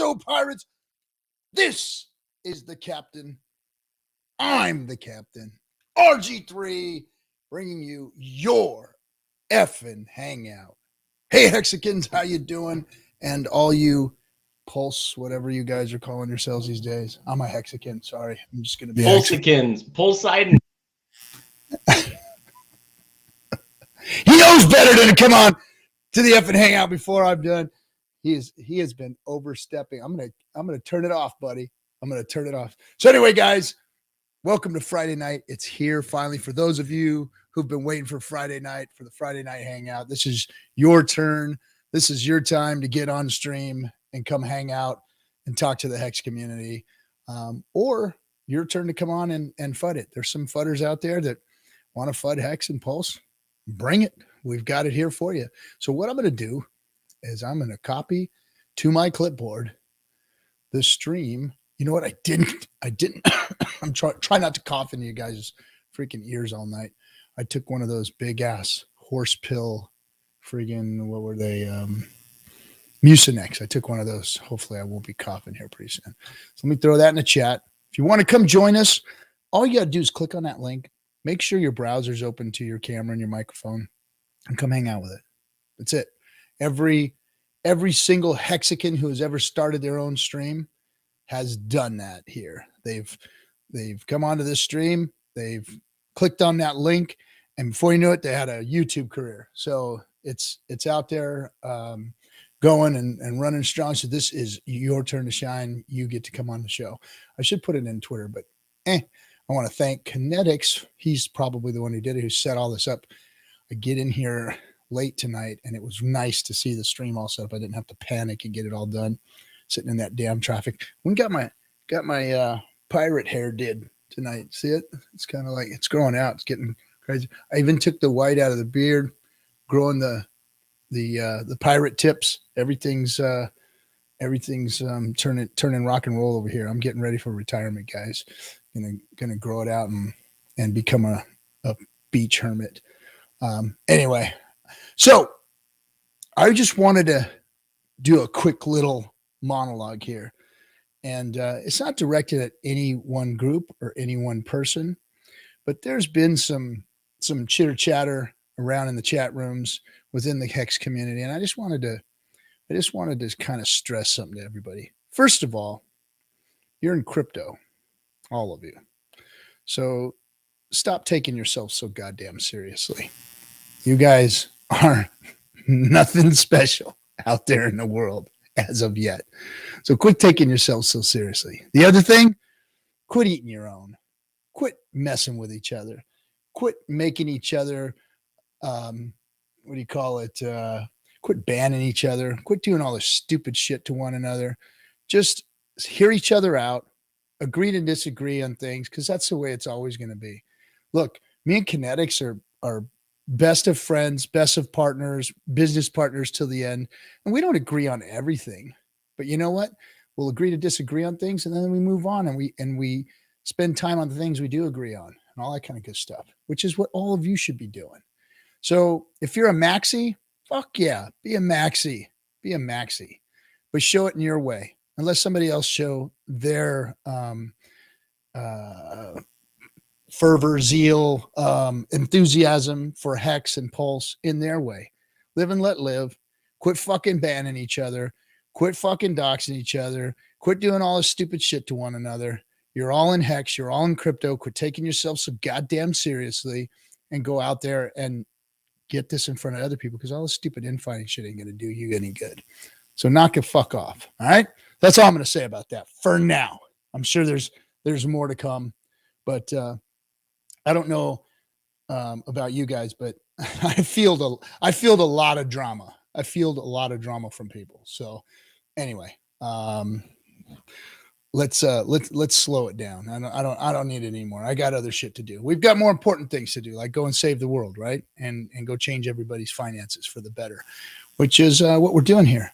go, Pirates. This is the captain. I'm the captain. RG3 bringing you your FN Hangout. Hey, Hexicans, how you doing? And all you Pulse, whatever you guys are calling yourselves these days. I'm a Hexican. Sorry. I'm just going to be Pulsicans. Pulside. He knows better than to come on to the FN Hangout before I'm done. He has been overstepping. I'm gonna turn it off, buddy. I'm gonna turn it off. So anyway, guys, welcome to Friday night. It's here finally. For those of you who've been waiting for Friday night, for the Friday night hangout, this is your turn. This is your time to get on stream and come hang out and talk to the Hex community. Or your turn to come on and FUD it. There's some FUDders out there that want to FUD Hex and Pulse. Bring it. We've got it here for you. So what I'm going to do is I'm going to copy to my clipboard the stream. You know what? I didn't. I'm trying not to cough into you guys' freaking ears all night. I took one of those big ass horse pill friggin', what were they? Mucinex. I took one of those. Hopefully I won't be coughing here pretty soon. So let me throw that in the chat. If you want to come join us, all you got to do is click on that link. Make sure your browser's open to your camera and your microphone and come hang out with it. That's it. Every single Hexican who has ever started their own stream has done that here. They've come onto this stream, they've clicked on that link, and before you know it, they had a YouTube career. So it's out there going and running strong. So this is your turn to shine. You get to come on the show. I should put it in Twitter, but I want to thank Kinetics. He's probably the one who did it, who set all this up. I get in here late tonight, and it was nice to see the stream all set up. I didn't have to panic and get it all done sitting in that damn traffic. We got my pirate hair did tonight. See it? It's kind of like it's growing out. It's getting crazy. I even took the white out of the beard, growing the pirate tips. Everything's turning rock and roll over here. I'm getting ready for retirement, guys. Gonna grow it out and become a beach hermit. Anyway, so I just wanted to do a quick little monologue here, and it's not directed at any one group or any one person, but there's been some chitter chatter around in the chat rooms within the Hex community, and I just wanted to kind of stress something to everybody. First of all, you're in crypto, all of you, so stop taking yourself so goddamn seriously. You guys are nothing special out there in the world as of yet. So quit taking yourself so seriously. The other thing, quit eating your own. Quit messing with each other. Quit making each other, quit banning each other. Quit doing all this stupid shit to one another. Just hear each other out. Agree to disagree on things, because that's the way it's always going to be. Look, me and Kinetics are best of friends, best of partners, business partners till the end. And we don't agree on everything, but you know what? We'll agree to disagree on things, and then we move on and we spend time on the things we do agree on and all that kind of good stuff, which is what all of you should be doing. So if you're a maxi, fuck yeah, be a maxi, but show it in your way. Unless somebody else show their fervor, zeal, enthusiasm for Hex and Pulse in their way. Live and let live. Quit fucking banning each other. Quit fucking doxing each other. Quit doing all this stupid shit to one another. You're all in Hex. You're all in crypto. Quit taking yourself so goddamn seriously and go out there and get this in front of other people, because all this stupid infighting shit ain't going to do you any good. So knock it fuck off. All right? That's all I'm going to say about that for now. I'm sure there's more to come, but I don't know about you guys, but I feel a lot of drama. I feel a lot of drama from people. So anyway, let's slow it down. I don't need it anymore. I got other shit to do. We've got more important things to do, like go and save the world, right? And go change everybody's finances for the better, which is what we're doing here.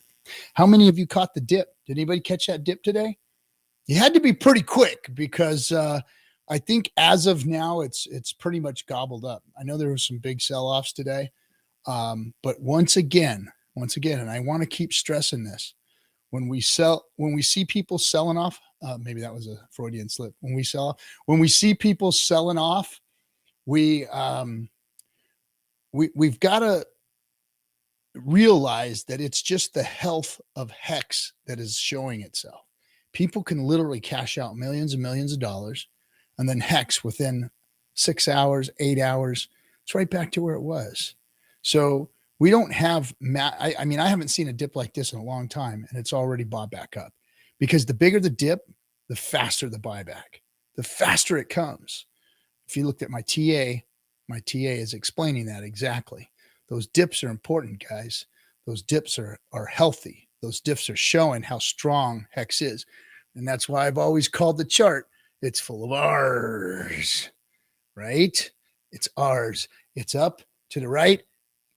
How many of you caught the dip? Did anybody catch that dip today? You had to be pretty quick, because I think as of now, it's pretty much gobbled up. I know there were some big sell-offs today, but once again, and I want to keep stressing this, when we see people selling off, maybe that was a Freudian slip. When we see people selling off, we've got to realize that it's just the health of Hex that is showing itself. People can literally cash out millions and millions of dollars, and then Hex within 6 hours, 8 hours, it's right back to where it was. So we don't have, I mean, I haven't seen a dip like this in a long time, and it's already bought back up, because the bigger the dip, the faster the buyback, the faster it comes. If you looked at my TA is explaining that exactly. Those dips are important, guys. Those dips are healthy. Those dips are showing how strong Hex is. And that's why I've always called the chart, it's full of R's, right? It's R's. It's up to the right,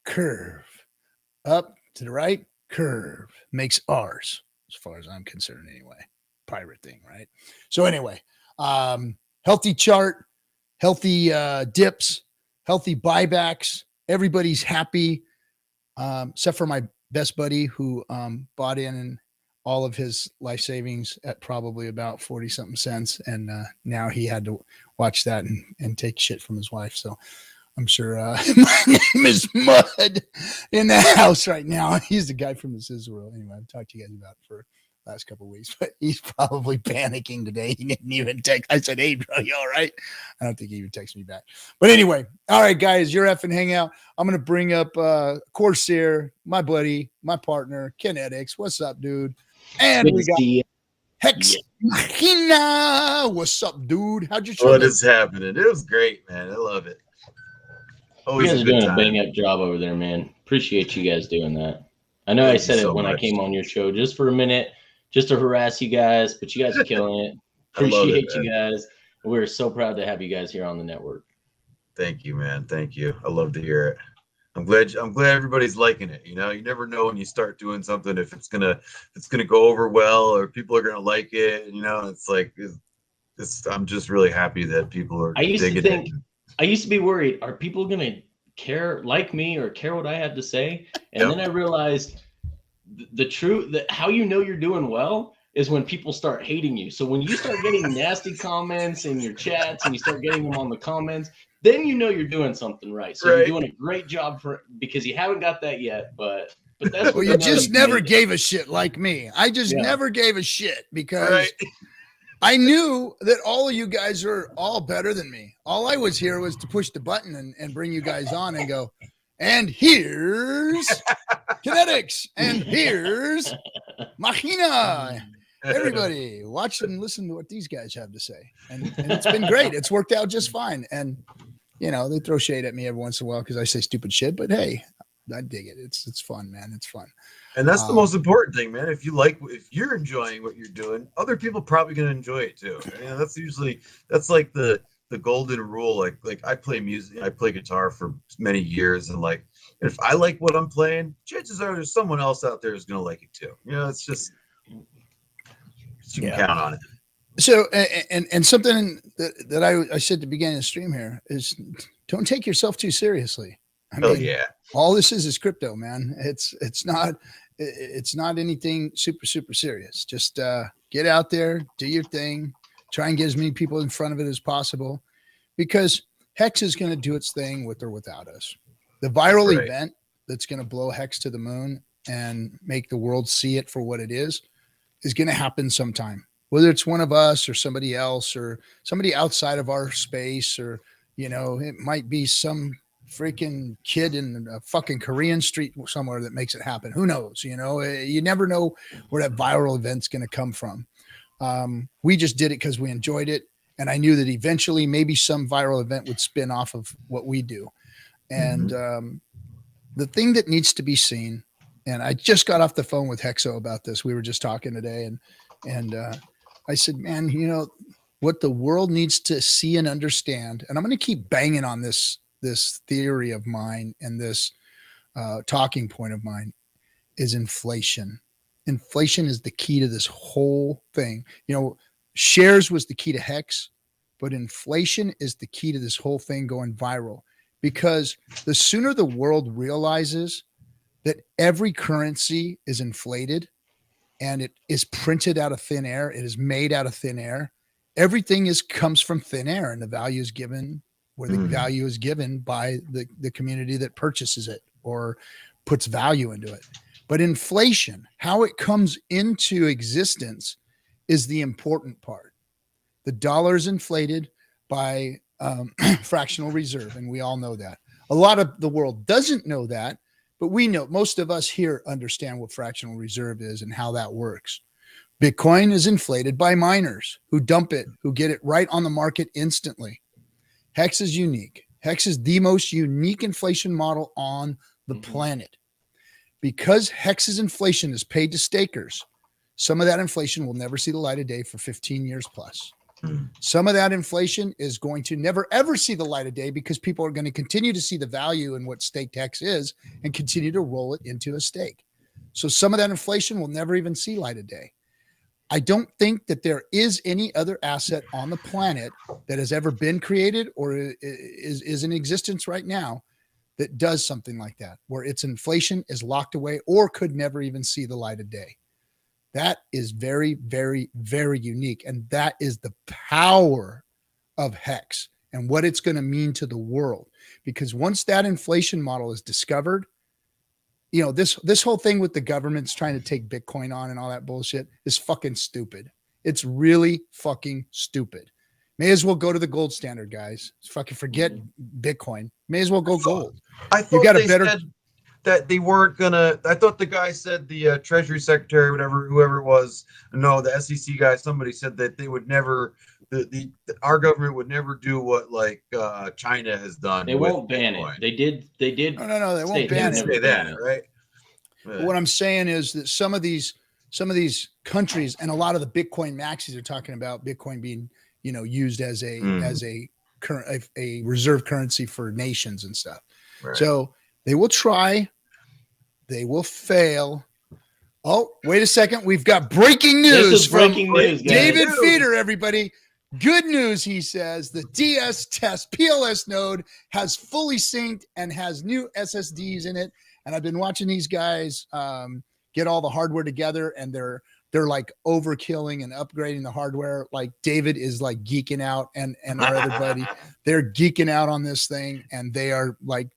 curve. Up to the right, curve. Makes R's, as far as I'm concerned anyway. Pirate thing, right? So anyway, healthy chart, healthy dips, healthy buybacks. Everybody's happy, except for my best buddy who bought in all of his life savings at probably about 40 something cents. And now he had to watch that and take shit from his wife. So I'm sure my name is Mud in the house right now. He's the guy from the Sizzle World. Anyway, I've talked to you guys about it for last couple of weeks, but he's probably panicking today. He didn't even text. I said, "Hey, bro, you all right?" I don't think he even texted me back. But anyway, all right, guys, you're effing Hangout. I'm going to bring up Corsair, my buddy, my partner, Kinetics. What's up, dude? And we got Hex Machina. What's up, dude? How'd you show? What is happening? It was great, man. I love it. Always you guys are doing a bang up job over there, man. Appreciate you guys doing that. I know I said it when I came on your show just for a minute, just to harass you guys, but you guys are killing it. Appreciate you guys. We're so proud to have you guys here on the network. Thank you, man. Thank you. I love to hear it. I'm glad everybody's liking it. You know, you never know when you start doing something if it's gonna go over well or people are gonna like it. You know, it's like I'm just really happy that people are. I used to be worried. Are people gonna care like me or care what I have to say? And then I realized the truth that how you know you're doing well is when people start hating you. So when you start getting nasty comments in your chats and you start getting them on the comments, then you know you're doing something right. So you're doing a great job because you haven't got that yet, but that's well, you just never gave a shit like me. I just never gave a shit because I knew that all of you guys are all better than me. All I was here was to push the button and bring you guys on and go, and here's Kinetics, and here's Machina. Everybody, watch and listen to what these guys have to say. And it's been great. It's worked out just fine. And, you know, they throw shade at me every once in a while because I say stupid shit. But, hey, I dig it. It's fun, man. It's fun. And that's the most important thing, man. If you're enjoying what you're doing, other people probably going to enjoy it too. I mean, that's like the golden rule. Like I play music, I play guitar for many years, and like if I like what I'm playing, chances are there's someone else out there who's going to like it too. You know, it's just you can count on it. So, and something that I said at the beginning of the stream here is don't take yourself too seriously. I mean, all this is crypto, man. It's not anything super serious. Just get out there, do your thing, try and get as many people in front of it as possible, because Hex is going to do its thing with or without us. The viral event that's going to blow Hex to the moon and make the world see it for what it is going to happen sometime, whether it's one of us or somebody else or somebody outside of our space, or, you know, it might be some freaking kid in a fucking Korean street somewhere that makes it happen. Who knows? You know, you never know where that viral event's going to come from. We just did it because we enjoyed it. And I knew that eventually maybe some viral event would spin off of what we do. And the thing that needs to be seen, and I just got off the phone with Hexo about this. We were just talking today, and I said, man, you know, what the world needs to see and understand, and I'm going to keep banging on this theory of mine and this talking point of mine, is inflation. Inflation is the key to this whole thing. You know, shares was the key to Hex, but inflation is the key to this whole thing going viral, because the sooner the world realizes that every currency is inflated, and it is printed out of thin air. It is made out of thin air. Everything comes from thin air, and the value is given where the value is given by the community that purchases it or puts value into it. But inflation, how it comes into existence, is the important part. The dollar is inflated by fractional reserve, and we all know that. A lot of the world doesn't know that, but we know, most of us here understand what fractional reserve is and how that works. Bitcoin is inflated by miners who dump it, who get it right on the market instantly. Hex is unique. Hex is the most unique inflation model on the planet. Because Hex's inflation is paid to stakers, some of that inflation will never see the light of day for 15 years plus. Some of that inflation is going to never, ever see the light of day because people are going to continue to see the value in what staked Hex is and continue to roll it into a stake. So some of that inflation will never even see light of day. I don't think that there is any other asset on the planet that has ever been created or is in existence right now that does something like that, where its inflation is locked away or could never even see the light of day. That is very, very, very unique. And that is the power of Hex and what it's going to mean to the world. Because once that inflation model is discovered, you know, this whole thing with the government's trying to take Bitcoin on and all that bullshit is fucking stupid. It's really fucking stupid. May as well go to the gold standard, guys. Fucking forget Bitcoin. May as well go gold. I thought said that they weren't gonna. I thought the guy said, the Treasury Secretary, whatever, whoever it was, no, the SEC guy, somebody said that they would never. Our government would never do what like China has done. They won't ban it. They did. No, they won't ban it. Say that, right? Yeah. What I'm saying is that some of these countries and a lot of the Bitcoin maxis are talking about Bitcoin being, you know, used as a reserve currency for nations and stuff. Right. So they will try, they will fail. Oh, wait a second. We've got breaking news. This is breaking news, guys. David Feeder, everybody. Good news, he says. The DS test PLS node has fully synced and has new SSDs in it. And I've been watching these guys get all the hardware together, and they're like overkilling and upgrading the hardware. Like David is like geeking out, and our other buddy, they're geeking out on this thing, and they are like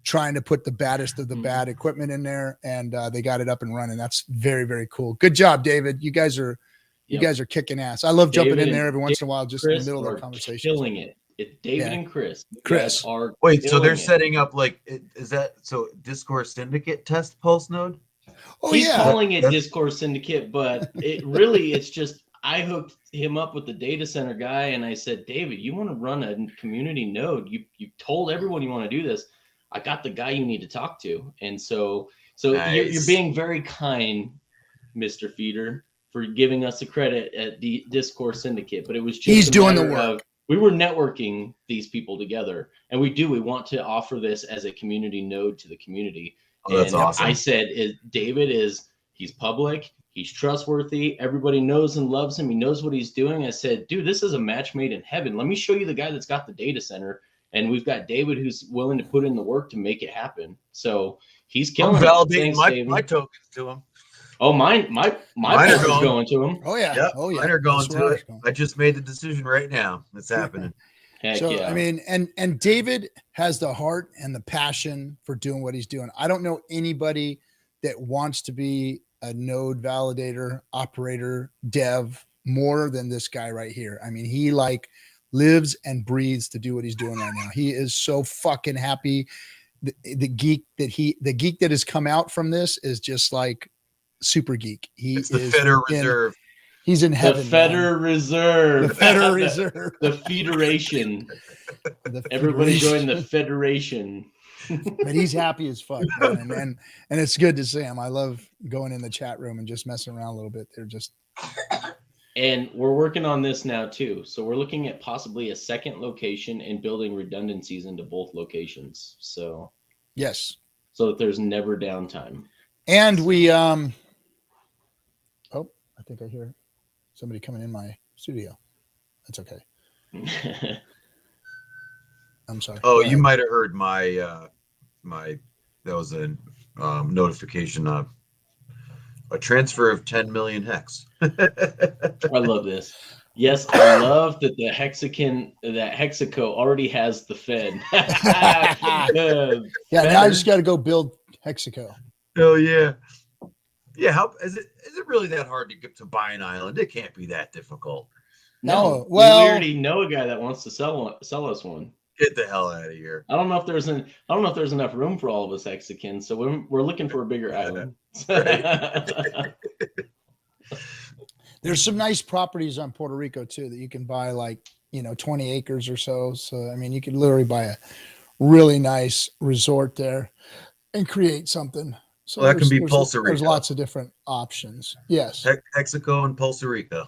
trying to put the baddest of the bad equipment in there, and they got it up and running. That's very, very cool. Good job, David. You guys are kicking ass. I love jumping in there every once in a while, just in the middle of the conversation. Killing it. It's David and Chris. Are wait, so they're setting up like, is that so Discourse Syndicate test pulse node? Oh, he's calling it Discourse Syndicate, but it's just, I hooked him up with the data center guy, and I said, David, you want to run a community node? You told everyone you want to do this. I got the guy you need to talk to. And so nice. You're being very kind, Mr. Feeder, for giving us the credit at the Discourse Syndicate. But it was just he's doing the work. We were networking these people together, and we want to offer this as a community node to the community. Oh, that's awesome. I said, he's public, he's trustworthy, everybody knows and loves him, he knows what he's doing. I said, dude, this is a match made in heaven. Let me show you the guy that's got the data center, and we've got David who's willing to put in the work to make it happen. So he's killing it. Validating my tokens to him. Oh, mine are going to him. Oh yeah. Yep, oh yeah. Mine are going to it. I just made the decision right now. It's happening. So yeah. I mean, and David has the heart and the passion for doing what he's doing. I don't know anybody that wants to be a node validator, operator, dev more than this guy right here. I mean, he like lives and breathes to do what he's doing right now. He is so fucking happy. The geek that has come out from this is just like super geek. It's the Federal Reserve. He's in heaven. The Federal Reserve. The Federal Reserve. The Federation. Everybody join the Federation. But he's happy as fuck, man. And it's good to see him. I love going in the chat room and just messing around a little bit. They're just. And we're working on this now too. So we're looking at possibly a second location and building redundancies into both locations. So yes. So that there's never downtime. And we I think I hear somebody coming in my studio. That's okay. I'm sorry. Oh, you might have heard my that was a notification A transfer of 10 million hex. I love this. Yes, I love that the Hexico already has the Fed. Yeah, now I just got to go build Hexaco. Oh yeah. Yeah, how is it really that hard to get to buy an island? It can't be that difficult. No, we well, already know a guy that wants to sell us one. Get the hell out of here. I don't know if there's enough room for all of us Hexicans, so we're looking for a bigger island. There's some nice properties on Puerto Rico too that you can buy, like 20 acres or so. So I mean, you could literally buy a really nice resort there and create something. So well, that can be Puerto Rico. There's lots of different options. Yes, Hexaco and Puerto Rico.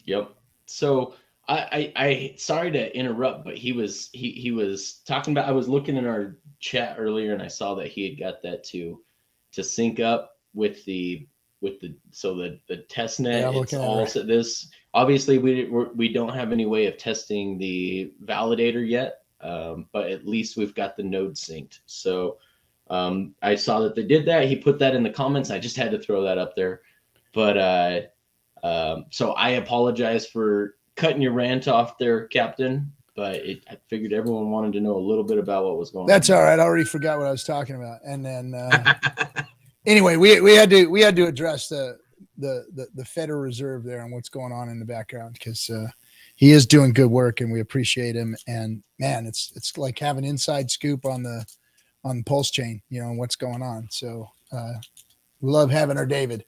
Yep. So I sorry to interrupt, but he was talking about. I was looking in our chat earlier, and I saw that he had got that to sync up with the test net. Yeah, it's all so this. Obviously, we don't have any way of testing the validator yet, but at least we've got the node synced. So I saw that they did that. He put that in the comments. I just had to throw that up there, but. So I apologize for cutting your rant off there, Captain, but I figured everyone wanted to know a little bit about what was going on. That's all right. I already forgot what I was talking about. And then anyway, we had to address the Federal Reserve there and what's going on in the background, because he is doing good work and we appreciate him. And man, it's like having inside scoop on the pulse chain, and what's going on. So we love having our David.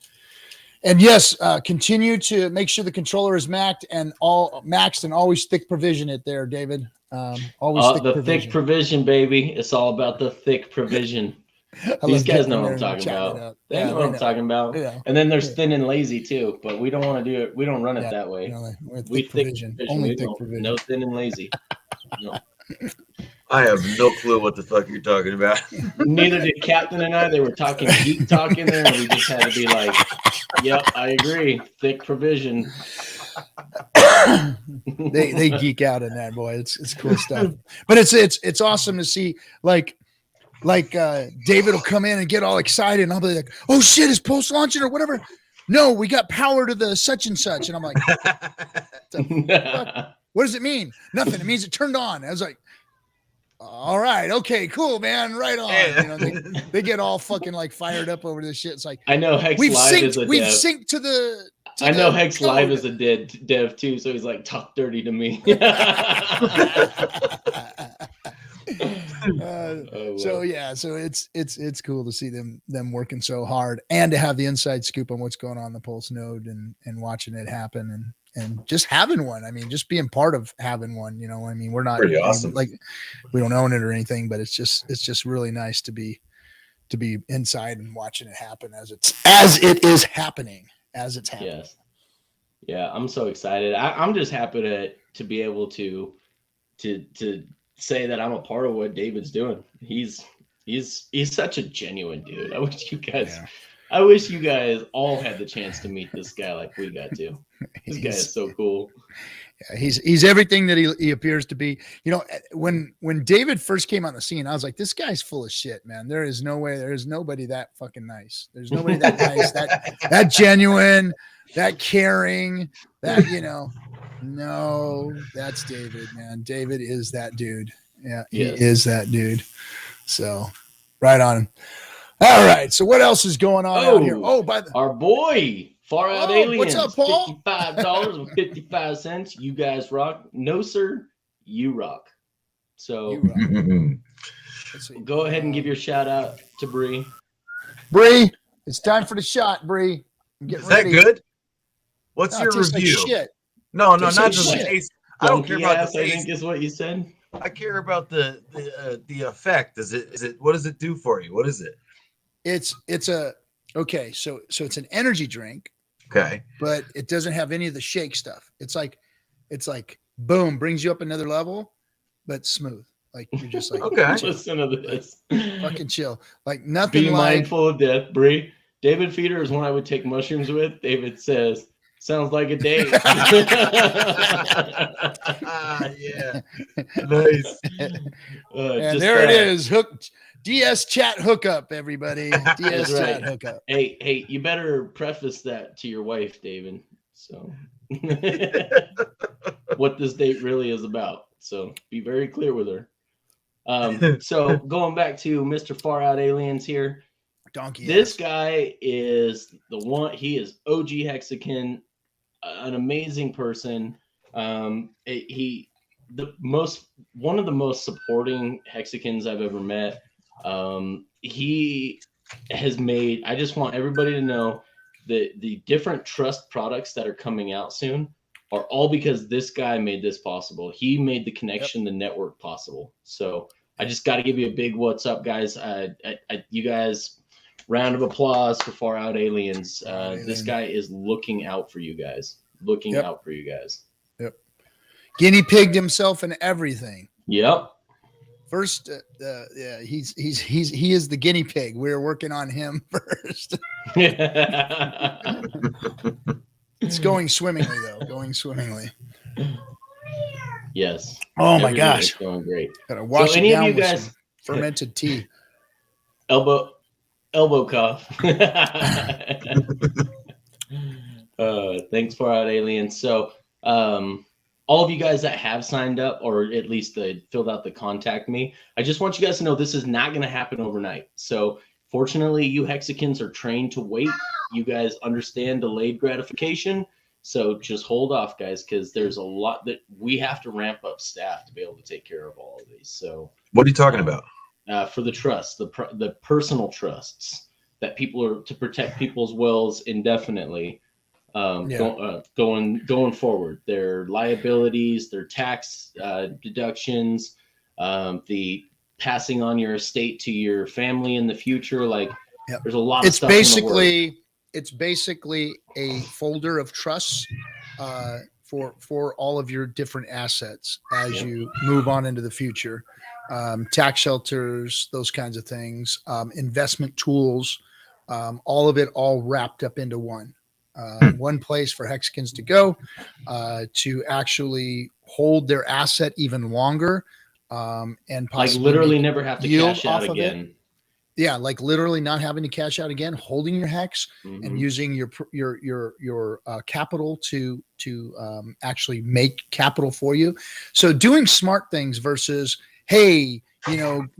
And yes, continue to make sure the controller is maxed and always thick provision it there, David. Always thick provision. Thick provision, baby. It's all about the thick provision. These guys know what I'm talking about. They know what I'm talking about. Yeah. And then there's thin and lazy too, but we don't want to do it. We don't run it that way. We thick provision. Only thick provision. No thin and lazy. No. I have no clue what the fuck you're talking about. Neither did Captain and I. They were talking geek talk in there, and we just had to be like, "Yep, I agree. Thick provision." they geek out in that, boy. It's cool stuff. But it's awesome to see. Like David will come in and get all excited, and I'll be like, "Oh shit, is Pulse launching or whatever?" No, we got power to the such and such, and I'm like, "What does it mean?" Nothing. It means it turned on. I was like, all right, okay, cool, man, right on. Yeah. They get all fucking like fired up over this shit. It's like, I know Hex Live is a dev. We've synced to the. I know Hex Live is a dev too, so he's like, talk dirty to me. So yeah, so it's cool to see them working so hard and to have the inside scoop on what's going on in the Pulse node and watching it happen and just having one. I mean, just being part of having one, I mean, we're not pretty awesome. Like we don't own it or anything, but it's just really nice to be inside and watching it happen as it's happening. Yes. Yeah, I'm so excited. I'm just happy to be able to say that I'm a part of what David's doing. He's such a genuine dude. I wish you guys all had the chance to meet this guy like we got to. This guy is so cool. Yeah, he's everything that he appears to be. When David first came on the scene, I was like, this guy's full of shit, man. There is no way. There is nobody that fucking nice. There's nobody that nice, that genuine, that caring, that, no, that's David, man. David is that dude. Yeah, he is that dude. So right on him. All right. So what else is going on out here? Oh, our boy, Far Out Aliens. What's up, Paul? $55.55. You guys rock. No, sir. You rock. So go ahead and give your shout out to Bree. Bree, it's time for the shot, Bree. Is that good? What's your review? Like shit. No, not just the taste. I don't care about the taste. I think is what you said. I care about the effect. Is it what does it do for you? What is it? So it's an energy drink. Okay. But it doesn't have any of the shake stuff. It's like boom, brings you up another level, but smooth. Like you're just like, okay. Listen to this. Fucking chill. Like nothing. Be mindful of death, Bree. David Feeder is one I would take mushrooms with. David says Sounds like a date. Yeah, nice. And there it is. DS chat hookup, everybody. DS That's chat right. hookup. Hey, you better preface that to your wife, David. So what this date really is about. So be very clear with her. So going back to Mr. Far Out Aliens here. Donkey. This guy is the one. He is OG Hexican, an amazing person. One of the most supporting Hexicans I've ever met. He has made. I just want everybody to know that the different trust products that are coming out soon are all because this guy made this possible. He made the connection, the network possible. So I just got to give you a big what's up, guys. You guys. Round of applause for Far Out Aliens. This guy is looking out for you guys. Out for you guys. Yep. Guinea pigged himself and everything. Yep. First, yeah, he is the guinea pig. We're working on him first. It's going swimmingly though. Going swimmingly. Yes. Oh my gosh. Going great. Gotta wash so it any down of you with guys some fermented tea. Elbow cough. Thanks for out aliens. So all of you guys that have signed up, or at least filled out the contact me, I just want you guys to know this is not going to happen overnight. So fortunately, you Hexicans are trained to wait. You guys understand delayed gratification. So just hold off, guys, because there's a lot that we have to ramp up staff to be able to take care of all of these. So what are you talking about? For the trust, the personal trusts that people are to protect people's wills indefinitely, going forward, their liabilities, their tax deductions, the passing on your estate to your family in the future. Like, there's a lot of stuff. It's basically a folder of trusts for all of your different assets as you move on into the future. Tax shelters, those kinds of things, investment tools, all of it all wrapped up into one place for Hexicans to go to actually hold their asset even longer and possibly literally never have to cash out again. Yeah, like literally not having to cash out again, holding your hex and using your capital to actually make capital for you. So doing smart things versus, hey,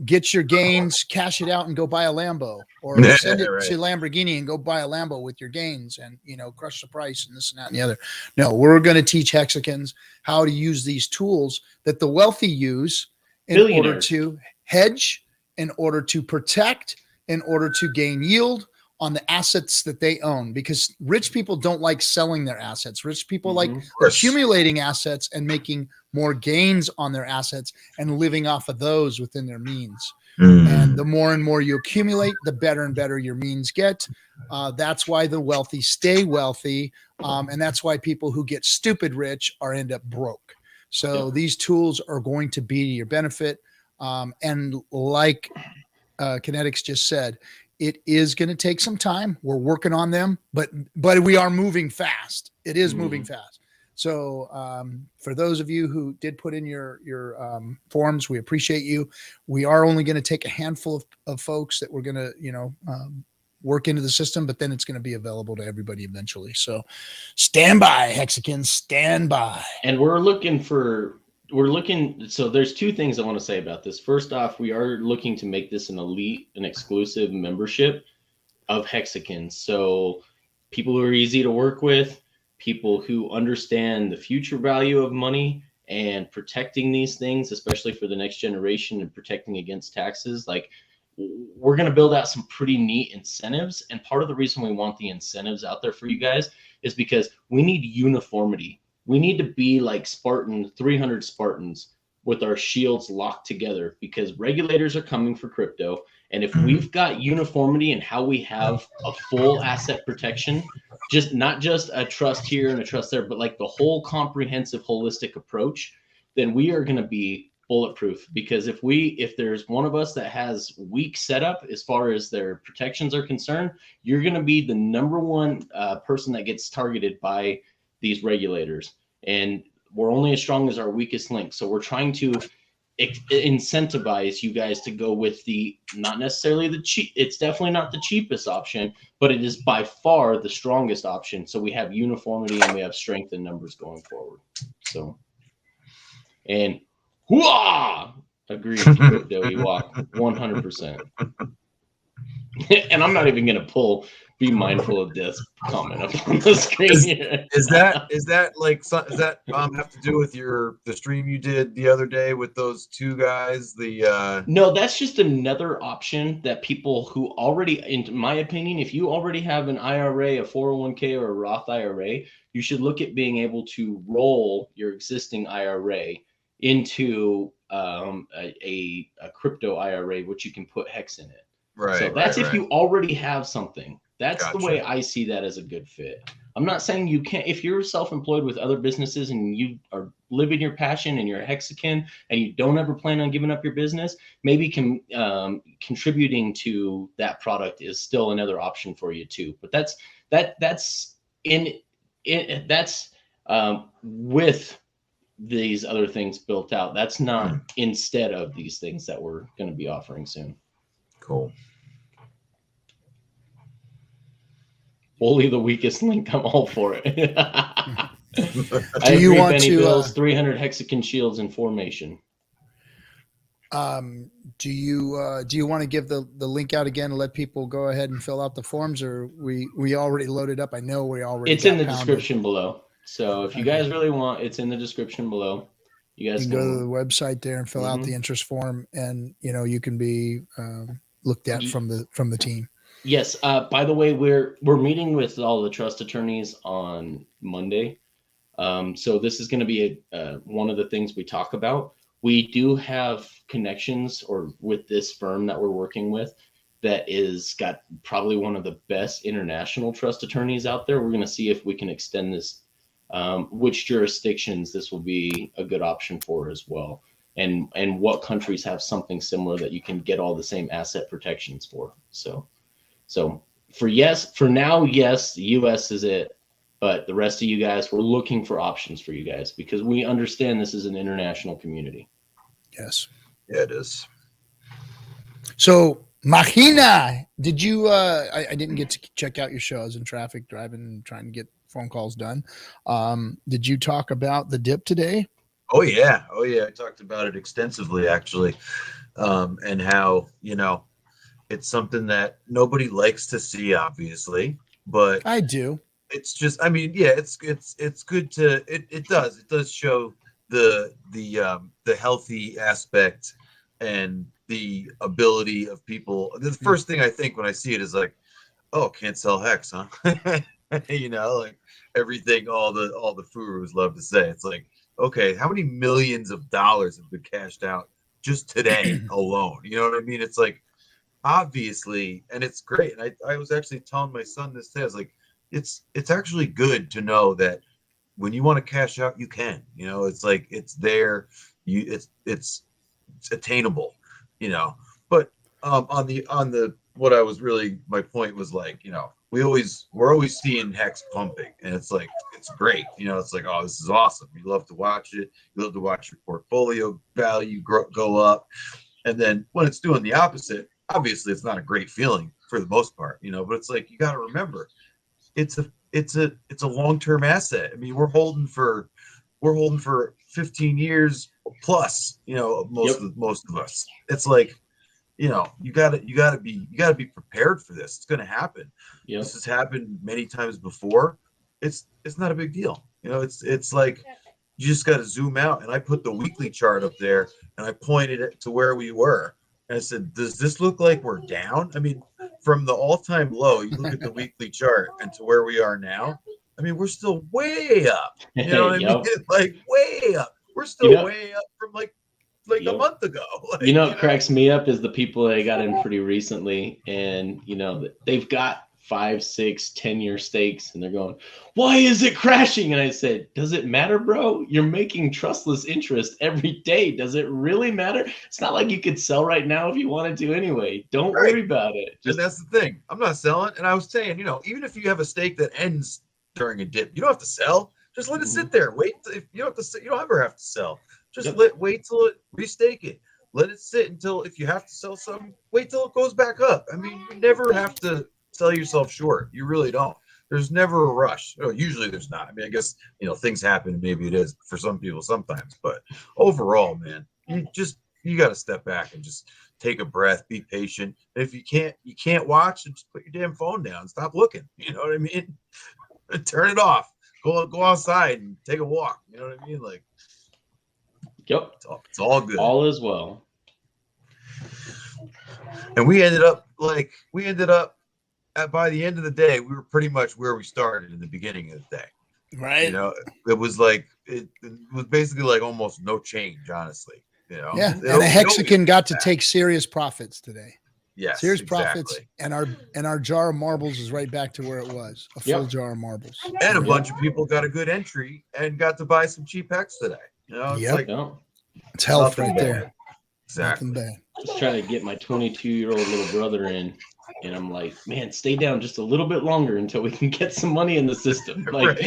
get your gains, cash it out and go buy a Lambo, or send it to Lamborghini and go buy a Lambo with your gains and, crush the price and this and that and the other. No, we're going to teach Hexicans how to use these tools that the wealthy use in order to hedge, in order to protect, in order to gain yield on the assets that they own, because rich people don't like selling their assets. Rich people like accumulating assets and making more gains on their assets and living off of those within their means. And the more and more you accumulate, the better and better your means get. That's why the wealthy stay wealthy. And that's why people who get stupid rich end up broke. So these tools are going to be to your benefit. And like Kinetics just said, it is going to take some time. We're working on them, but we are moving fast. It is moving fast. So for those of you who did put in your forms, we appreciate you. We are only going to take a handful of folks that we're going to, work into the system, but then it's going to be available to everybody eventually. So stand by, Hexicans, stand by. And so there's two things I want to say about this. First off, we are looking to make this an elite and exclusive membership of Hexicans. So people who are easy to work with, people who understand the future value of money and protecting these things, especially for the next generation and protecting against taxes. Like, we're going to build out some pretty neat incentives. And part of the reason we want the incentives out there for you guys is because we need uniformity. We need to be like 300 Spartans with our shields locked together, because regulators are coming for crypto. And if we've got uniformity in how we have a full asset protection, not just a trust here and a trust there, but like the whole comprehensive holistic approach, then we are going to be bulletproof. Because if there's one of us that has weak setup as far as their protections are concerned, you're going to be the number one person that gets targeted by these regulators, and we're only as strong as our weakest link. So we're trying to incentivize you guys to go with the, not necessarily the cheap, it's definitely not the cheapest option, but it is by far the strongest option. So we have uniformity and we have strength in numbers going forward. So, and hooah! Agreed, Crypto Ewok, 100%. And I'm not even going to be mindful of this comment up on the screen here. Is that like, does that have to do with the stream you did the other day with those two guys? No, that's just another option that people who already, in my opinion, if you already have an IRA, a 401k, or a Roth IRA, you should look at being able to roll your existing IRA into a crypto IRA, which you can put Hex in it. Right. So that's if you already have something. That's Gotcha. The way I see that as a good fit. I'm not saying you can't, if you're self-employed with other businesses and you are living your passion and you're a Hexican and you don't ever plan on giving up your business, maybe contributing to that product is still another option for you too. But that's with these other things built out. That's not instead of these things that we're going to be offering soon. Cool. Only the weakest link. I'm all for it. Do you want to Bills, 300 Hexican shields in formation? Do you want to give the link out again and let people go ahead and fill out the forms, or we already loaded up? I know we already. It's in the description below. So if you guys really want, it's in the description below. You guys can go to the website there and fill out the interest form, and you can be looked at from the team. Yes. By the way, we're meeting with all the trust attorneys on Monday. So this is going to be one of the things we talk about. We do have connections with this firm that we're working with that is got probably one of the best international trust attorneys out there. We're going to see if we can extend this, which jurisdictions this will be a good option for as well. And what countries have something similar that you can get all the same asset protections for. So for now, yes, the US is it, but the rest of you guys, we're looking for options for you guys because we understand this is an international community. Yes. Yeah, it is. So Mahina, did you, I didn't get to check out your show. I was in traffic driving and trying to get phone calls done. Did you talk about the dip today? Oh yeah. I talked about it extensively actually. And how, it's something that nobody likes to see, obviously, but I do. It's just, I mean, yeah, it's good to, it does show the healthy aspect and the ability of people. The first thing I think when I see it is like, oh, can't sell Hex, huh? Like everything, all the Furus love to say. It's like, okay, how many millions of dollars have been cashed out just today alone? You know what I mean? It's like, obviously, and it's great. And I was actually telling my son this day, I was like, it's actually good to know that when you want to cash out, you can. It's like it's there. It's attainable. But on the what I was really, my point was like, we're always seeing Hex pumping, and it's like it's great. It's like, oh, this is awesome. You love to watch it. You love to watch your portfolio value go up, and then when it's doing the opposite, obviously it's not a great feeling for the most part. But it's like you got to remember. It's a long-term asset. I mean, we're holding for 15 years plus, most of us. It's like, you gotta be prepared for this. It's going to happen. Yep. This has happened many times before. It's not a big deal. It's like, you just got to zoom out. And I put the weekly chart up there and I pointed it to where we were. And I said, does this look like we're down? I mean, from the all-time low, you look at the weekly chart and to where we are now, I mean, we're still way up. You know what I mean? Like way up. We're still way up from like a month ago. Like, what cracks me up is the people that got in pretty recently, and they've got 5, 6, 10-year stakes, and they're going, why is it crashing? And I said, does it matter, bro? You're making trustless interest every day. Does it really matter? It's not like you could sell right now if you wanted to anyway. Don't worry about it. And that's the thing. I'm not selling. And I was saying, even if you have a stake that ends during a dip, you don't have to sell. Just let it sit there. Wait. If you don't have to, you don't ever have to sell. Just Yep. wait till it restake it. Let it sit until if you have to sell something, wait till it goes back up. I mean, you never have to sell yourself short. You really don't. There's never a rush. Oh, usually there's not. I mean, I guess things happen. Maybe it is for some people sometimes, but overall, man, you got to step back and just take a breath, be patient. And if you can't watch, just put your damn phone down. Stop looking. You know what I mean? Turn it off. Go outside and take a walk. You know what I mean? Like, Yep. It's all good. All is well. And we ended up by the end of the day, we were pretty much where we started in the beginning of the day. Right. It was like it was basically like almost no change, honestly. Yeah. And a Hexican got to take serious profits today. Yes. Serious profits. And our jar of marbles is right back to where it was. A full jar of marbles. And a bunch of people got a good entry and got to buy some cheap hex today. It's like it's health right there. Exactly. Nothing bad. Just trying to get my 22-year-old little brother in, and I'm like, man, stay down just a little bit longer until we can get some money in the system. Like,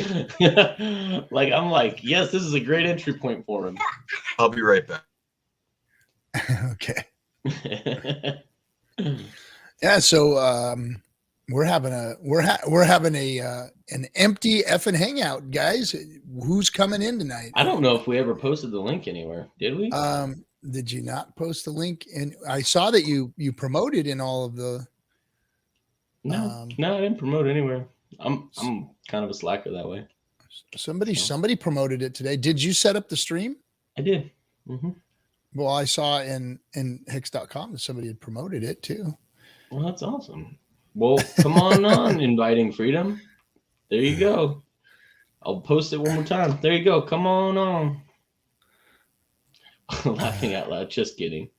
like I'm like, yes, this is a great entry point for him. I'll be right back. Okay. Yeah. So we're having an empty FN Hangout, guys. Who's coming in tonight? I don't know if we ever posted the link anywhere. Did we? Did you not post the link? And I saw that you promoted in all of the. No, I didn't promote anywhere. I'm kind of a slacker that way. Somebody promoted it today. Did you set up the stream? I did. Mm-hmm. Well, I saw in hex.com that somebody had promoted it too. Well, that's awesome. Well, come on, Inviting Freedom. There you go. I'll post it one more time. There you go. Come on. Laughing out loud. Just kidding.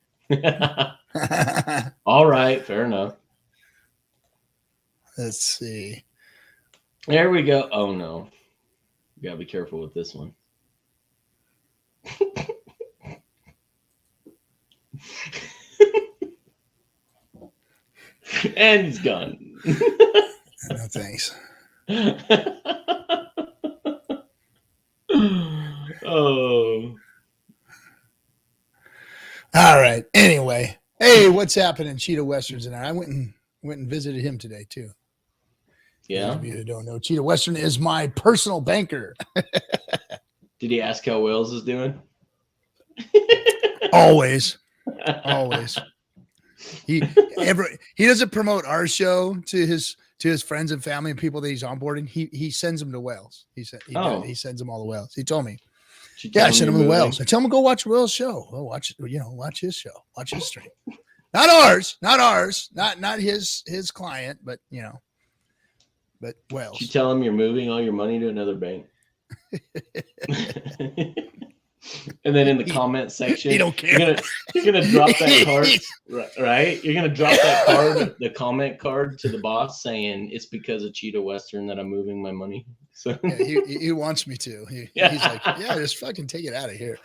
All right. Fair enough. Let's see. There we go. Oh, no. You got to be careful with this one. And he's gone. No, thanks. Oh. All right. Anyway, hey, what's happening, Cheetah Westerns and I went and visited him today too. Yeah. Those of you who don't know, Cheetah Western is my personal banker. Did he ask how Wales is doing? Always. He doesn't promote our show to his friends and family and people that he's onboarding. He sends them to Wales. He sends them all to Wales. He told me. Yeah, I sent him to Wales. I tell him to go watch Will's show. Well, watch his show. Watch his stream. Not ours. Not his client, but but Wales. Did you tell him you're moving all your money to another bank? And then in the comment section, you don't care. You're gonna drop that card, right? You're gonna drop that card, the comment card, to the boss saying it's because of Cheetah Western that I'm moving my money. So yeah, he wants me to. He's like, yeah, just fucking take it out of here.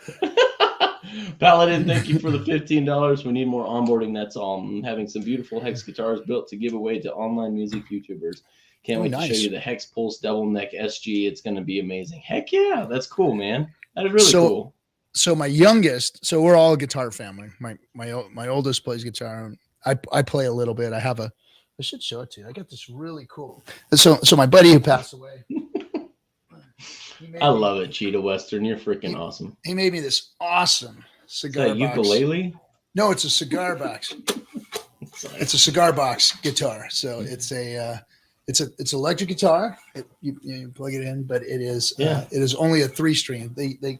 Paladin, thank you for the $15. We need more onboarding. That's all. I'm having some beautiful Hex guitars built to give away to online music YouTubers. Can't wait to show you the Hex Pulse Double Neck SG. It's going to be amazing. Heck yeah, that's cool, man. That is really cool. So my youngest, so we're all a guitar family. My oldest plays guitar. I play a little bit. I should show it to you. I got this really cool. So my buddy who passed away. I love it, Cheetah Western. You're freaking awesome. He made me this awesome cigar box. Ukulele? No, it's a cigar box. It's a cigar box guitar. So it's it's electric guitar. You plug it in, but it is only a 3-string. They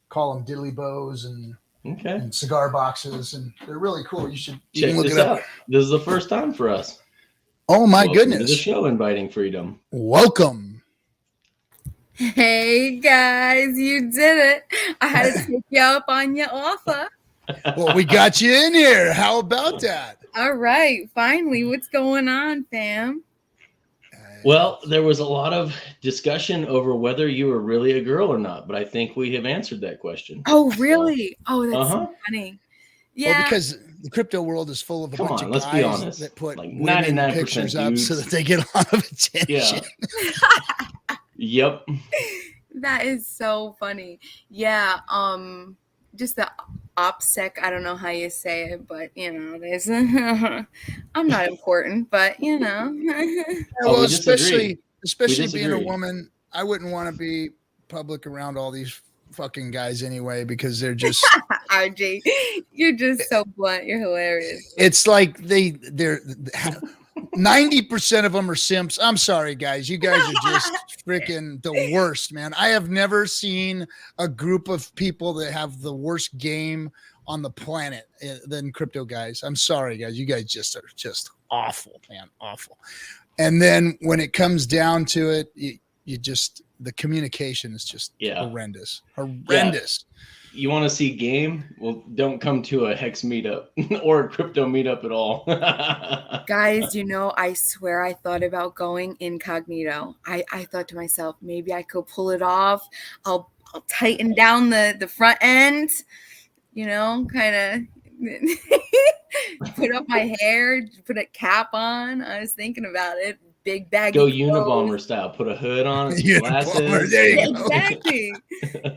call them diddly bows and cigar boxes, and they're really cool. You should look it up. This is the first time for us. Oh my goodness! To the show, Inviting Freedom. Welcome. Hey guys, you did it. I had to take you up on your offer. Well, we got you in here. How about that? All right, finally. What's going on, fam? Well, there was a lot of discussion over whether you were really a girl or not, but I think we have answered that question. Oh, really? Oh, that's so funny. Yeah. Well, because the crypto world is full of a bunch of guys that put like 99% pictures up so that they get a lot of attention. Yeah. Yep. That is so funny. Yeah, just the OPSEC, I don't know how you say it, but there's I'm not important, but Yeah, Oh, well, we disagree. especially being a disagree. woman, I wouldn't want to be public around all these fucking guys anyway because they're just. RJ, you're just so blunt. You're hilarious. It's like they're 90% of them are simps. I'm sorry, guys. You guys are just freaking the worst, man. I have never seen a group of people that have the worst game on the planet than crypto guys. I'm sorry, guys. You guys just are just awful, man. Awful. And then when it comes down to it, you just the communication is just horrendous. Horrendous. You want to see game? Well, don't come to a Hex meetup or a crypto meetup at all. Guys, I swear I thought about going incognito. I thought to myself, maybe I could pull it off. I'll tighten down the front end, kind of put up my hair, put a cap on. I was thinking about it. Big bag. Go Unabomber style. Put a hood on, glasses. There you go. Exactly.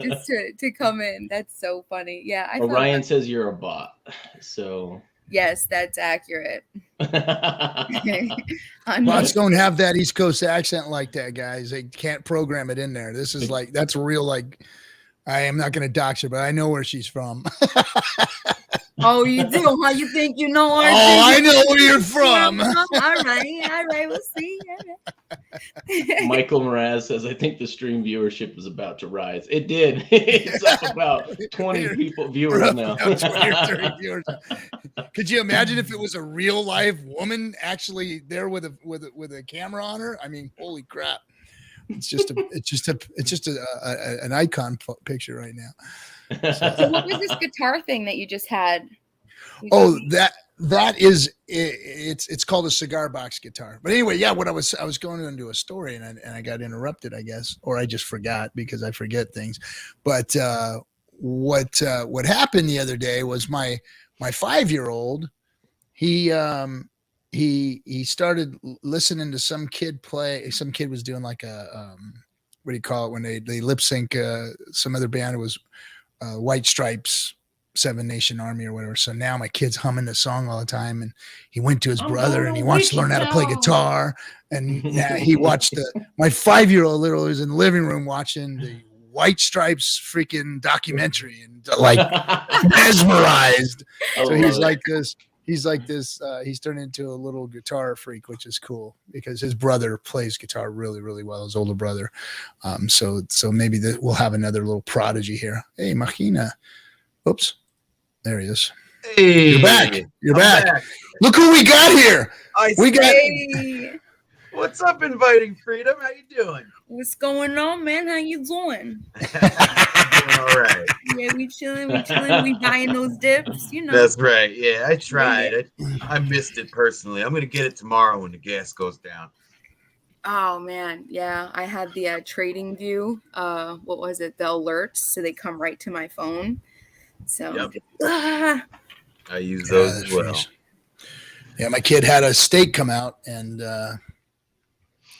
Just to come in. That's so funny. Yeah. Orion says you're a bot. So yes, that's accurate. Bots don't have that East Coast accent like that, guys. They can't program it in there. This is that's real. Like, I am not going to dox her, but I know where she's from. Oh, you do? How you think you know? Oh, I know where you're from. All right. We'll see. Michael Mraz says, I think the stream viewership is about to rise. It did. It's up about 20 viewers now. 20 or 30 viewers. Could you imagine if it was a real live woman actually there with a camera on her? I mean, holy crap. It's just an icon picture right now. So what was this guitar thing that you just had? Oh, that is it's called a cigar box guitar. But anyway, yeah, I was going into a story and I got interrupted, I guess, or I just forgot because I forget things. But what happened the other day was my 5-year-old, he started listening to some kid play. Some kid was doing like a what do you call it when they lip sync some other band. It was White Stripes, Seven Nation Army or whatever. So now my kid's humming the song all the time, and he went to his brother and he wants to learn how to play guitar. And now he watched my 5-year-old literally was in the living room watching the White Stripes freaking documentary and like mesmerized. So he's like this. He's turned into a little guitar freak, which is cool because his brother plays guitar really, really well, his older brother. So maybe we'll have another little prodigy here. Hey, Machina. Oops. There he is. Hey, you're back. You're back. Look who we got here. What's up, Inviting Freedom? How you doing? What's going on, man? How you doing? Doing all right. Yeah, we chilling. We buying those dips, That's right. Yeah, I tried. I missed it personally. I'm going to get it tomorrow when the gas goes down. Oh, man. Yeah, I had the Trading View. What was it? The alerts. So they come right to my phone. So I use those as well. Nice. Yeah, my kid had a steak come out and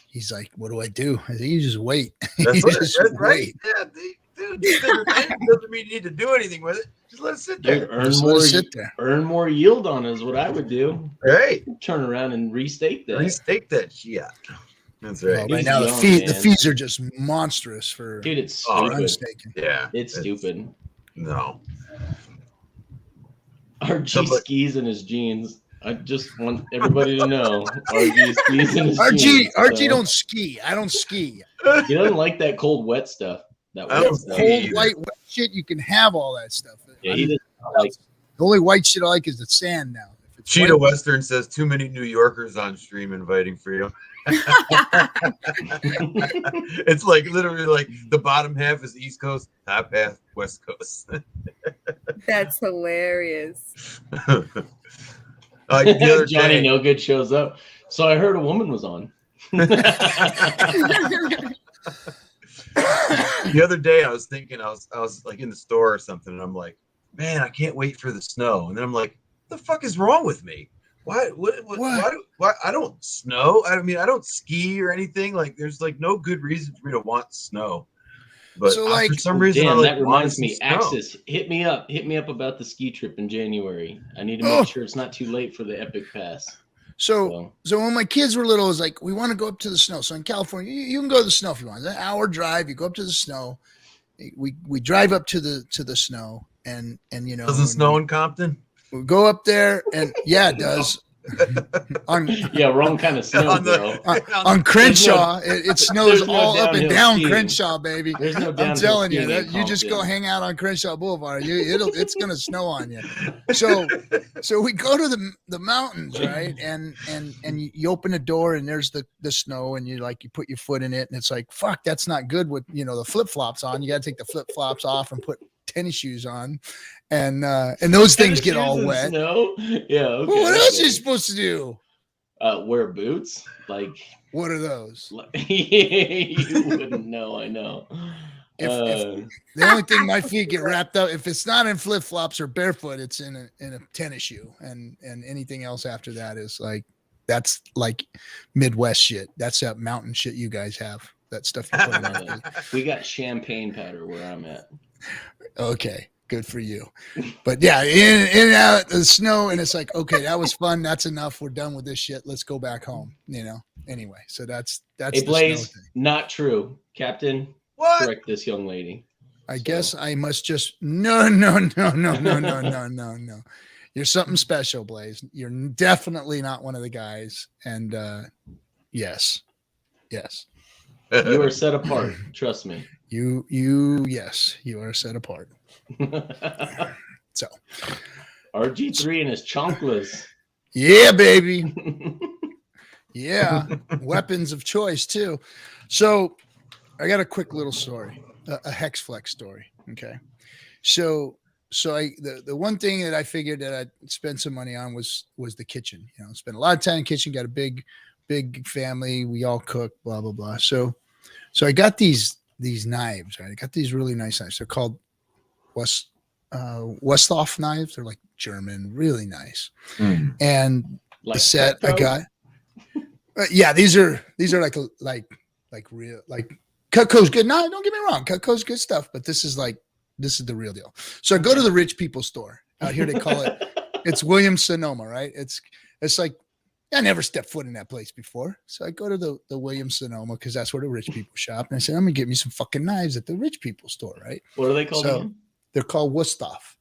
he's like, what do I do? I said, you just wait. That's right. Yeah, dude, doesn't mean you need to do anything with it. Just let it sit there. Earn more yield on it is what I would do. Right. Turn around and restake that. Restake that shit. That's right. Well, right now the fees are just monstrous for. Dude, it's stupid. Yeah, it's stupid. No. RG skis in his jeans. I just want everybody to know RG skis in his jeans. RG don't ski. I don't ski. He doesn't like that cold, wet stuff. That wet stuff. Cold, white, wet shit. You can have all that stuff. Yeah, he doesn't like. The only white shit I like is the sand now. Cheetah Western says too many New Yorkers on stream Inviting Freedom. It's like literally like the bottom half is East Coast, top half West Coast. That's hilarious. The other Johnny day, No Good shows up. So I heard a woman was on. The other day I was thinking I was like in the store or something, and I'm like, man, I can't wait for the snow. And then I'm like, what the fuck is wrong with me? Why I don't snow? I mean, I don't ski or anything. Like, there's like no good reason for me to want snow. But So, like, for some reason, Dan, I that reminds wanted me. some snow. Axis, hit me up about the ski trip in January. I need to make sure it's not too late for the Epic Pass. So when my kids were little, it was like, we want to go up to the snow. So in California, you can go to the snow if you want. It's an hour drive. You go up to the snow. We drive up to the snow, and you know, Doesn't snow in Compton? we go up there, and yeah, it does. Yeah, wrong kind of snow, bro. On Crenshaw, it snows no all up and downhill down skiing. Crenshaw, baby. There's no I'm downhill telling you skiing that in you just go Compton. hang out on Crenshaw Boulevard. It's gonna snow on you. So we go to the mountains, right? And you open the door and there's the snow, and you put your foot in it, and it's like, fuck, that's not good with the flip flops on. You got to take the flip flops off and put tennis shoes on, and those things get all wet. Snow? Yeah. Okay. Well, what else are you supposed to do? Wear boots? Like, what are those? You wouldn't know. I know. If the only thing my feet get wrapped up, if it's not in flip flops or barefoot, it's in a tennis shoe, and anything else after that is that's like Midwest shit. That's that mountain shit you guys have. That stuff you put on. We got champagne powder where I'm at. Okay, good for you. But yeah, in and out the snow, and it's like, okay, that was fun. That's enough. We're done with this shit. Let's go back home. Anyway, so that's Hey, Blaze, not true, Captain. What? Correct this young lady. I guess I must just no. You're something special, Blaze. You're definitely not one of the guys. And yes. You are set apart. Trust me. Yes, you are set apart. So RG3 and his chonkless. Yeah, baby. Yeah, weapons of choice too. So I got a quick little story, a hex flex story. Okay, so the one thing that I figured that I'd spend some money on was the kitchen. Spend a lot of time in the kitchen. Got a big family. We all cook. Blah blah blah. So I got these knives. Right, I got these really nice knives. They're called Westhoff knives. They're like German, really nice. And Like the set Cutco? I got. Yeah, these are like real, like Cutco's good. No, don't get me wrong, Cutco's good stuff, but this is the real deal. So I go to the rich people store out here. They call it's Williams Sonoma, right? It's like I never stepped foot in that place before. So I go to the Williams Sonoma because that's where the rich people shop. And I said, I'm gonna get me some fucking knives at the rich people store, right? What are they called So again? they're called Westhoff.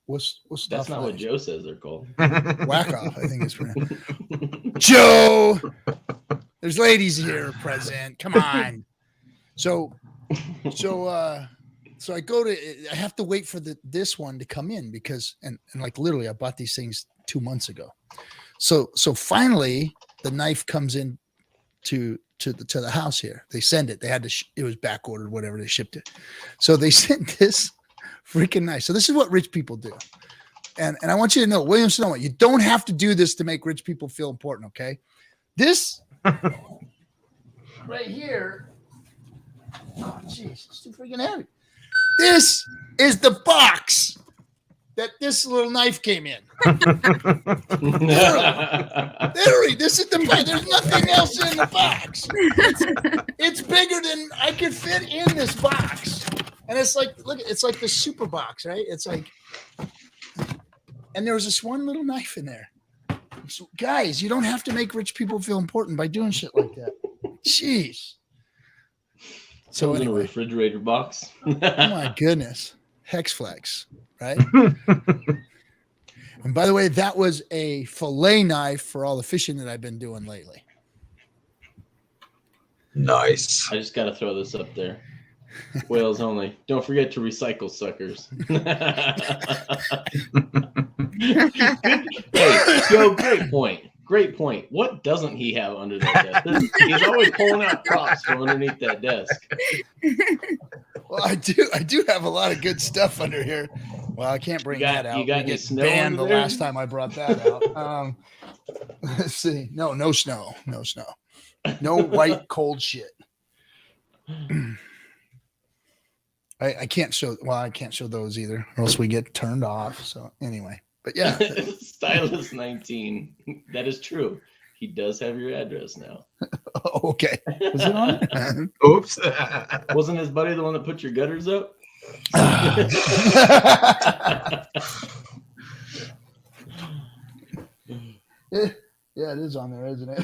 Westhoff. That's not what Joe says they're called. Whack off, I think it's pronounced. Joe, there's ladies here present. Come on. So I go to. I have to wait for this one to come in because and like literally, I bought these things 2 months ago. So finally, the knife comes in to the house here. They send it. They had to. It was back ordered, whatever. They shipped it. So they sent this freaking knife. So this is what rich people do. And I want you to know, Williams Sonoma, you don't have to do this to make rich people feel important, okay? This right here, oh, jeez, it's too freaking heavy. This is the box that this little knife came in. Literally, this is the box. There's nothing else in the box. It's bigger than I could fit in this box. And it's like, look, it's like the super box, right? It's like, and there was this one little knife in there. So, guys, you don't have to make rich people feel important by doing shit like that. Jeez. So in a anyway, refrigerator box. oh my goodness, hex flex, right? And by the way, that was a fillet knife for all the fishing that I've been doing lately. Nice. I just got to throw this up there. Whales only. Don't forget to recycle, suckers. Hey, Joe, great point. Great point. What doesn't he have under that desk? He's always pulling out props from underneath that desk. Well, I do have a lot of good stuff under here. Well, I can't bring that out. You got we any get snow banned under the there? last time I brought that out. Let's see. No snow. No snow. No white cold shit. I can't show. Well, I can't show those either, or else we get turned off. So anyway, but yeah, Stylus 19. That is true. He does have your address now. Oh, okay. Was it on there? Oops. Wasn't his buddy the one that put your gutters up? Yeah, it is on there, isn't it?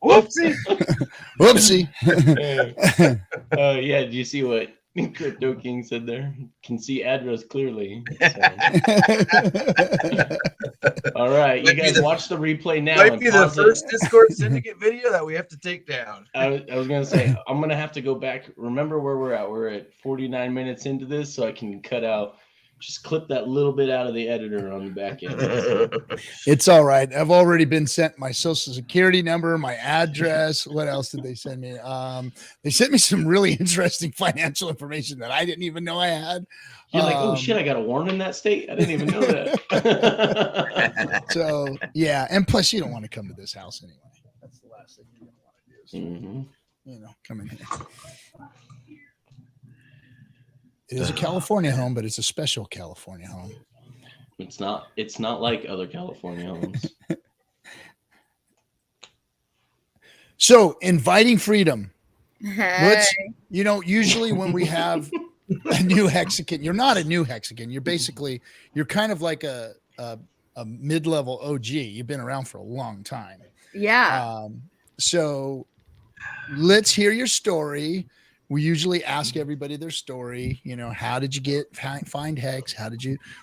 Whoopsie. Whoopsie. Yeah, do you see what Crypto King said there? Can see address clearly. So. All right, you guys watch the replay now. Might be the first Discourse Syndicate video that we have to take down. I was going to say, I'm going to have to go back. Remember where we're at. We're at 49 minutes into this, so I can just clip that little bit out of the editor on the back end. It's all right. I've already been sent my social security number, my address. What else did they send me? They sent me some really interesting financial information that I didn't even know I had. You're like, oh shit, I got a warrant in that state? I didn't even know that. So, yeah. And plus, you don't want to come to this house anyway. That's the last thing you're going to want to do. So, come in here. It is a California home, but it's a special California home. It's not like other California homes. So, inviting freedom. Hey. Usually when we have a new Hexican, you're not a new Hexican. You're kind of like a mid-level OG. You've been around for a long time. Yeah. So let's hear your story. We usually ask everybody their story. How did you find Hex?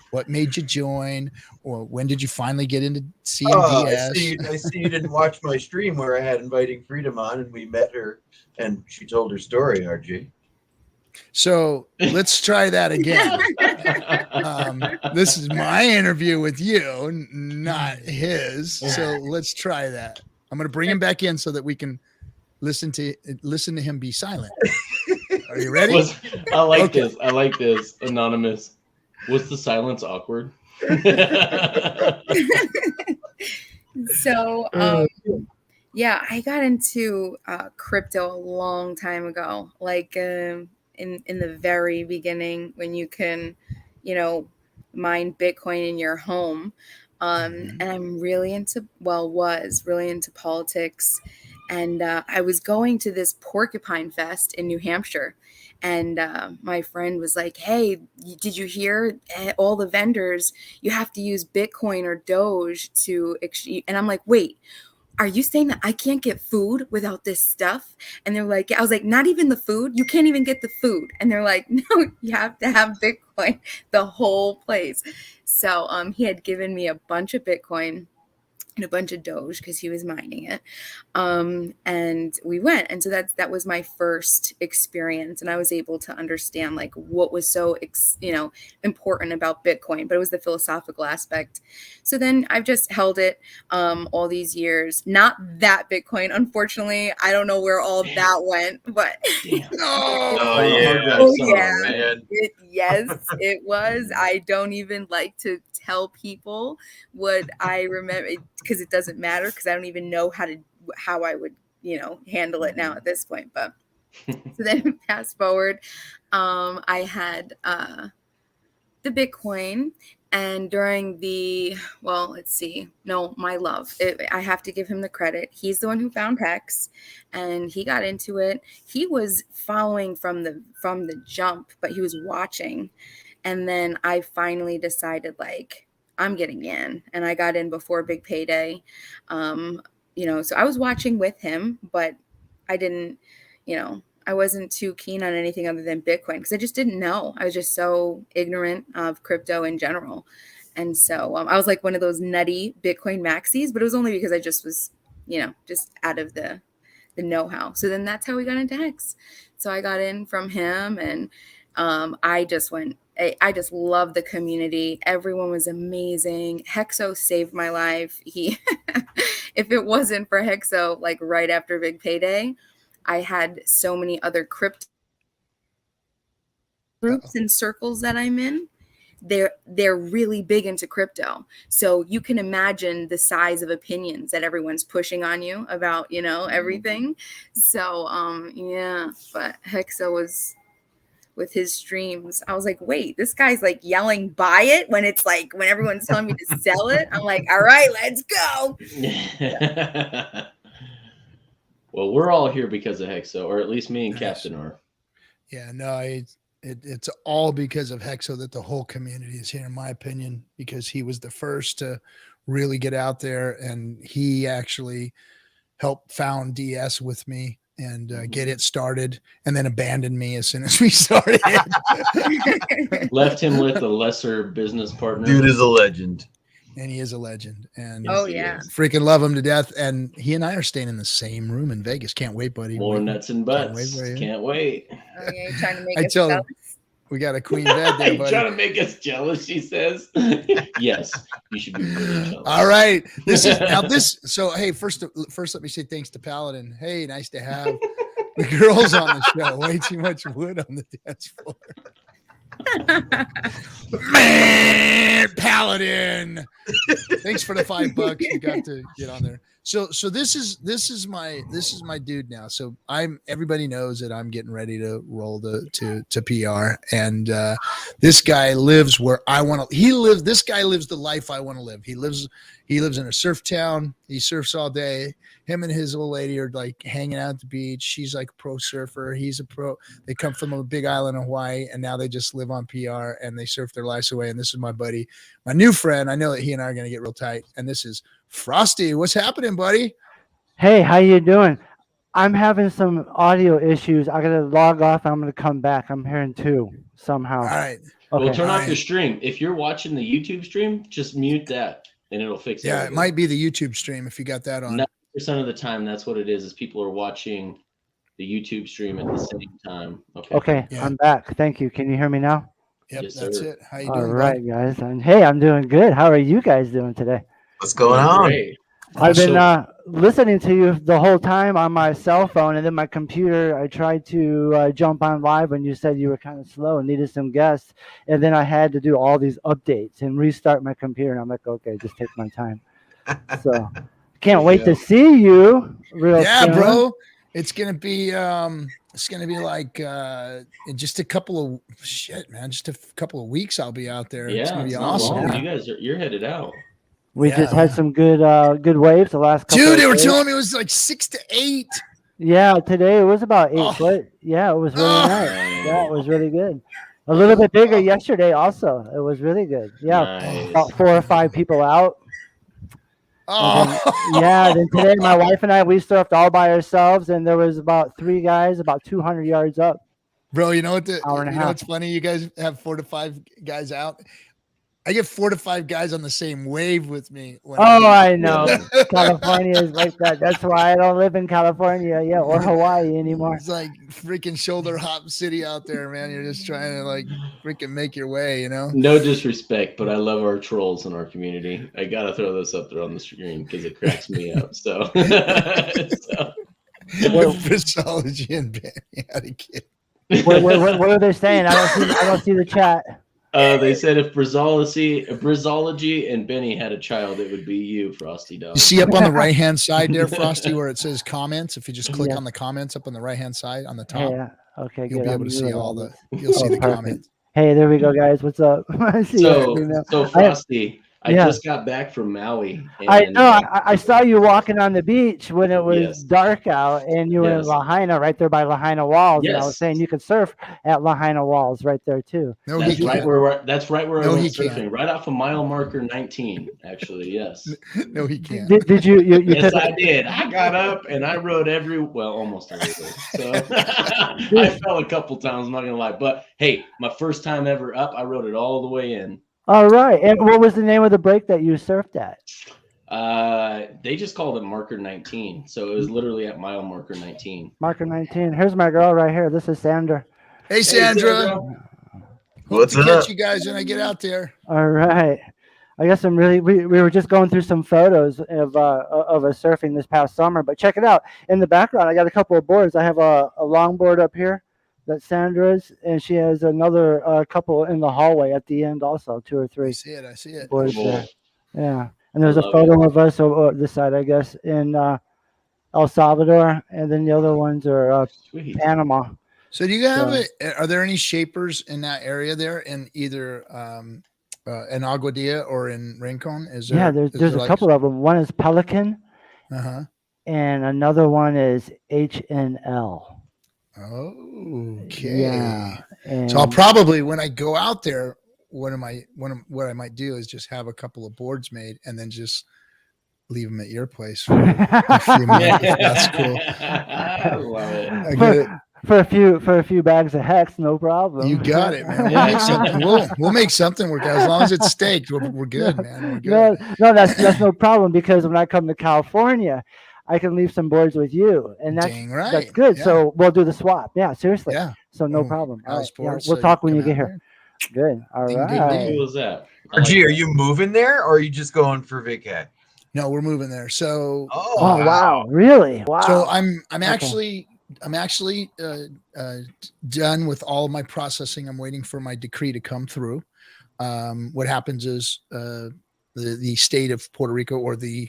What made you join? Or when did you finally get into CMDS? I see you didn't watch my stream where I had Inviting Freedom on and we met her and she told her story, RG. So let's try that again. This is my interview with you, not his. So let's try that. I'm going to bring him back in so that we can listen to him be silent. Are you ready? I like this. Anonymous. Was the silence awkward? So, yeah, I got into crypto a long time ago, like in the very beginning when you can, mine Bitcoin in your home. And I'm really was really into politics. And I was going to this Porcupine Fest in New Hampshire. And my friend was like, hey, did you hear all the vendors? You have to use Bitcoin or Doge to exchange. And I'm like, wait, are you saying that I can't get food without this stuff? And they're like, I was like, not even the food? You can't even get the food. And they're like, no, you have to have Bitcoin, the whole place. So he had given me a bunch of Bitcoin and a bunch of Doge because he was mining it. And we went. And so that was my first experience. And I was able to understand like what was so, important about Bitcoin, but it was the philosophical aspect. So then I've just held it all these years. Not that Bitcoin, unfortunately. I don't know where all that went, but yes, it was. I don't even like to tell people what I remember because it doesn't matter because I don't even know how I would, handle it now at this point. But so then fast forward, I had the Bitcoin, and during my love, I have to give him the credit. He's the one who found Hex and he got into it. He was following from the jump, but he was watching. And then I finally decided like, I'm getting in, and I got in before Big Payday. So I was watching with him, but I didn't, I wasn't too keen on anything other than Bitcoin because I just didn't know. I was just so ignorant of crypto in general. And so I was like one of those nutty Bitcoin maxis, but it was only because I just was, just out of the know-how. So then that's how we got into Hex. So I got in from him, and I just love the community. Everyone was amazing. Hexo saved my life. If it wasn't for Hexo, like right after Big Payday, I had so many other crypto groups and circles that I'm in. They're really big into crypto. So you can imagine the size of opinions that everyone's pushing on you about, everything. So, but Hexo with his streams. I was like, wait, this guy's like yelling buy it when it's like when everyone's telling me to sell it. I'm like, all right, let's go. Well, we're all here because of Hexo, or at least me and Captain are. Yeah, no, it's all because of Hexo that the whole community is here, in my opinion, because he was the first to really get out there, and he actually helped found DS with me and get it started, and then abandoned me as soon as we started. Left him with a lesser business partner. Dude is a legend. And he is a legend. And Oh yeah, freaking love him to death. And he and I are staying in the same room in Vegas. Can't wait, buddy. More nuts and butts. Can't wait. Oh yeah, you're trying to make I us tell him, jealous. we got a queen bed there, You buddy. trying to make us jealous, she says. Yes, you should be really jealous. All right. This is now this. So, hey, first, let me say thanks to Paladin. Hey, nice to have the girls on the show. Way too much wood on the dance floor. Man, Paladin. Thanks for the $5. You got to get on there. So this is my dude now. So everybody knows that I'm getting ready to roll to PR, and this guy lives where I want to. This guy lives the life I want to live. He lives in a surf town. He surfs all day. Him and his old lady are like hanging out at the beach. She's like a pro surfer. He's a pro. They come from a big island of Hawaii, and now they just live on PR and they surf their lives away. And this is my buddy, my new friend. I know that he and I are going to get real tight. And this is Frosty. What's happening, buddy? Hey, how you doing? I'm having some audio issues. I gotta log off. I'm gonna come back. I'm hearing two somehow. All right. Okay. Well, turn off your stream. If you're watching the YouTube stream, just mute that, and it'll fix it. Yeah, it might be the YouTube stream if you got that on. 90% of the time, that's what it is people are watching the YouTube stream at the same time. Okay, Yeah. I'm back. Thank you. Can you hear me now? Yep, Yes, that's sir. it. How you All doing, right, buddy? guys. And hey, I'm doing good. How are you guys doing today? What's going on? Great. I've been listening to you the whole time on my cell phone, and then my computer. I tried to jump on live when you said you were kind of slow and needed some guests, and then I had to do all these updates and restart my computer. And I'm like, okay, just take my time. So can't wait to see you real Yeah, soon. bro. It's gonna be like in just a couple of just a couple of weeks I'll be out there. It's Yeah, gonna be it's not awesome. long. You're headed out. We Yeah, just had some good waves the last couple Dude, of they were days. telling me it was like 6 to 8. Yeah, today it was about 8 Oh. foot. Yeah, it was really Oh. nice. Yeah, it was really good. A little bit bigger yesterday also. It was really good. Yeah, Nice. about 4 or 5 people out. Oh, Yeah, then today my wife and I, we surfed all by ourselves, and there was about 3 guys about 200 yards up. bro, you know what? Hour and a You know half. what's funny? You guys have 4 to 5 guys out. I get 4 to 5 guys on the same wave with me. When Oh, I know. California is like that. That's why I don't live in California, or Hawaii anymore. It's like freaking shoulder hop city out there, man. You're just trying to like freaking make your way, you know? No disrespect, but I love our trolls in our community. I gotta throw this up there on the screen because it cracks me up. So, Physiology and Benny had a kid. What are they saying? I don't see the chat. they said if Brizology and Benny had a child, it would be you, Frosty Dog. You see up on the right hand side there, Frosty, where it says comments. If you just click Yeah. on the comments up on the right hand side on the top, Hey, okay, you'll good. be I'm able to see doing all all the. this. You'll see the perfect. comments. Hey, there we go, guys. What's up? I see you now. So Frosty, I Yeah. just got back from Maui. I and, know. I saw you walking on the beach when it was Yes. dark out, and you were in Yes. Lahaina, right there by Lahaina Walls. And I was Yes. saying you could surf at Lahaina Walls right there too. No, That's he right can't. where I No, went he surfing, can't. right off of mile marker 19. Actually, yes. No, he can't. Did you Yes, took I did. I got up and I rode almost everywhere. So I fell a couple times, I'm not gonna lie. But hey, my first time ever up, I rode it all the way in. all right. And what was the name of the break that you surfed at? They just called it marker 19. So it was literally at mile marker 19. Marker 19. Here's my girl right here. This is Sandra. Hey, Sandra. Hope What's to catch up? you guys when I get out there. All right. I guess we were just going through some photos of us surfing this past summer, but check it out. In the background, I got a couple of boards. I have a longboard up here that's Sandra's, and she has another couple in the hallway at the end also, 2 or 3 I see it. boards Cool. there. Yeah. And there's a love photo of us over this side, I guess, in El Salvador, and then the other ones are Sweet. Panama. So do you have So- are there any shapers in that area there in either in Aguadilla or in Rincon? Is there? Yeah, is there's there a couple of them. One is Pelican, Uh-huh. and another one is HNL. Okay. Yeah, and So I'll probably when I go out there, what I might do is just have a couple of boards made and then just leave them at your place for a few months. If that's cool. I love it. I get it. for a few bags of hex, no problem. You got it, man. We'll make something. We'll make something work out as long as it's staked. We're good, man. We're good. No, that's no problem because when I come to California, I can leave some boards with you, and Dang right. that's good. Yeah. So we'll do the swap. Yeah, seriously. Yeah. So no Oh, problem. All house right. Yeah, boards, we'll so talk you when you come get out here. Good. All Ding, right. ding, How ding. cool is that? I like RG, are that. you moving there, or are you just going for vacay? No, we're moving there. So Oh, Oh wow! Really? Wow. So I'm Okay. actually done with all of my processing. I'm waiting for my decree to come through. What happens is the state of Puerto Rico or the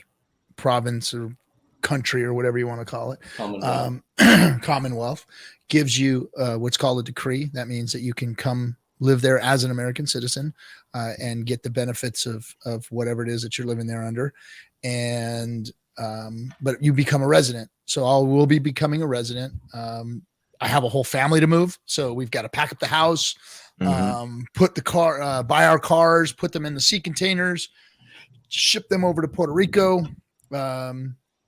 province or country or whatever you want to call it, Commonwealth. Commonwealth, gives you what's called a decree. That means that you can come live there as an American citizen and get the benefits of whatever it is that you're living there under. And but you become a resident. So we'll be becoming a resident. I have a whole family to move, so we've got to pack up the house, put the car, buy our cars, put them in the sea containers, ship them over to Puerto Rico.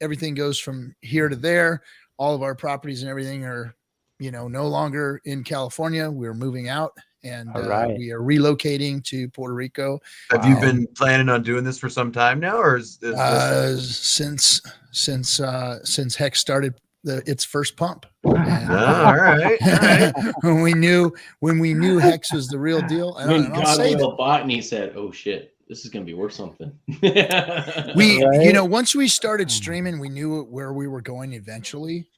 Everything goes from here to there. All of our properties and everything are, no longer in California. We're moving out, and All right. we are relocating to Puerto Rico. Have you been planning on doing this for some time now, or is this since Hex started its first pump? And, all right, all right. when we knew Hex was the real deal, When I'll say that Godwell bought and he said, "Oh shit, this is gonna be worth something." we, Right. once we started streaming, we knew where we were going eventually.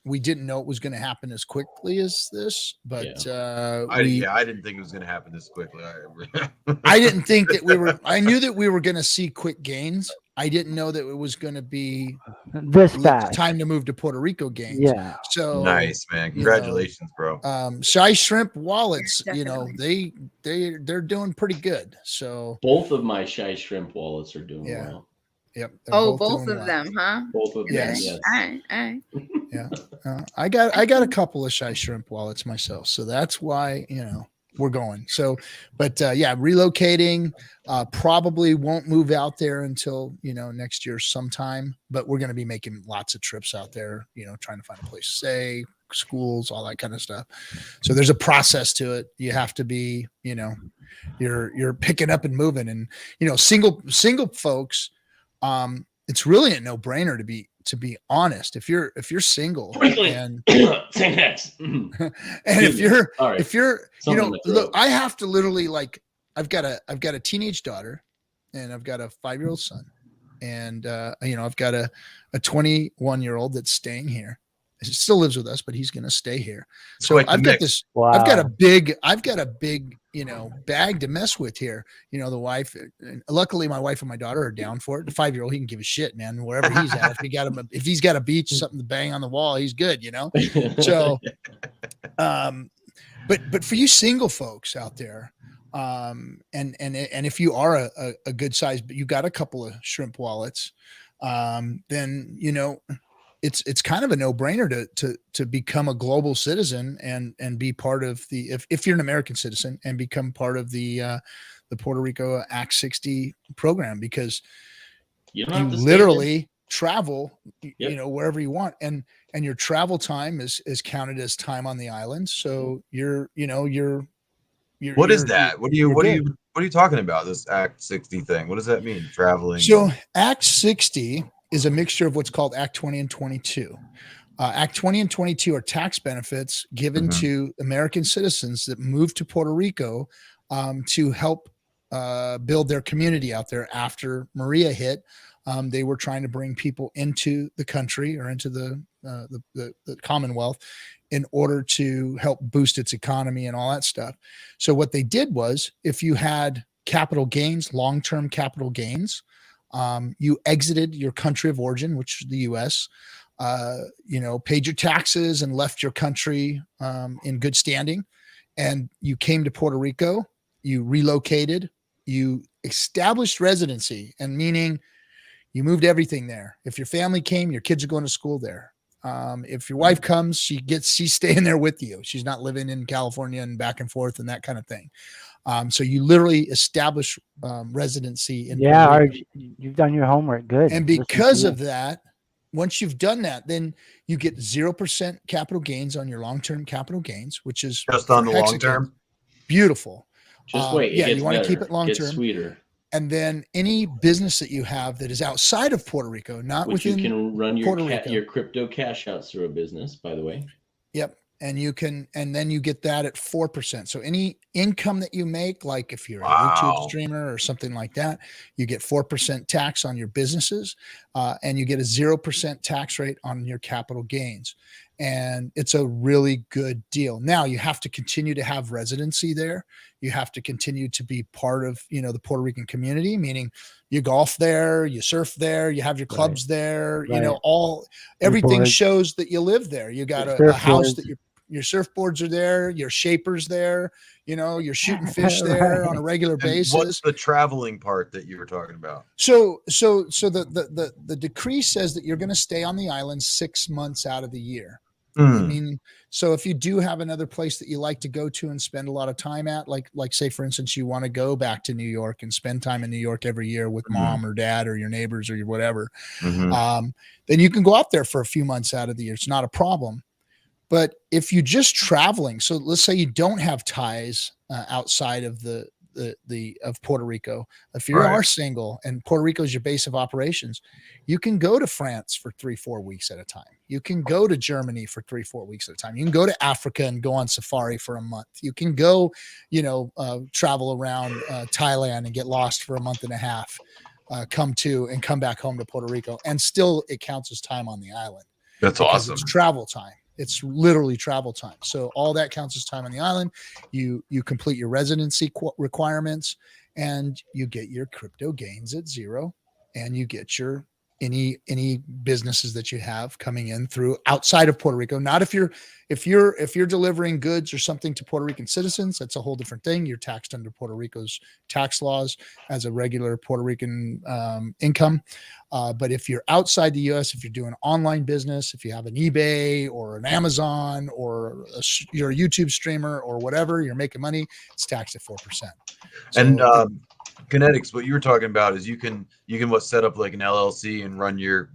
We didn't know it was going to happen as quickly as this, but I didn't think it was going to happen this quickly. I didn't think that I knew that we were going to see quick gains. I didn't know that it was going to be This fast. time to move to Puerto Rico gains. Yeah. So Nice, man. Congratulations, bro. Shy Shrimp wallets, Definitely. they're doing pretty good. So Both of my shy shrimp wallets are doing Yeah. well. yep. they're Both doing of well. them, huh? Both of them. Yes. Yes. All right. All right. Yeah. I got a couple of Shy Shrimp wallets myself, so that's why we're going. So, but relocating. Probably won't move out there until next year sometime. But we're going to be making lots of trips out there. Trying to find a place to stay, schools, all that kind of stuff. So there's a process to it. You have to be, you're picking up and moving, and single folks. It's really a no-brainer to be honest. If you're single Frankly, and same Hex. and if you're Something in my look, throat. I have to literally I've got a teenage daughter and I've got a 5-year-old son, and I've got a 21-year-old that's staying here. He still lives with us, but he's going to stay here. So Quite the I've got mix. this. Wow. I've got a big bag to mess with here. The wife. Luckily, my wife and my daughter are down for it. The 5-year-old, he can give a shit, man. Wherever he's at, if he's got a beach, something to bang on the wall, he's good. So, but for you single folks out there, and if you are a good size, but you got a couple of shrimp wallets, then it's kind of a no-brainer to become a global citizen and be part of if you're an American citizen and become part of the Puerto Rico Act 60 program, because You don't you have to literally travel, Yep. wherever you want, and your travel time is counted as time on the island. So you're What is that? What are you talking about? This Act 60 thing? What does that mean? Traveling? So Act 60 is a mixture of what's called Act 20 and 22. Act 20 and 22 are tax benefits given to American citizens that move to Puerto Rico to help build their community out there after Maria hit. They were trying to bring people into the country or into the Commonwealth in order to help boost its economy and all that stuff. So what they did was, if you had capital gains, long-term capital gains, you exited your country of origin, which is the U.S., paid your taxes and left your country in good standing, and you came to Puerto Rico, you relocated, you established residency, and meaning you moved everything there. If your family came, your kids are going to school there. If your wife comes, she's staying there with you. She's not living in California and back and forth and that kind of thing. So you literally establish residency in Puerto Rico. You've done your homework. Good. And because of that, once you've done that, then you get 0% capital gains on your long-term capital gains, which is just on the long term. Beautiful. Just wait. Yeah, you want to keep it long term. Sweeter. And then any business that you have that is outside of Puerto Rico, not Which within you can run Rico. your crypto cash outs through a business, by the way. Yep. And then you get that at 4%. So any income that you make, like if you're a YouTube streamer or something like that, you get 4% tax on your businesses, and you get a 0% tax rate on your capital gains. And it's a really good deal. Now you have to continue to have residency there. You have to continue to be part of, the Puerto Rican community, meaning you golf there, you surf there, you have your clubs there, everything shows that you live there. You got a house that your surfboards are there, your shapers there, you're shooting fish there on a regular basis. What's the traveling part that you were talking about? So the decree says that you're going to stay on the island 6 months out of the year. I mean, so if you do have another place that you like to go to and spend a lot of time at, like say, for instance, you want to go back to New York and spend time in New York every year with mom or dad or your neighbors or your whatever, then you can go out there for a few months out of the year. It's not a problem. But if you're just traveling, so let's say you don't have ties outside of of Puerto Rico. If you are single and Puerto Rico is your base of operations, you can go to France for 3-4 weeks at a time. You can go to Germany for 3-4 weeks at a time. You can go to Africa and go on safari for a month. You can go, travel around Thailand and get lost for a month and a half, come back home to Puerto Rico, and still it counts as time on the island. That's awesome. It's travel time. It's literally travel time. So all that counts as time on the island. You complete your residency requirements, and you get your crypto gains at 0, and you get your any businesses that you have coming in through outside of Puerto Rico. Not if you're delivering goods or something to Puerto Rican citizens, that's a whole different thing. You're taxed under Puerto Rico's tax laws as a regular Puerto Rican income. But if you're outside the U.S., if you're doing online business, if you have an eBay or an Amazon or you're a YouTube streamer or whatever, you're making money, it's taxed at 4%. So, and Kinetics, what you were talking about is you can set up like an LLC and run your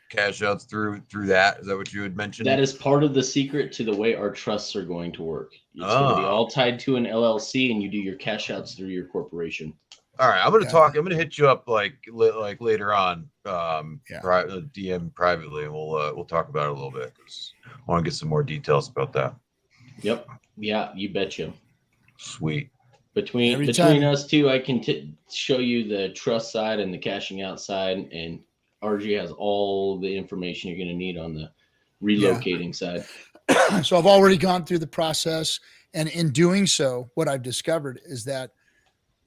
cash outs through that. Is that what you had mentioned? That is part of the secret to the way our trusts are going to work. It's going to be all tied to an LLC, and you do your cash outs through your corporation. All right, I'm going to hit you up like later on, DM privately, and we'll talk about it a little bit. I want to get some more details about that. Yep. Yeah, you betcha. Sweet. Between us two, I can show you the trust side and the cashing out side, and RG has all the information you're going to need on the relocating side. So I've already gone through the process, and in doing so, what I've discovered is that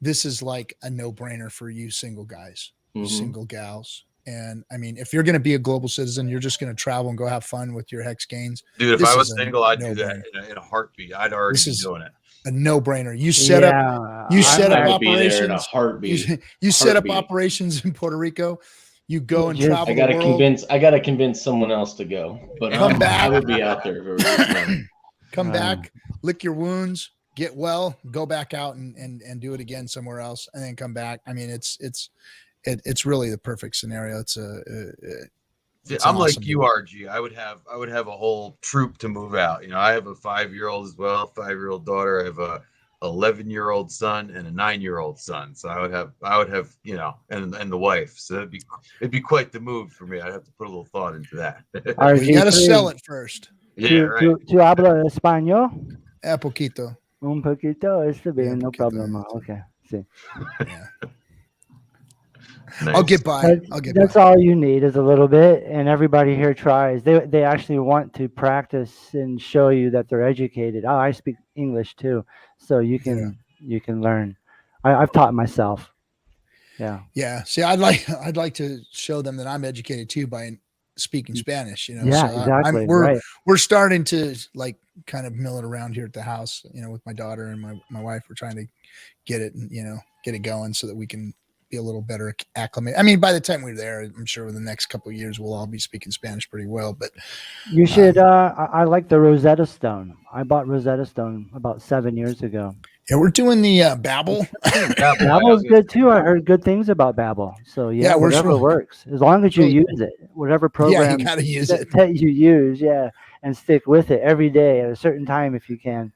this is like a no-brainer for you single guys, single gals. And I mean, if you're going to be a global citizen, you're just going to travel and go have fun with your Hex gains. Dude, if I was single, I'd do that in a heartbeat. I'd already be doing it. A no-brainer. You set up operations in a heartbeat. You set up operations in Puerto Rico. You go and travel. I gotta convince someone else to go. But I would be out there. Come back, lick your wounds, get well, go back out and do it again somewhere else, and then come back. I mean, it's really the perfect scenario. I'm like you, RG. I would have a whole troop to move out. I have a 5-year-old as well, 5-year-old daughter. I have a 11-year-old son and a 9-year-old son. So I would have, and the wife. So it'd be quite the move for me. I'd have to put a little thought into that. You got to sell it first. Yeah, right. ¿Tú hablas español? Poquito. Un poquito, está bien, no problema. Okay, sí. Yeah. Nice. I'll get by. That's all you need is a little bit, and everybody here tries. They actually want to practice and show you that they're educated. I speak English too, so you can learn. I've taught myself. Yeah. Yeah. See, I'd like to show them that I'm educated too by speaking Spanish, you know. Yeah, so exactly. we're Right. we're starting to like kind of mill it around here at the house, you know, with my daughter and my wife. We're trying to get it, you know, get it going so that we can be a little better acclimated. I mean, by the time we're there, I'm sure in the next couple of years we'll all be speaking Spanish pretty well. But You should. I like the Rosetta Stone. I bought Rosetta Stone about 7 years ago. yeah, we're doing the Babbel. Babbel's good too. I heard good things about Babbel. So yeah, we're whatever works, as long as you really use it, whatever yeah, you program got to use it. that you use, yeah, and stick with it every day at a certain time if you can,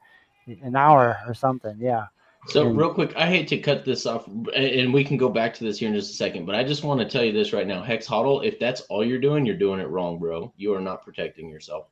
an hour or something. Yeah. So And real quick, I hate to cut this off, and we can go back to this here in just a second, but I just want to tell you this right now. Hex Hodl, if that's all you're doing it wrong, bro. You are not protecting yourself.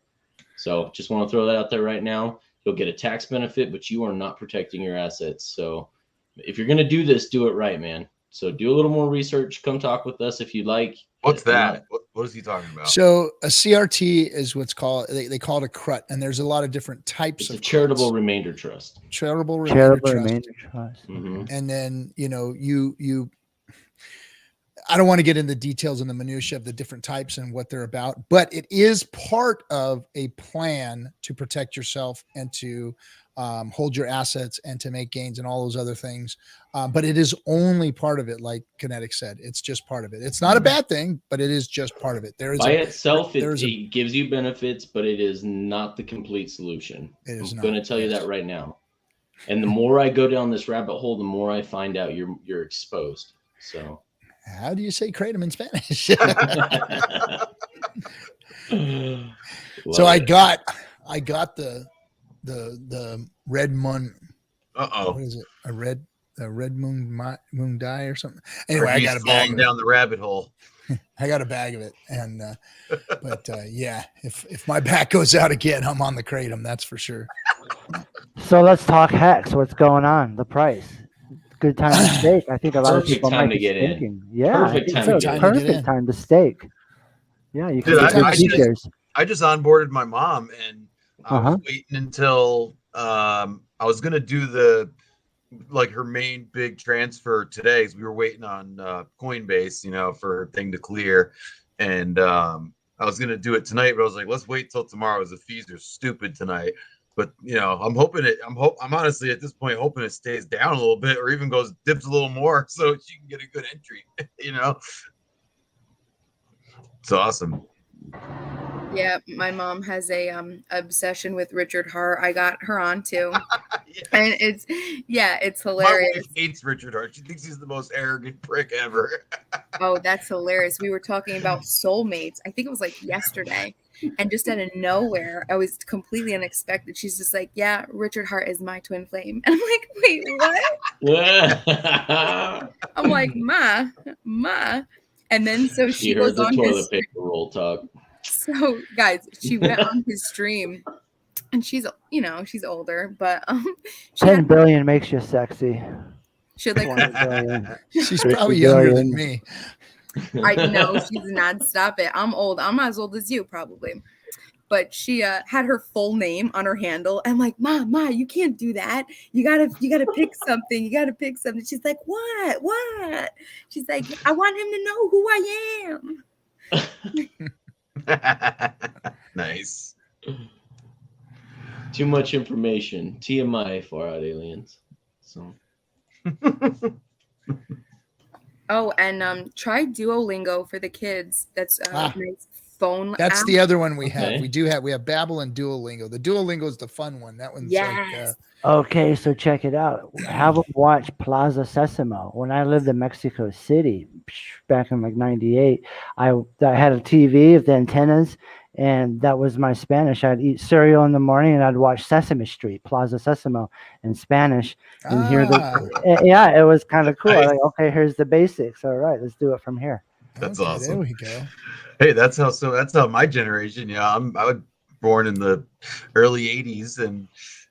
So just want to throw that out there right now. You'll get a tax benefit, but you are not protecting your assets. So if you're going to do this, do it right, man. So do a little more research. Come talk with us if you'd like. What's that? What is he talking about? So a CRT is what's called, they call it a CRUT, and there's a lot of different types It's a of charitable CRUTs. remainder trust. Charitable remainder trust. Mm-hmm. And then, you know, you I don't want to get into the details and the minutia of the different types and what they're about, but it is part of a plan to protect yourself and to hold your assets and to make gains and all those other things. But it is only part of it. Like Kinetic said, it's just part of it. It's not a bad thing, but it is just part of it. There is by itself, it gives you benefits, but it is not the complete solution. I'm going to tell you that right now. And the more I go down this rabbit hole, the more I find out you're exposed. So how do you say kratom in Spanish? So I got the red moon. What is it? A red moon dye or something. Anyway, I got a bag down the rabbit hole. I got a bag of it, and but yeah, if my back goes out again, I'm on the kratom. That's for sure. So let's talk Hex. What's going on? The price. Good time to stake. I think a lot of people might be thinking. Yeah, perfect time to stake. Yeah, you can I just onboarded my mom, and I was waiting until I was gonna do her main big transfer today. Because we were waiting on Coinbase, you know, for her thing to clear, and I was gonna do it tonight, but I was like, let's wait till tomorrow. As the fees are stupid tonight. But you know, I'm honestly at this point hoping it stays down a little bit or even dips a little more so she can get a good entry. You know, it's awesome. Yeah, my mom has a obsession with Richard Hart. I got her on too. And it's hilarious. My wife hates Richard Hart. She thinks he's the most arrogant prick ever. Oh, that's hilarious. We were talking about soulmates. I think it was like yesterday. And just out of nowhere, I was completely unexpected. She's just like, yeah, Richard Hart is my twin flame. And I'm like, wait, what? I'm like, Ma. And then so she goes on toilet paper roll talk. So guys, she went on his stream, and she's older, but 10 billion makes you sexy. She like she's probably younger than me. I know she's not. Stop it. I'm old. I'm as old as you probably. But she had her full name on her handle. I'm like, Ma, you can't do that. You gotta pick something. You gotta pick something. She's like, what? She's like, I want him to know who I am. Nice. Too much information. TMI, far out aliens. So. Oh, and try Duolingo for the kids. That's nice phone. That's app. the other one we have. We have Babbel and Duolingo. The Duolingo is the fun one. That one's okay, so check it out. Have them watch Plaza Sesamo. When I lived in Mexico City back in like '98, I had a TV with the antennas, and that was my Spanish. I'd eat cereal in the morning, and I'd watch Sesame Street, Plaza Sesamo, in Spanish, and hear it was kind of cool. Nice. Like, okay, here's the basics. All right, let's do it from here. That's okay, awesome. There we go. Hey, that's how my generation. Yeah, I was born in the early '80s, and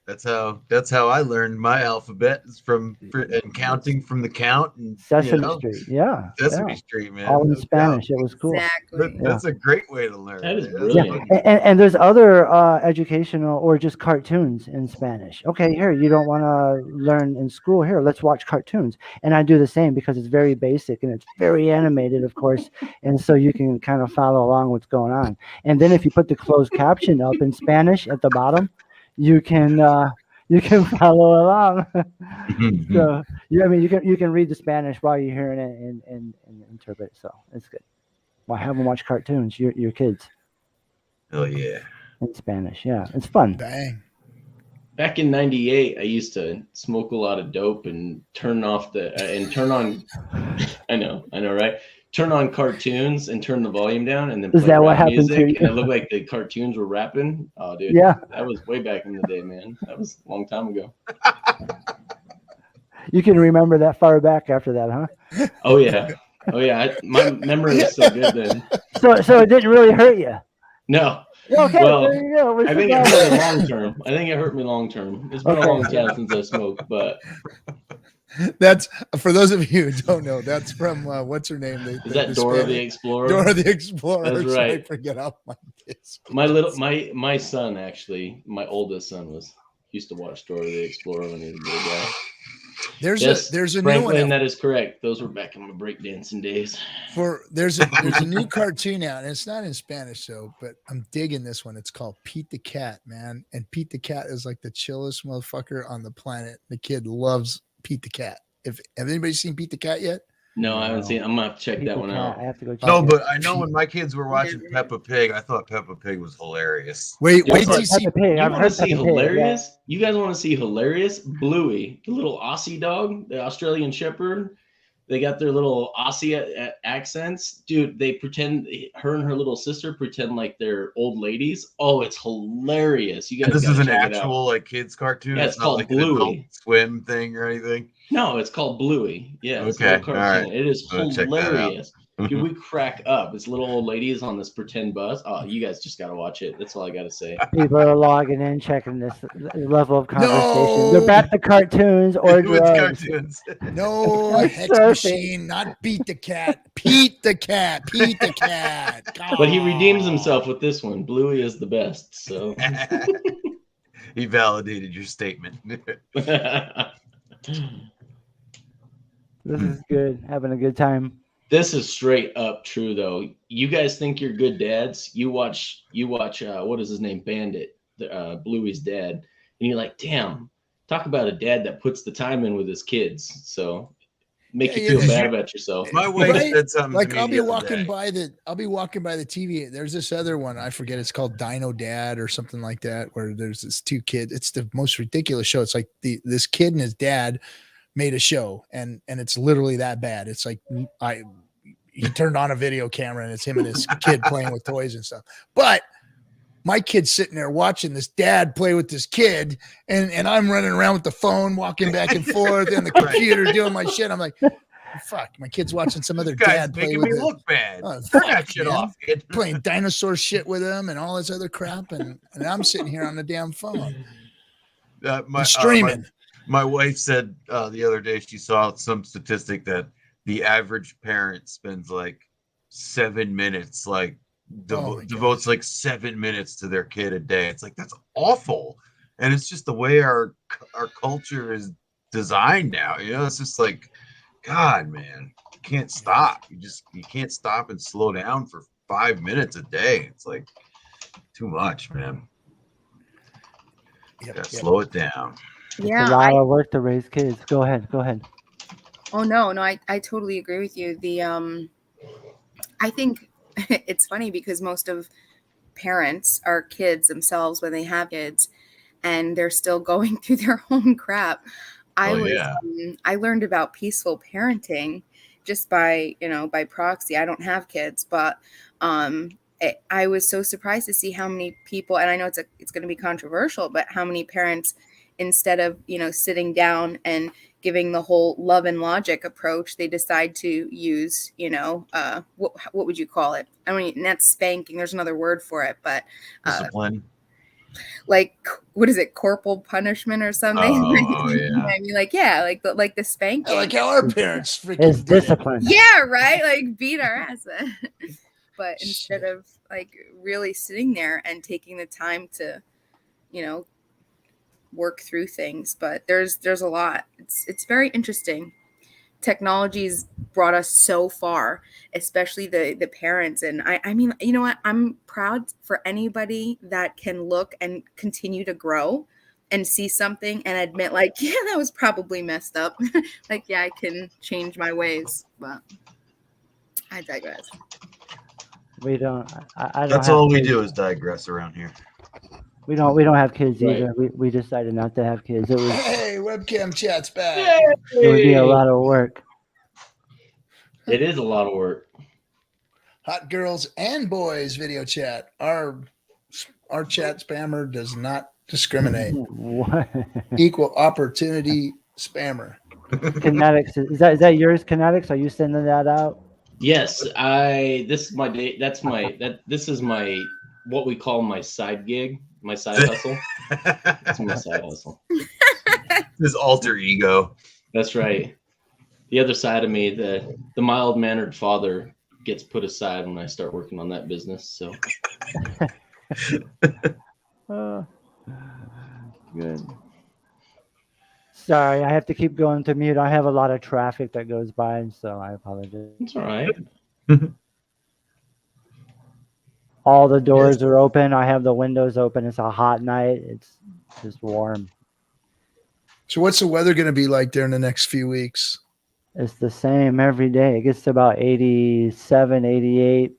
That's how I learned my alphabet is and counting from the count and Sesame Street. Yeah. Sesame Street, man. All in No doubt. Spanish. It was cool. Exactly. That's a great way to learn. That is man. That's brilliant. fucking- And there's other educational or just cartoons in Spanish. Okay, here, you don't want to learn in school. Here, let's watch cartoons. And I do the same because it's very basic and it's very animated, of course. And so you can kind of follow along what's going on. And then if you put the closed caption up in Spanish at the bottom, you can follow along. So I mean, you can read the Spanish while you're hearing it and interpret. So it's good. Well, have them watch cartoons. Your kids. Oh yeah. In Spanish, yeah, it's fun. Bang. Back in '98, I used to smoke a lot of dope and turn on. I know, right? Turn on cartoons and turn the volume down, and then Is play that what rap happened to music, you? and it looked like the cartoons were rapping. Oh, dude, Yeah. that was way back in the day, man. That was a long time ago. You can remember that far back after that, huh? Oh yeah. My memory is so good then. So it didn't really hurt you. No. Okay, Well, there you go. I think it hurt me long term. It's been a long time since I smoked, but That's for those of you who don't know. That's from what's her name? is that Dora the Explorer? Dora the Explorer. That's So I right. forget off my disc. My son actually, my oldest son used to watch Dora the Explorer when he was a little guy. There's a new Franklin, one. that is correct. Those were back in my breakdancing days. There's a new cartoon out, and it's not in Spanish though, but I'm digging this one. It's called Pete the Cat, man. And Pete the Cat is like the chillest motherfucker on the planet. The kid loves Pete the Cat. Have anybody seen Pete the Cat yet? No, I haven't seen. I'm gonna have to check that one out. I have to go check No, it. but I know when my kids were watching Peppa Pig, I thought Peppa Pig was hilarious. Wait Yeah, till but you see. Peppa Pig. You I've want to heard see Peppa Pig, yeah. hilarious? You guys want to see hilarious? Bluey, the little Aussie dog, the Australian Shepherd. They got their little Aussie accents, dude. They pretend her and her little sister pretend like they're old ladies. Oh, it's hilarious! You guys. And this gotta is an check it out. actual like kids cartoon. Yeah, it's not called like an Adult Bluey. Swim thing or anything. No, it's called Bluey. Yeah, it's a Okay, little all cartoon. right. It is I'm gonna check that out. hilarious. Dude, we crack up. It's little old ladies on this pretend bus. Oh, you guys just gotta watch it. That's all I gotta say. People are logging in, checking this level of conversation. No! They're back to cartoons or It's drugs. cartoons. No, That's Hex surfing. Machine, not Beat the Cat. Pete the Cat. Pete the Cat. But he redeems himself with this one. Bluey is the best. So He validated your statement. This is good. Having a good time. this is straight up true though. You guys think you're good dads. You watch what is his name? Bandit, Bluey's dad, and you're like, damn, talk about a dad that puts the time in with his kids. So make you feel bad about yourself. My wife Right? said something Like to me I'll be the other walking day. by the TV. There's this other one, I forget, it's called Dino Dad or something like that, where there's this two kids. It's the most ridiculous show. It's like this kid and his dad made a show, and it's literally that bad. It's like he turned on a video camera and it's him and his kid playing with toys and stuff. But my kid's sitting there watching this dad play with this kid, and I'm running around with the phone, walking back and forth, and the computer doing my shit. I'm like, fuck, my kid's watching some other This guy's dad play making with me it. look bad. Oh, Turn fuck, that shit man. off, kid. Playing dinosaur shit with him and all this other crap, and I'm sitting here on the damn phone. My Streaming. my wife said the other day she saw some statistic that the average parent spends like 7 minutes, like Oh my devotes like 7 minutes to their kid a day. It's like, that's awful. And it's just the way our culture is designed now. You know, it's just like, God, man, you can't stop. You can't stop and slow down for 5 minutes a day. It's like too much, man. Yep, Gotta yep. slow it down. Yeah. It's a lot of work to raise kids. Go ahead. Oh no, I totally agree with you. I think it's funny because most of parents are kids themselves when they have kids, and they're still going through their own crap. I learned about peaceful parenting just by proxy. I don't have kids, but I was so surprised to see how many people, and I know it's going to be controversial, but how many parents, instead of sitting down and giving the whole love and logic approach, they decide to use what would you call it? I mean, that's spanking. There's another word for it, but Discipline. like what is it, corporal punishment or something? Oh, You know what I mean, like like the spanking. Like how our parents It's freaking did. discipline. Yeah, right. Like beat our ass. But instead of like really sitting there and taking the time to, work through things. But there's a lot. It's very interesting. Technology's brought us so far, especially the parents. And I mean, you know what? I'm proud for anybody that can look and continue to grow and see something and admit, like, yeah, that was probably messed up. Like, yeah, I can change my ways. But I digress. We don't. I don't. That's have all we kids. do is digress around here. We don't have kids Right. either. We decided not to have kids. It Hey, webcam chat's back. would be a lot of work. It is a lot of work. Hot girls and boys video chat. Our chat spammer does not discriminate. What? Equal opportunity spammer. Kinetics is that yours? Kinetics? Are you sending that out? Yes, this is my day. This is my what we call my side gig, my side hustle. That's my side hustle. His alter ego. That's right. The other side of me, the mild-mannered father, gets put aside when I start working on that business. So Good. Sorry, I have to keep going to mute. I have a lot of traffic that goes by, so I apologize. it's all right. All the doors are open. I have the windows open. It's a hot night. It's just warm. So what's the weather going to be like during the next few weeks? It's the same every day. It gets to about 87, 88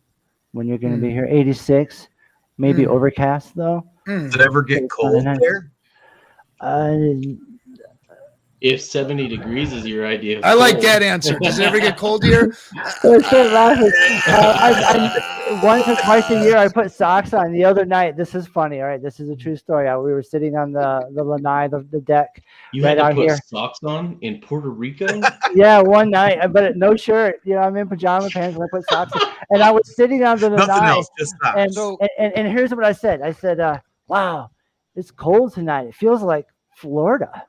when you're going to be here. 86, maybe overcast though. Mm. Does it ever get cold there? If 70 degrees is your idea, of I like cold. that answer. Does it ever get cold here? Once or twice a year, I put socks on. The other night, this is funny. All right, this is a true story. We were sitting on the lanai, the deck. You right had to out put here. socks on in Puerto Rico? Yeah, one night, but no shirt. I'm in pajama pants and I put socks on. And I was sitting on the Nothing lanai. else, just socks. And here's what I said. I said, wow, it's cold tonight. It feels like Florida.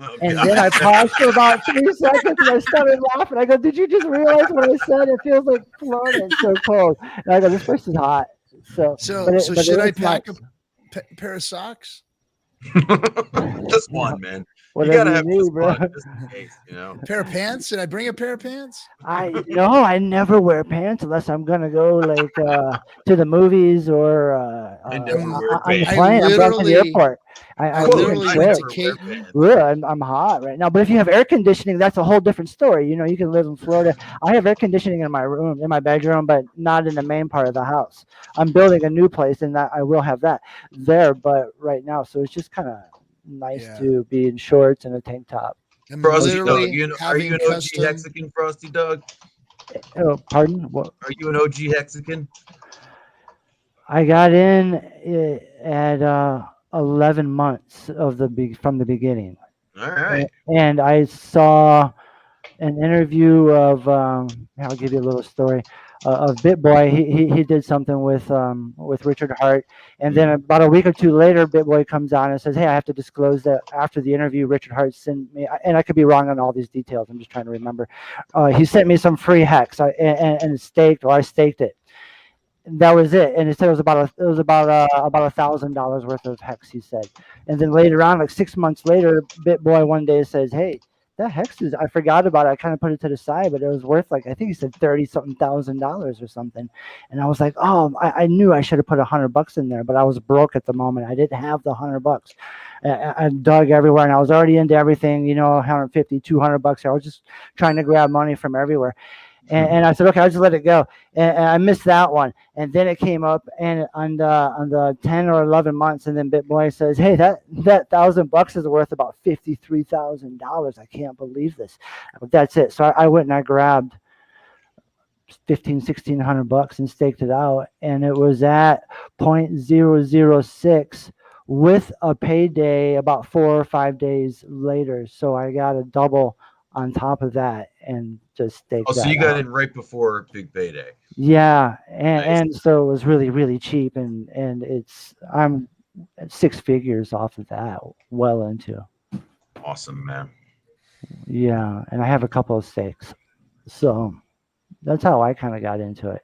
Oh, And God. then I paused for about 3 seconds and I started laughing. I go, did you just realize what I said? It feels like Florida. It's so cold. And I go, this place is hot. So Should I is pack nice. a pair of socks? Just one, man. Whatever you gotta have need, just bro. one, just in case, Pair of pants? Should I bring a pair of pants? I never wear pants unless I'm gonna go like to the movies or I never wear on the pants. plane. I'm going to the airport. I I literally can't went sweat. to Caton. I'm hot right now. But if you have air conditioning, that's a whole different story. You can live in Florida. I have air conditioning in my room, in my bedroom, but not in the main part of the house. I'm building a new place, and that I will have that there. But right now, so it's just kind of nice to be in shorts and a tank top. I'm Frosty literally Dog, are you an OG Hexican, Frosty Dog? Oh, pardon? What? Are you an OG Hexican? I got in at 11 months from the beginning. All right. And I saw an interview of I'll give you a little story of BitBoy. He did something with Richard Hart, and then about a week or two later, BitBoy comes on and says, "Hey, I have to disclose that after the interview, Richard Hart sent me, and I could be wrong on all these details. I'm just trying to remember. He sent me some free hex and I staked it. That was it, and it said it was about $1,000 worth of hex. He said, and then later on, like 6 months later, BitBoy one day says, "Hey, that hex I forgot about it. I kind of put it to the side, but it was worth like I think he said $30-something thousand or something." And I was like, "Oh, I knew I should have put $100 in there, but I was broke at the moment. I didn't have the $100. I dug everywhere, and I was already into everything. $150, $200. I was just trying to grab money from everywhere." And I said, okay, I'll just let it go. And I missed that one. And then it came up and on the 10 or 11 months. And then BitBoy says, "Hey, that $1,000 is worth about $53,000. I can't believe this." But that's it. So I went and I grabbed $1,600 and staked it out. And it was at 0.006 with a payday about 4 or 5 days later. So I got a double on top of that and just staked that. So you got in right before big payday. Yeah, Nice. and so it was really, really cheap, and I'm 6 figures off of that, well into. Awesome, man. Yeah, and I have a couple of stakes. So that's how I kind of got into it.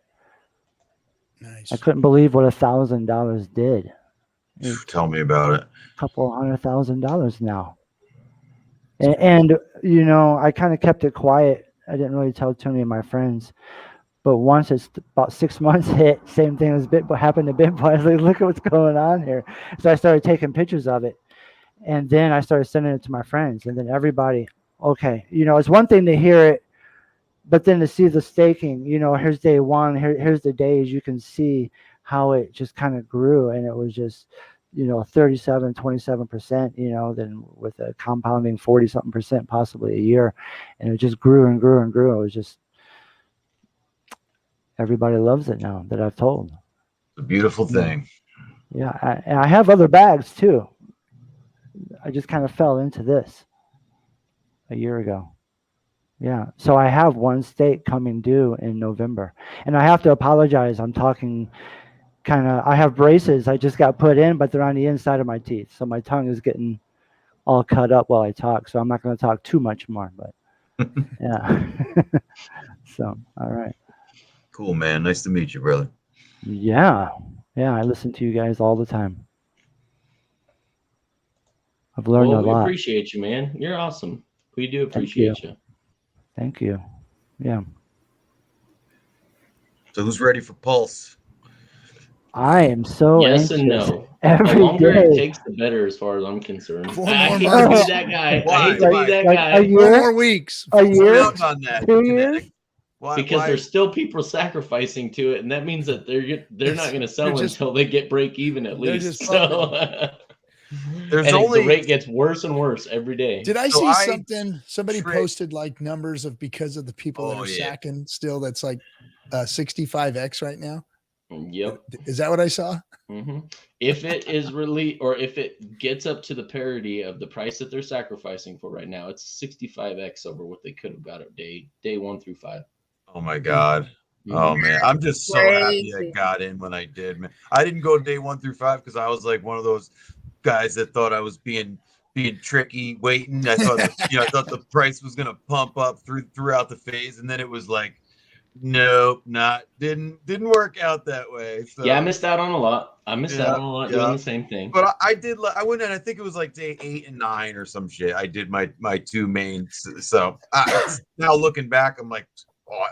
Nice. I couldn't believe what $1,000 did. It's Tell me about it. a couple $100,000 now. And you know, I kind of kept it quiet. I didn't really tell too many of my friends. But once it's about 6 months hit, same thing as what happened to Bitboy. I was like, look at what's going on here. So I started taking pictures of it. And then I started sending it to my friends. And then everybody, okay, you know, it's one thing to hear it, but then to see the staking, you know, here's day one, here's the days, you can see how it just kind of grew. And it was just, you know, 27%, you know, then with a compounding 40-something percent possibly a year. And it just grew and grew and grew. It was just, everybody loves it now that I've told. It's a beautiful thing. Yeah, and I have other bags too. I just kind of fell into this a year ago. Yeah, so I have one stake coming due in November. And I have to apologize. I'm talking kind of, I have braces I just got put in, but they're on the inside of my teeth. So my tongue is getting all cut up while I talk. So I'm not going to talk too much more, but yeah. So, all right. Cool, man. Nice to meet you, brother. Yeah. Yeah, I listen to you guys all the time. I've learned a We lot. appreciate you, man. You're awesome. We do appreciate you. Thank you. Yeah. So who's ready for Pulse? I am so Yes anxious and no. The every longer it day. takes, the better, as far as I'm concerned. 4 I more hate to be months. that guy. Why? I hate to Why? be that Like guy. a 4 year? more weeks. A year? Expound on that. 2 years? Why? Because why? there's still people sacrificing to it, and that means that they're not going to sell They're just- until they get break even at they're least. just So There's and only the rate gets worse and worse every day. Did I So see I something? Somebody trick- posted like numbers of because of the people that Oh, are yeah. sacking still. That's like 65x right now. Yep. Is that what I saw? hmm If it is really, or if it gets up to the parity of the price that they're sacrificing for right now, it's 65x over what they could have got at day 1 through 5. Oh my God. Mhm. Oh man, I'm just so happy I Crazy. got in when I did, man. I didn't go day 1 through 5 because I was like one of those guys that thought I was being tricky, waiting. I thought I thought the price was gonna pump up throughout the phase, and then it was like, nope, didn't work out that way. So Yeah, I missed out on a lot. I missed out on a lot doing yeah. the same thing. But I did. I went in. I think it was like day 8 and 9 or some shit. I did my 2 mains. So now looking back, I'm like, oh,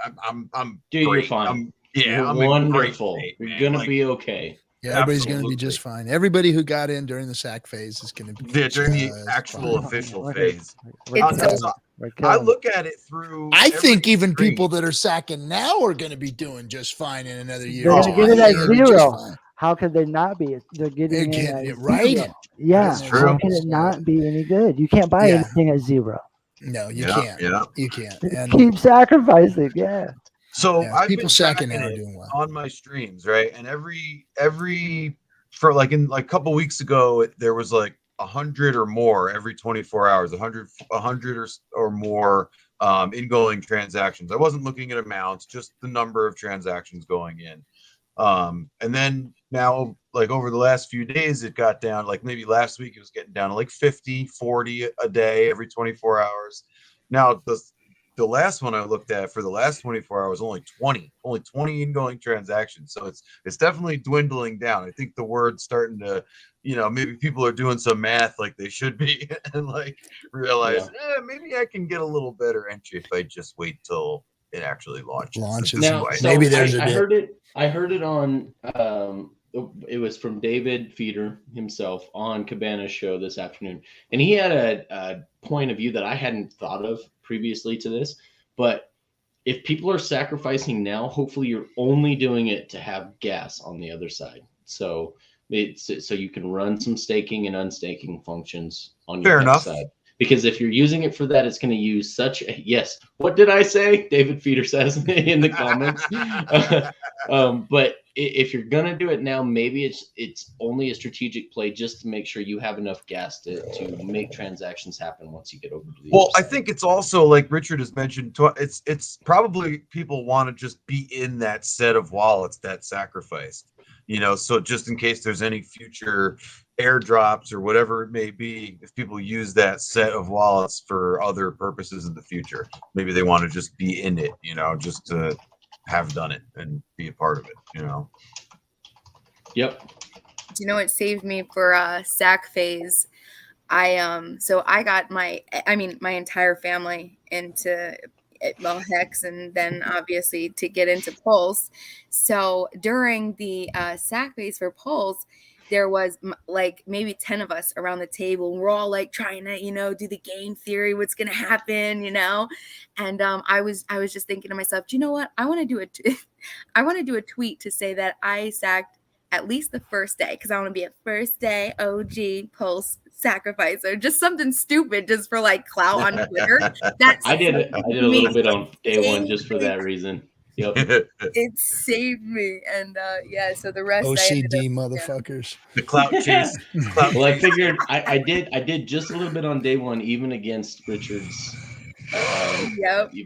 I'm Dude, great. you're fine. I'm You're in great wonderful. shape, You're man. gonna Like, be okay. Yeah, everybody's going to be Absolutely. just fine. Everybody who got in during the sack phase is going to be during the just actual fine. official We're- phase. we're It's killing so- it. We're I killing it. look at it through. I think every even stream. people that are sacking now are going to be doing just fine in another year. They're Oh, going too. to get it I at think they'll be just 0. fine. How could they not be? They're getting They're in getting at it right. 0. Yeah. That's How true. can it not be any good? You can't buy Yeah. anything at 0. No, you Yeah, can't. yeah. You can't. And Keep sacrificing. Yeah. So yeah, I've people been sacking tracking now are it doing well. on my streams, right? And every for like in like a couple weeks ago, there was like 100 or more every 24 hours, 100 or more ingoing transactions. I wasn't looking at amounts, just the number of transactions going in. And then now, like over the last few days, it got down, like maybe last week it was getting down to like 50, 40 a day every 24 hours. Now the last one I looked at for the last 24 hours, only 20 ingoing transactions. So it's definitely dwindling down. I think the word's starting to, maybe people are doing some math like they should be and like realize, maybe I can get a little better entry if I just wait till it actually launches. Launches. Now, Why. so Maybe there's I a dip. heard it. I heard it on. It was from David Feeder himself on Cabana's show this afternoon, and he had a point of view that I hadn't thought of previously to this. But if people are sacrificing now, hopefully you're only doing it to have gas on the other side. So so you can run some staking and unstaking functions on your Fair Hex enough. side. Because if you're using it for that, it's going to use such a, yes. What did I say? David Feeder says in the comments. But if you're going to do it now, maybe it's only a strategic play just to make sure you have enough gas to make transactions happen once you get over to the Well, other I side. think it's also like Richard has mentioned. It's probably people want to just be in that set of wallets that sacrificed. you know, so just in case there's any future airdrops or whatever it may be, if people use that set of wallets for other purposes in the future, maybe they want to just be in it, you know, just to have done it and be a part of it, you know. Yep. Do you know what saved me for sack phase? So I got my entire family into Hex, and then obviously to get into Pulse. So during the sack phase for Pulse, there was like maybe 10 of us around the table. We're all like trying to, do the game theory, what's gonna happen, And I was just thinking to myself, do you know what? I want to do I want to do a tweet to say that I sacked at least the first day, because I want to be a first day OG Pulse sacrificer, just something stupid, just for like clout on Twitter. That's I did a little bit on day one just for that reason. Yep. It saved me, and so the rest OCD motherfuckers. The clout chase. Well, I figured I did just a little bit on day one, even against Richard's.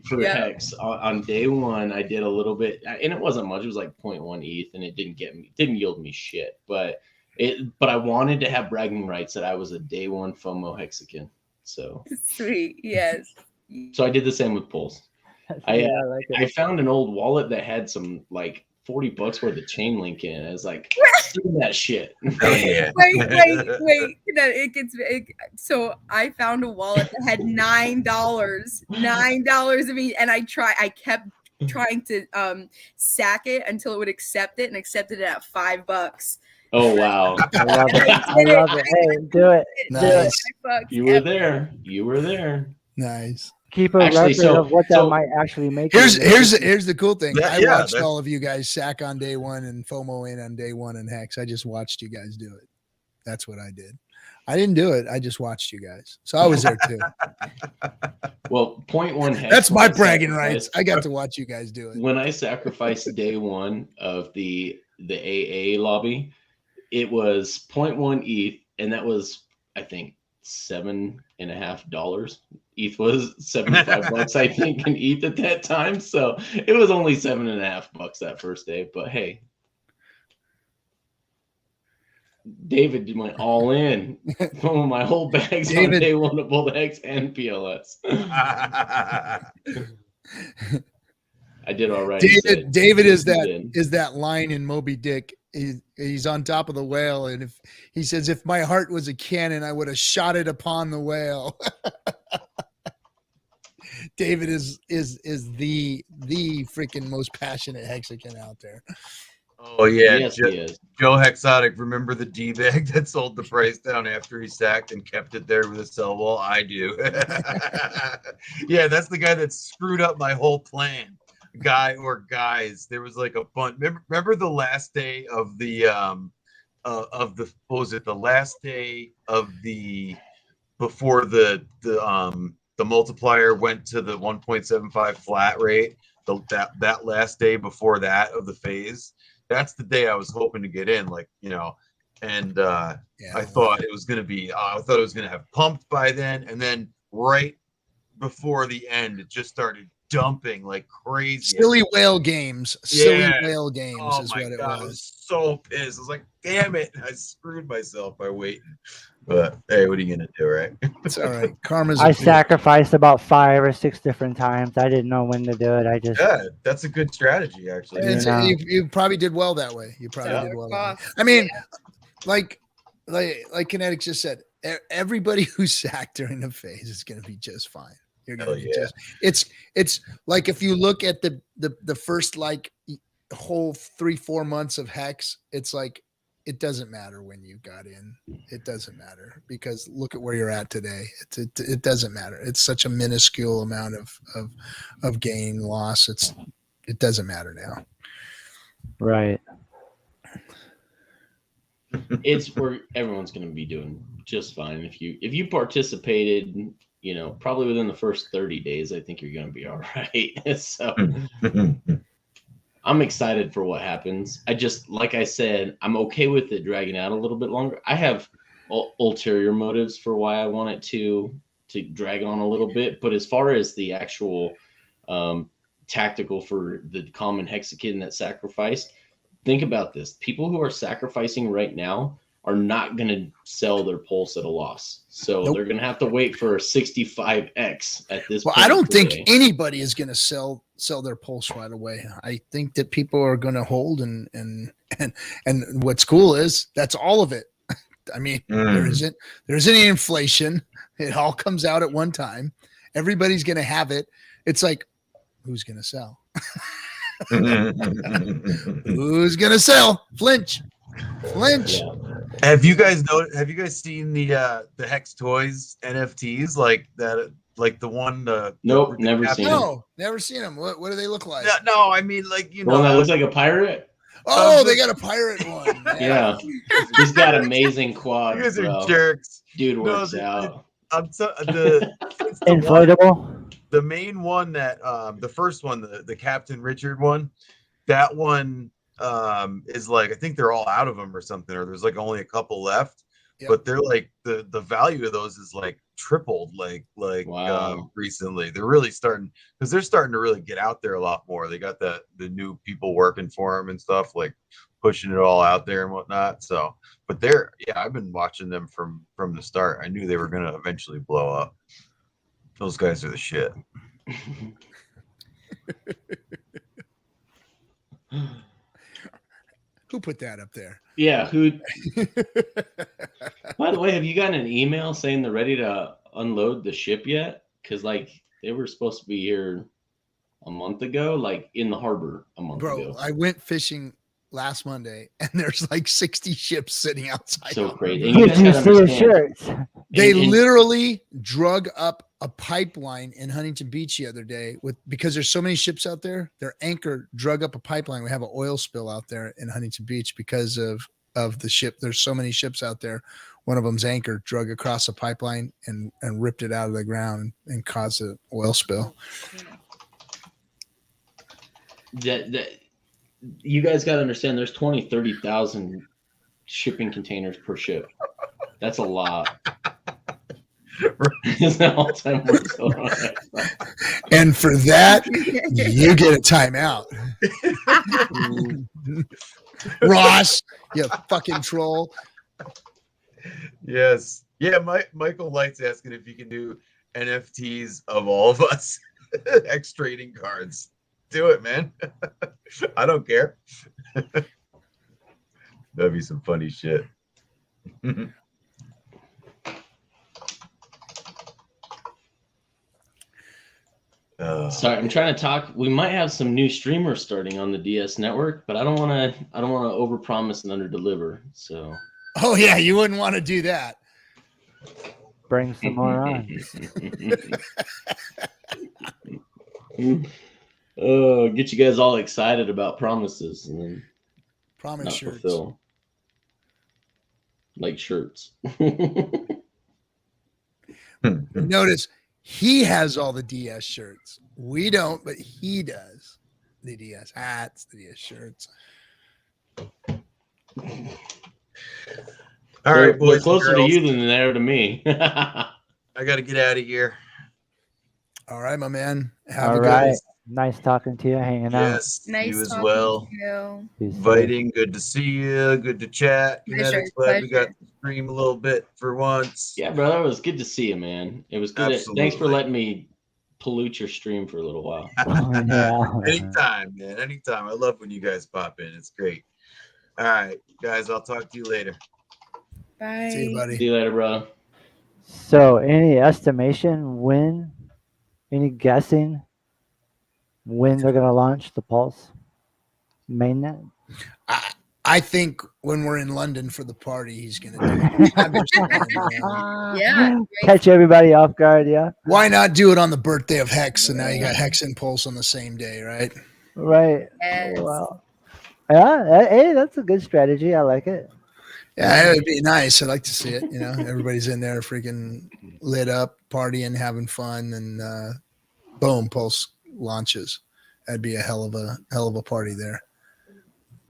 For Hex on day one, I did a little bit, and it wasn't much. It was like 0.1 ETH, and it didn't yield me shit. But I wanted to have bragging rights that I was a day one FOMO Hexican. So sweet, yes. So I did the same with Pulse. I found an old wallet that had some like $40 worth of chain link in it. I was like, do that shit. Yeah. Wait. So I found a wallet that had $9 of each, and I kept trying to sack it until it would accept it, and accepted it at $5. Oh wow. I love it. Hey, do it. Nice. Do it. You were there. Nice. Keep a record of what that might actually make. Here's the cool thing. I watched that's... all of you guys sack on day one and FOMO in on day one and Hex. I just watched you guys do it. That's what I did. I didn't do it. I just watched you guys. So I was there too. Well, 0.1 Hex. That's my bragging rights. I got to watch you guys do it. When I sacrificed day one of the AA lobby, it was 0.1 ETH, and that was, I think, $7.50. ETH was $75, I think, in ETH at that time. So it was only $7.50 that first day. But hey, David went all in. Throwing my whole bags on day one of both Hex and PLS. I did all right. David is that line in Moby Dick. He's on top of the whale, and if he says, "If my heart was a cannon, I would have shot it upon the whale." David is the freaking most passionate Hexican out there. Oh yeah, yes, he is. Joe Hexotic. Remember the D-bag that sold the price down after he sacked and kept it there with a sell wall? I do. Yeah, that's the guy that screwed up my whole plan. Guy or guys, there was like a bunch. Remember the last day of the what was it? The last day of before the multiplier went to the 1.75 flat rate. That last day before that of the phase. That's the day I was hoping to get in, and I thought it was going to be. I thought it was going to have pumped by then, and then right before the end, it just started dumping like crazy. Silly whale games. Yeah. Silly whale games Oh is my what it God, was. I was so pissed. I was like, damn it. I screwed myself by waiting. But hey, what are you gonna do, right? It's all right. Karma's I sacrificed about 5 or 6 different times. I didn't know when to do it. Yeah, that's a good strategy actually. You probably did well that way. You probably did well that way. I mean, like Kinetic just said, everybody who sacked during the phase is gonna be just fine. You're gonna be just. It's like if you look at the first like whole 3-4 months of Hex, it's like it doesn't matter when you got in. It doesn't matter because look at where you're at today. It doesn't matter. It's such a minuscule amount of gain loss. It doesn't matter now. Right. It's where everyone's going to be doing just fine if you participated. Probably within the first 30 days, I think you're going to be all right. So I'm excited for what happens. Like I said, I'm okay with it dragging out a little bit longer. I have ulterior motives for why I want it to drag on a little bit. But as far as the actual tactical for the common Hexican that sacrificed, think about this. People who are sacrificing right now are not going to sell their pulse at a loss. So Nope. they're going to have to wait for a 65X at this Well, point. I don't think today. anybody is going to sell their pulse right away. I think that people are going to hold and what's cool is that's all of it. I mean, there isn't any inflation. It all comes out at one time. Everybody's going to have it. It's like, who's going to sell? Who's going to sell? Flinch. Yeah. Have you guys seen the Hex Toys NFTs like that? Like the one. Nope, the never captain- seen 'em. No, never seen them. What do they look like? No, I mean like The one that looks like a pirate? Oh, they got a pirate one. Yeah. He's got amazing quads, you guys bro. are jerks. Dude No, works the- out. It's the one- Inflatable. the main one that the first one, the Captain Richard one, that one is like, I think they're all out of them or something, or there's like only a couple left. Yep. But they're like the value of those is like tripled Wow. recently. They're really starting because they're starting to really get out there a lot more. They got the new people working for them and stuff, like pushing it all out there and whatnot. So, but I've been watching them from the start. I knew they were gonna eventually blow up. Those guys are the shit. Who put that up there? Yeah, who? By the way, have you gotten an email saying they're ready to unload the ship yet? Because like they were supposed to be here a month ago, like in the harbor a month Bro, ago. I went fishing last Monday and there's like 60 ships sitting outside. So the crazy. harbor. And you Did guys you gotta see his understand, shirts? They and- literally drug up a pipeline in Huntington Beach the other day because there's so many ships out there. Their anchor drug up a pipeline. We have an oil spill out there in Huntington Beach because of the ship. There's so many ships out there. One of them's anchor drug across a pipeline and ripped it out of the ground and caused an oil spill. that you guys got to understand there's 30,000 shipping containers per ship. That's a lot. It's an all-time worst. And for that, you get a timeout. Ross, you fucking troll. Yes. Yeah, Michael Light's asking if you can do NFTs of all of us. X trading cards. Do it, man. I don't care. That'd be some funny shit. Sorry, I'm trying to talk. We might have some new streamers starting on the DS network, but I don't want to overpromise and underdeliver. So Oh yeah, you wouldn't want to do that. Bring some more on. Oh, get you guys all excited about promises and then Promise not shirts. fulfill. Like shirts. Notice he has all the DS shirts. We don't, but he does. The DS hats, the DS shirts. All right, They're boys. closer and to girls, you than they are to me. I got to get out of here. All right, my man. Have All a good right. one. Nice talking to you, hanging out. Yes, Nice you as talking well. to you. Peace out. Inviting, good to see you. Good to chat. Pleasure, Glad we got pleasure. to stream a little bit for once. Yeah, brother, it was good to see you, man. It was good. Thanks for Absolutely. letting me pollute your stream for a little while. Yeah. Anytime, man. Anytime. I love when you guys pop in. It's great. All right, guys. I'll talk to you later. Bye. See you, buddy. See you later, bro. So, any estimation when? Any guessing when they're gonna launch the Pulse mainnet? I think when we're in London for the party, he's gonna do it. Have your son. Yeah. Catch everybody off guard. Yeah. Why not do it on the birthday of Hex? And now you got Hex and Pulse on the same day, right? Right. Yes. Well. Yeah. Hey, that's a good strategy. I like it. Yeah, it would be nice. I'd like to see it. You know, everybody's in there freaking lit up, partying, having fun, and boom, Pulse launches. That'd be a hell of a party there.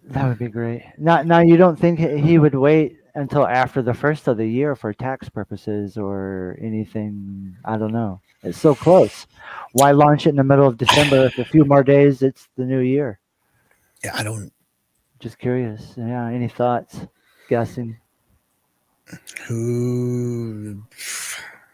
That would be great. Now, you don't think he would wait until after the first of the year for tax purposes or anything? I don't know. It's so close. Why launch it in the middle of December? If a few more days, it's the new year. Yeah, I don't Just curious. Yeah. Any thoughts? Guessing. Who?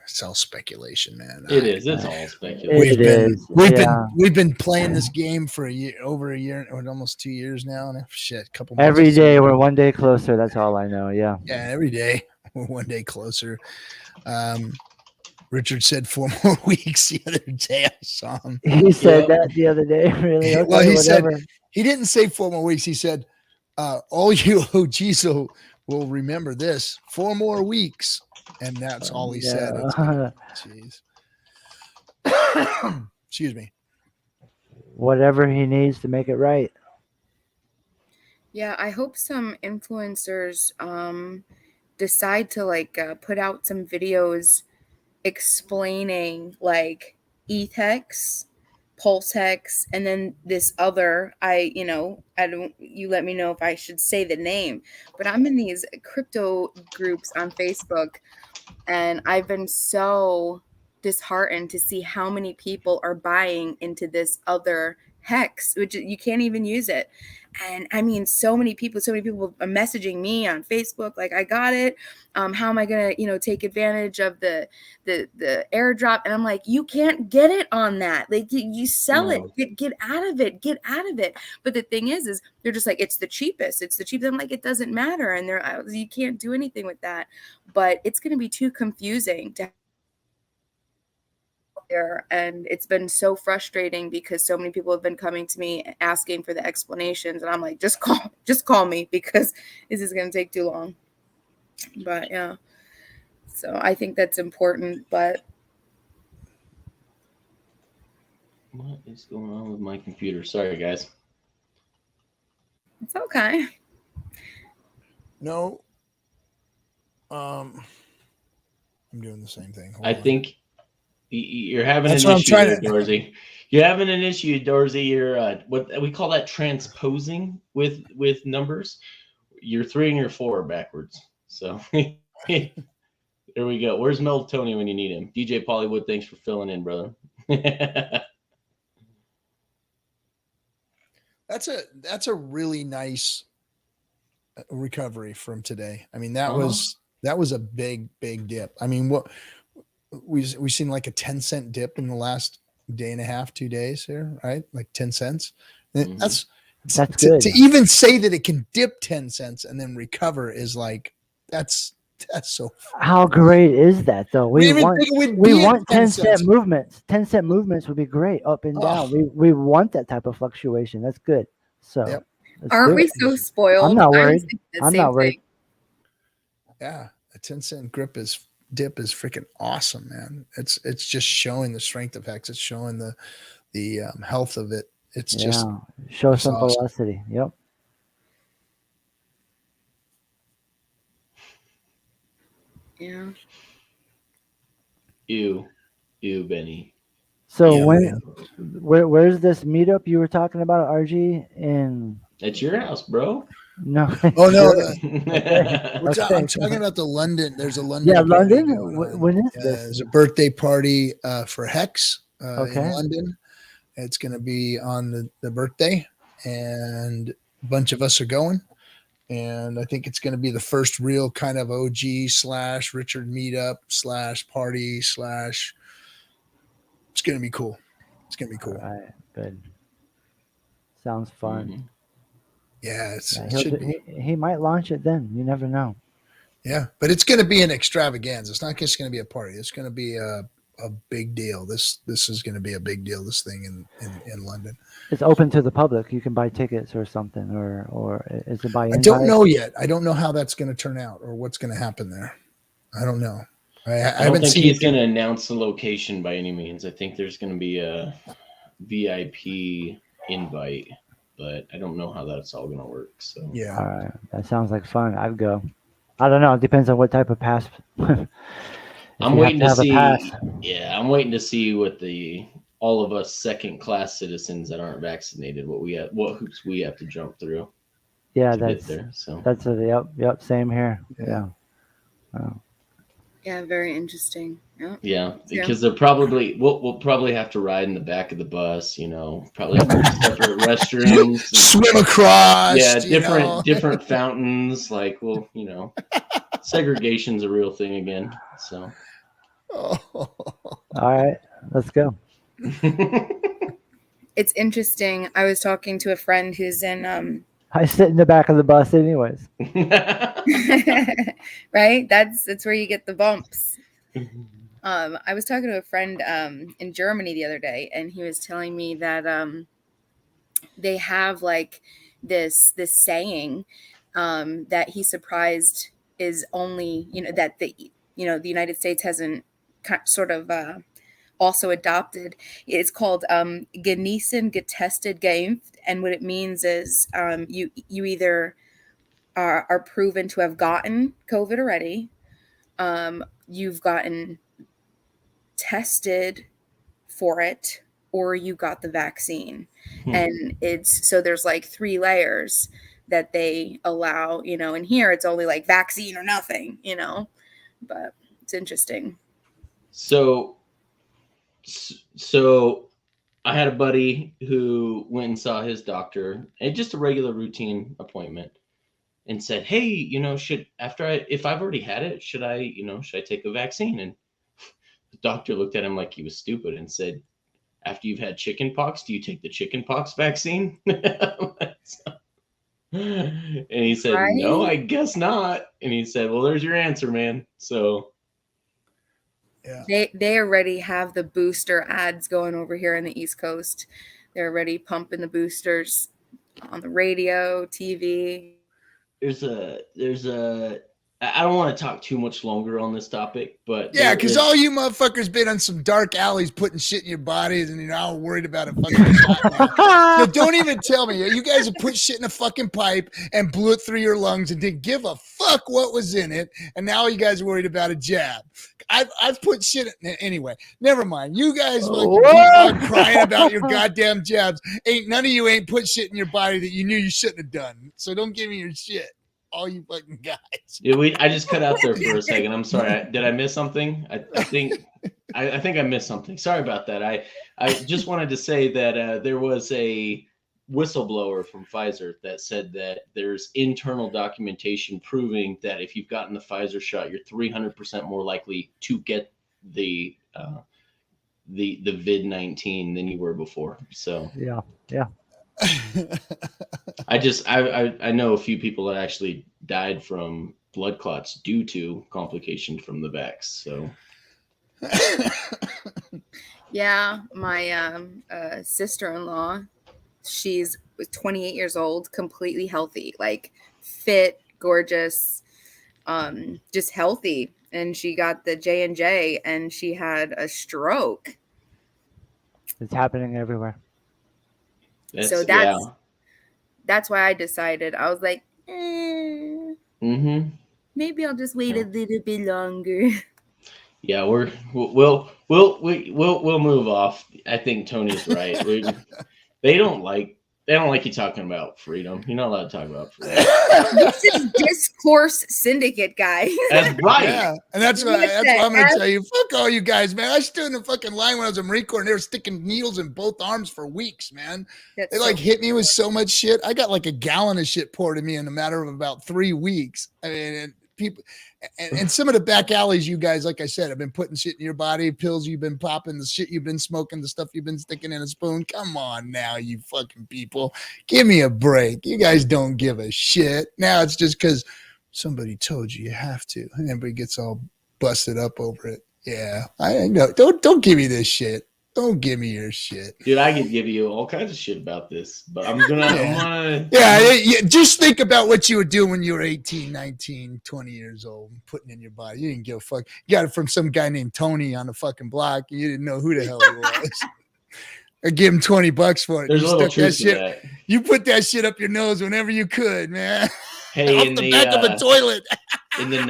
It's all speculation, man. It is. It's all speculation. We've been is. Yeah. we've been playing this game for over a year, or almost 2 years now. And shit, a couple months. Every day we're one day closer. That's all I know. Yeah. Yeah, every day we're one day closer. Richard said 4 more weeks the other day. I saw him. He said that the other day. Really? Okay, Well, he whatever. said he didn't say 4 more weeks. He said, all you OGs will remember this 4 more weeks. And that's all he said. Jeez. Excuse me. Whatever he needs to make it right. Yeah, I hope some influencers decide to like put out some videos explaining like ETH Hex, Pulse Hex, and then this other. I don't. You let me know if I should say the name, but I'm in these crypto groups on Facebook, and I've been so disheartened to see how many people are buying into this other hex, which you can't even use it. And I mean, so many people are messaging me on Facebook, like, I got it. How am I gonna, take advantage of the airdrop? And I'm like, you can't get it on that. Like, you sell it, get out of it. But the thing is they're just like, it's the cheapest. I'm like, it doesn't matter. And you can't do anything with that. But it's gonna be too confusing to there, and it's been so frustrating because so many people have been coming to me asking for the explanations, and I'm like, just call me, because this is going to take too long. But yeah, so I think that's important. But What is going on with my computer? Sorry, guys. it's okay. No. I'm doing the same thing. Hold I on. think you're having That's an what I'm issue trying there, to- Dorsey. You're having an issue, Dorsey. You're what we call that transposing with numbers. Your 3 and your 4 are backwards. So there we go. Where's Mel Tony when you need him? DJ Pollywood, thanks for filling in, brother. That's a really nice recovery from today. I mean, that was a big dip. I mean, what we've seen, like a 10-cent dip in the last day and a half, 2 days here, right? Like 10 cents. Mhm. That's good. To even say that it can dip 10 cents and then recover is like, that's so. How great is that, though? We didn't even want think it would we be at want 10 10-cent cents. movements. 10-cent movements would be great, up and down. We want that type of fluctuation. That's good. So Yep. let's Aren't do we it. so spoiled? I'm not I was worried. thinking the I'm same not worried. thing. Yeah, a 10-cent dip is freaking awesome, man. It's just showing the strength of Hex. It's showing the health of it. It's just show it's some awesome. velocity. Yep. Yeah. Ew, Benny. So Yeah, where's this meetup you were talking about, RG? In At your house, bro. no. Oh no, Okay. I'm talking about the London. There's a London. Yeah, party London. going on. When is Yeah, this? there's a birthday party for Hex in Okay. London. It's going to be on the birthday, and a bunch of us are going. And I think it's going to be the first real kind of OG / Richard meetup / party / it's going to be cool. It's going to be cool. All right, good. Sounds fun. Mhm. Yeah, Yeah, it should be. he might launch it then. You never know. Yeah, but it's going to be an extravaganza. It's not just going to be a party. It's going to be a big deal. This is going to be a big deal. This thing in London. It's open to the public. You can buy tickets or something, or is it by I invite? don't know yet. I don't know how that's going to turn out or what's going to happen there. I don't know. I I don't haven't think seen. he's going to announce the location by any means. I think there's going to be a VIP invite, but I don't know how that's all going to work. So Yeah. All right, that sounds like fun. I'd go. I don't know. It depends on what type of pass. I'm waiting to have a see. pass. Yeah, I'm waiting to see what all of us second-class citizens that aren't vaccinated, what hoops we have to jump through Yeah, to get that's there. So that's a yep. Same here. Yeah. Yeah. Oh. Yeah, very interesting. Yeah. Yeah, because they're probably we'll probably have to ride in the back of the bus. Probably have to separate restrooms. Swim across. Yeah, different fountains. Like, well, segregation's a real thing again. So. Oh. All right, let's go. It's interesting. I was talking to a friend who's in I sit in the back of the bus anyways. right? That's where you get the bumps. I was talking to a friend in Germany the other day, and he was telling me that they have like this saying that he's surprised is only that the United States hasn't sort of also adopted. It's called Genesen getestet geimpft, and what it means is you either are proven to have gotten COVID already, you've gotten tested for it, or you got the vaccine. And there's like 3 layers that they allow, and here it's only like vaccine or nothing, but it's interesting. So I had a buddy who went and saw his doctor, and just a regular routine appointment, and said, "Hey, if I've already had it, should I take a vaccine?" And the doctor looked at him like he was stupid and said, "After you've had chicken pox, do you take the chicken pox vaccine?" And he said, Right? "No, I guess not." And he said, "Well, there's your answer, man." So yeah. They already have the booster ads going over here in the East Coast. They're already pumping the boosters on the radio, TV. I don't want to talk too much longer on this topic, but yeah, because all you motherfuckers been on some dark alleys putting shit in your bodies, and you're all worried about a fucking shot now. So don't even tell me. You guys have put shit in a fucking pipe and blew it through your lungs and didn't give a fuck what was in it, and now you guys are worried about a jab. I've put shit in it anyway. Never mind. You guys are crying about your goddamn jabs. None of you ain't put shit in your body that you knew you shouldn't have done. So don't give me your shit. All you fucking guys. Yeah, I just cut out there for a second. I'm sorry. Did I miss something? I think I missed something. Sorry about that. I just wanted to say that there was a whistleblower from Pfizer that said that there's internal documentation proving that if you've gotten the Pfizer shot, you're 300% more likely to get the vid-19 than you were before. So yeah. I know a few people that actually died from blood clots due to complications from the vax. So yeah, my sister-in-law, she's 28 years old, completely healthy, like fit, gorgeous, just healthy, and she got the J&J and she had a stroke. It's happening everywhere. That's why I decided. I was like, maybe I'll just wait a little bit longer. Yeah, we'll move off. I think Tony's right. They don't like you talking about freedom. You're not allowed to talk about freedom. This is Discourse Syndicate, guy. That's right. Yeah, and that's what I'm going to tell you. Fuck all you guys, man. I stood in the fucking line when I was in Marine Corps, and they were sticking needles in both arms for weeks, man. They hit me with so much shit. I got like a gallon of shit poured in me in a matter of about 3 weeks. I mean, and people, and some of the back alleys, you guys, like I said, have been putting shit in your body, pills you've been popping, the shit you've been smoking, the stuff you've been sticking in a spoon. Come on now, you fucking people. Give me a break. You guys don't give a shit. Now it's just because somebody told you have to. And everybody gets all busted up over it. Yeah, I know. Don't give me this shit. Don't give me your shit. Dude, I could give you all kinds of shit about this, but I'm gonna Yeah, just think about what you were doing when you were 18, 19, 20 years old, putting in your body. You didn't give a fuck. You got it from some guy named Tony on the fucking block, and you didn't know who the hell he was. Or give him $20 for it. There's a little truth to that. You put that shit up your nose whenever you could, man. Hey, off the back of a toilet. In the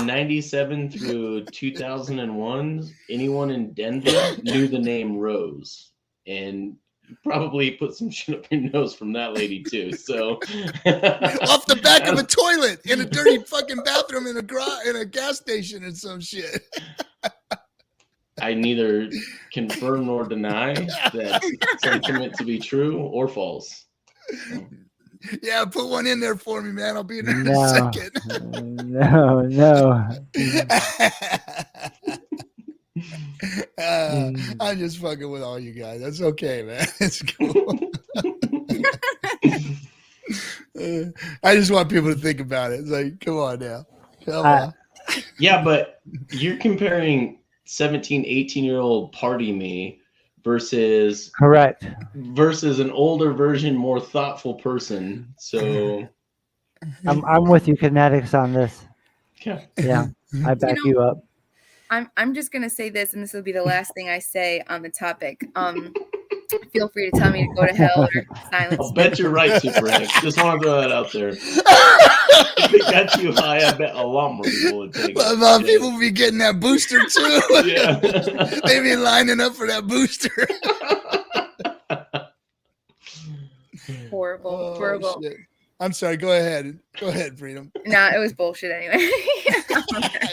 97 through 2001, anyone in Denver knew the name Rose. And probably put some shit up your nose from that lady too. So Off the back of a toilet in a dirty fucking bathroom in a gas station and some shit. I neither confirm nor deny that sentiment to be true or false. So, Yeah, put one in there for me, man. I'll be in there in a No, second. no. I'm just fucking with all you guys. That's okay, man. It's cool. I just want people to think about it. It's like, come on now. Come on. yeah, but you're comparing 17, 18-year-old party me versus Correct. an older version, more thoughtful person. So I'm with you, Kinetics, on this. yeah. Yeah, I back you up. I'm just gonna say this, and this will be the last thing I say on the topic. Feel free to tell me to go to hell or silence. I'll bet you're right, Super X. Just want to throw that out there. If it got too high, I bet a lot more people would take it. But people be getting that booster too. Yeah. They be lining up for that booster. Horrible. Shit. I'm sorry. Go ahead. Go ahead, Freedom. Nah, it was bullshit anyway.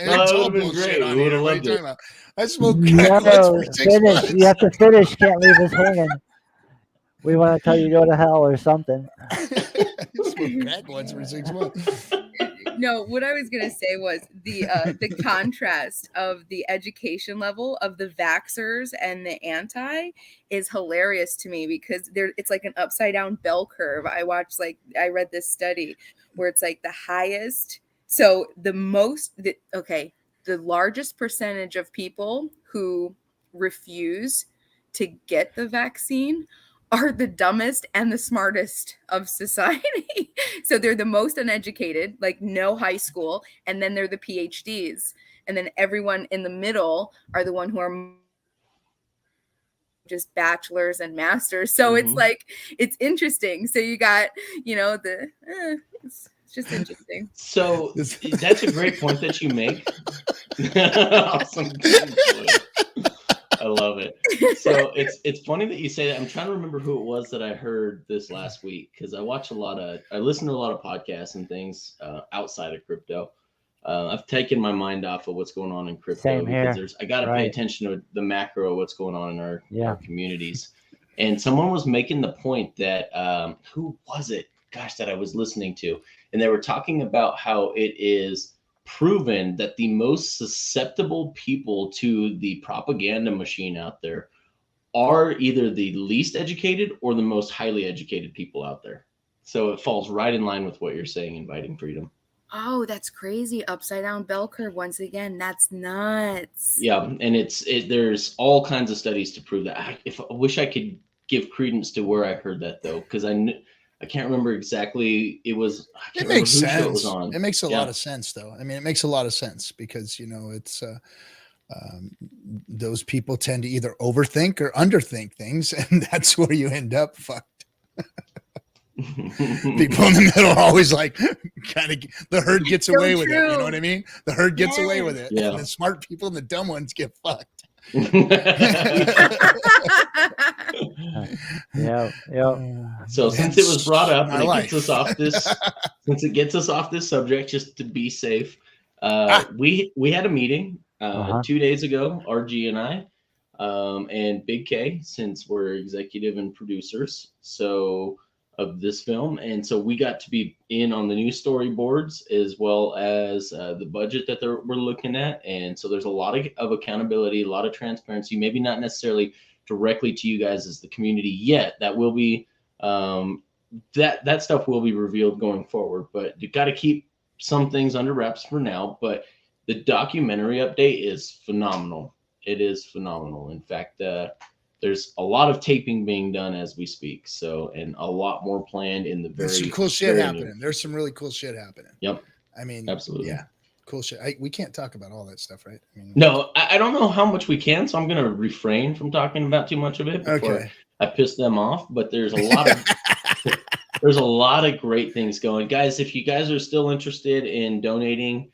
It's all would've been bullshit great. on We here. would've What are you loved talking it. about? I smoked crack once No, for 6 finish. months. You have to finish. Can't leave us hanging. We want to tell you to go to hell or something. You smoked crack once for 6 months. No, what I was gonna say was the contrast of the education level of the vaxxers and the anti is hilarious to me because it's like an upside down bell curve. I read this study where it's like the highest. So the largest percentage of people who refuse to get the vaccine are the dumbest and the smartest of society. So they're the most uneducated, like no high school, and then they're the PhDs. And then everyone in the middle are the one who are just bachelors and masters. So it's like, it's interesting. So you got, it's just interesting. So that's a great point that you make. Awesome. I love it. So it's funny that you say that. I'm trying to remember who it was that I heard this last week because I listen to a lot of podcasts and things outside of crypto. I've taken my mind off of what's going on in crypto. Same here. Because I got to pay attention to the macro, what's going on in our communities. And someone was making the point that who was it? Gosh, that I was listening to, and they were talking about how it is proven that the most susceptible people to the propaganda machine out there are either the least educated or the most highly educated people out there. So it falls right in line with what you're saying, inviting freedom. Oh, that's crazy. Upside down bell curve once again. That's nuts. Yeah, and there's all kinds of studies to prove that. I wish I could give credence to where I heard that though, because I can't remember exactly. It makes sense. It was on. It makes a lot of sense, though. I mean, it makes a lot of sense because it's those people tend to either overthink or underthink things, and that's where you end up fucked. People in the middle are always like, kind of, the herd gets So away with it. You true. know what I mean? The herd gets away with it, Yeah. and the smart people and the dumb ones get fucked. Yeah. So since it was brought up and My it gets us off this subject, just to be safe, we had a meeting 2 days ago, RG and I, and Big K, since we're executive and producers of this film, and so we got to be in on the new storyboards as well as the budget that we're looking at, and so there's a lot of accountability, a lot of transparency, maybe not necessarily directly to you guys as the community yet. That will be that stuff will be revealed going forward, but you got to keep some things under wraps for now. But the documentary update is phenomenal. It is phenomenal. In fact, there's a lot of taping being done as we speak. So, and a lot more planned in the There's some cool shit happening. There's some really cool shit happening. Yep. I mean, absolutely. Yeah. Cool shit. We can't talk about all that stuff, right? I mean, no, I don't know how much we can, so I'm going to refrain from talking about too much of it before I piss them off. But there's a lot of there's a lot of great things going, guys. If you guys are still interested in donating,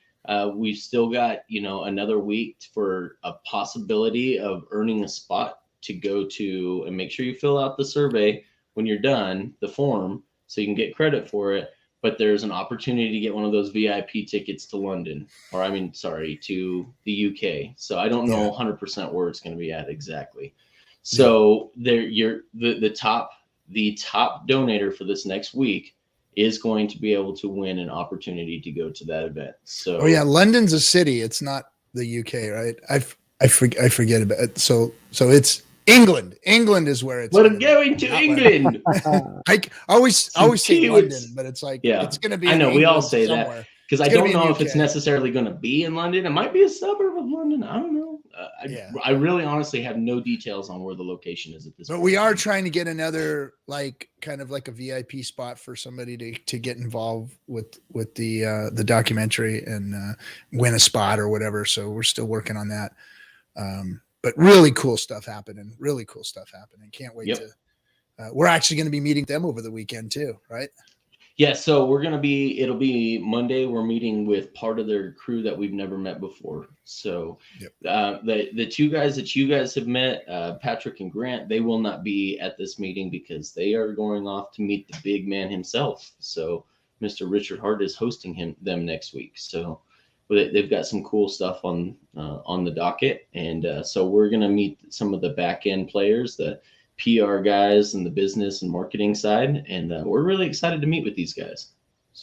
we've still got another week for a possibility of earning a spot to go to, and make sure you fill out the survey when you're done, the form, so you can get credit for it. But there's an opportunity to get one of those VIP tickets to London, to the UK. So I don't know 100% where it's going to be at exactly. So the top donator for this next week is going to be able to win an opportunity to go to that event. So London's a city. It's not the UK, right? I forget about it. So it's England. England is where it's. We're going to England. I always say London, but it's like it's going to be. I know we all England say somewhere. that because I don't know if it's necessarily going to be in London. It might be a suburb of London. I don't know. I really honestly have no details on where the location is at this point. But we are trying to get another kind of like a VIP spot for somebody to get involved with the documentary and win a spot or whatever. So we're still working on that. But really cool stuff happening. Can't wait to. We're actually going to be meeting them over the weekend too, right? Yeah, so it'll be Monday. We're meeting with part of their crew that we've never met before. So the two guys that you guys have met, Patrick and Grant, they will not be at this meeting because they are going off to meet the big man himself. So Mr. Richard Hart is hosting them next week. So they've got some cool stuff on the docket. And so we're going to meet some of the back end players, the PR guys and the business and marketing side, and we're really excited to meet with these guys.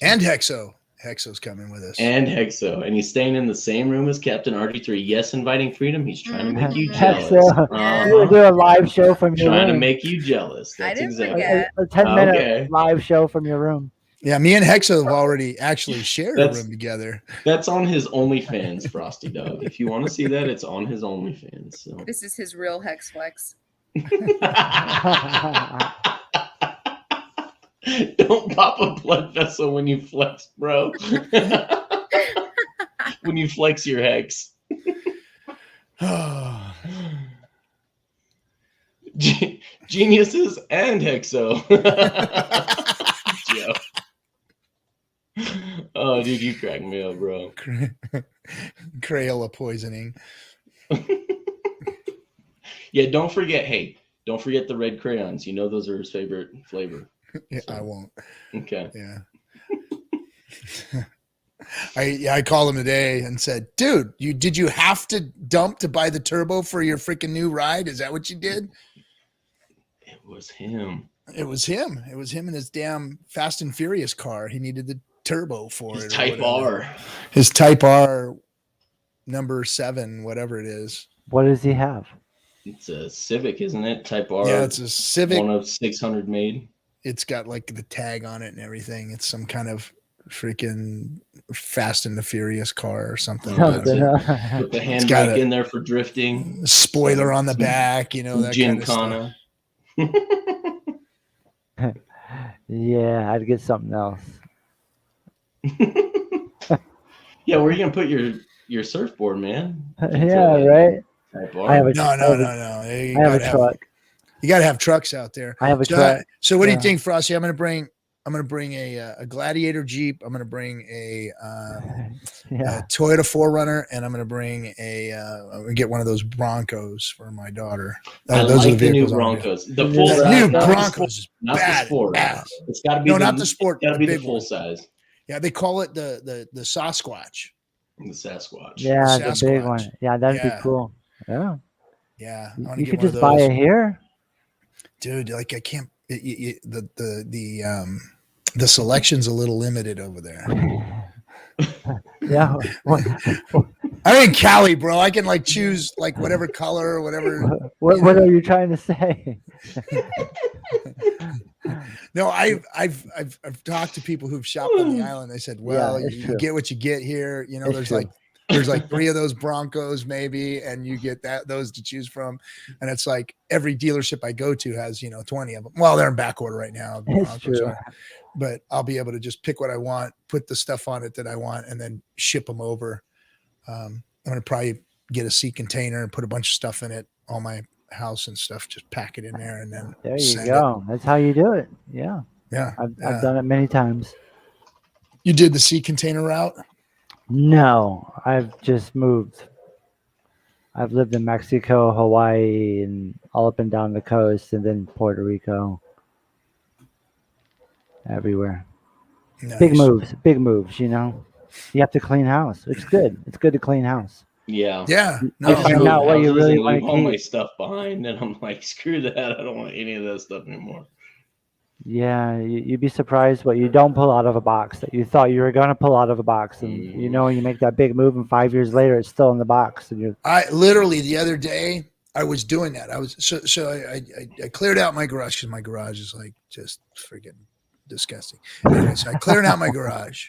And Hexo's coming with us. And he's staying in the same room as Captain RG3. Yes, inviting freedom. He's trying to make you jealous. You'll do a live show from your room. Trying to make you jealous. That's exactly a 10-minute live show from your room. Yeah, me and Hexo have already actually shared a room together. That's on his OnlyFans, Frosty Dog. If you want to see that, it's on his OnlyFans. So. This is his real Hex Flex. Don't pop a blood vessel when you flex, bro. When you flex your hex. Geniuses and Hexo. Joe. Oh, dude, you crack me up, bro. Crayola poisoning. Yeah, don't forget the red crayons. You know those are his favorite flavor. Yeah, so. I won't. Okay. Yeah. I called him today and said, dude, did you have to dump to buy the turbo for your freaking new ride? Is that what you did? It was him. It was him in his damn Fast and Furious car. He needed the turbo for his Type R. His Type R number 7, whatever it is. What does he have? It's a Civic, isn't it? Type R. Yeah, it's a Civic. One of 600 made. It's got like the tag on it and everything. It's some kind of freaking Fast and the Furious car or something. Put the handbrake in there for drifting. Spoiler on the back, that Gymkhana. Kind of stuff. Yeah, I'd get something else. Yeah, where are you gonna put your surfboard, man? Yeah, right. I have a no. I have a truck. You got to have trucks out there. I have a truck. So what do you think, Frosty? I'm going to bring a Gladiator Jeep. I'm going to bring a Toyota 4Runner, and I'm going to bring I'm going to get one of those Broncos for my daughter. Those are the new Broncos. The full new Broncos is not bad. The sport. It's got to be not the sport. Got to be the full size. Yeah, they call it the Sasquatch. The Sasquatch. Yeah, the big one. Yeah, that'd be cool. Yeah. Yeah. You could just buy it here. Dude, like I can't. The selection's a little limited over there. Yeah. I'm in Cali, bro. I can choose whatever color or whatever. What are you trying to say? No, I've talked to people who've shopped on the island. They said, well, you get what you get here. There's 3 of those Broncos maybe, and you get those to choose from. And it's like every dealership I go to has, 20 of them. Well, they're in back order right now. It's true. But I'll be able to just pick what I want, put the stuff on it that I want, and then ship them over. I'm going to probably get a sea container and put a bunch of stuff in it, all my house and stuff, just pack it in there. And then there you go. That's how you do it. Yeah. Yeah. I've done it many times. You did the sea container route? No, I've just moved. I've lived in Mexico, Hawaii, and all up and down the coast, and then Puerto Rico, everywhere. Big Nice. moves, you know. You have to clean house. It's good. It's good to clean house. Yeah. Yeah. You I No. just find move out what you houses really and want leave to all my keep. stuff behind, and I'm like, screw that. I don't want any of that stuff anymore. Yeah, you'd be surprised what you don't pull out of a box that you thought you were going to pull out of a box. And, you know, when you make that big move and 5 years later, it's still in the box. And you're, I literally the other day I was doing that. I was so I cleared out my garage because my garage is like just freaking disgusting. Anyway, so I cleared out my garage,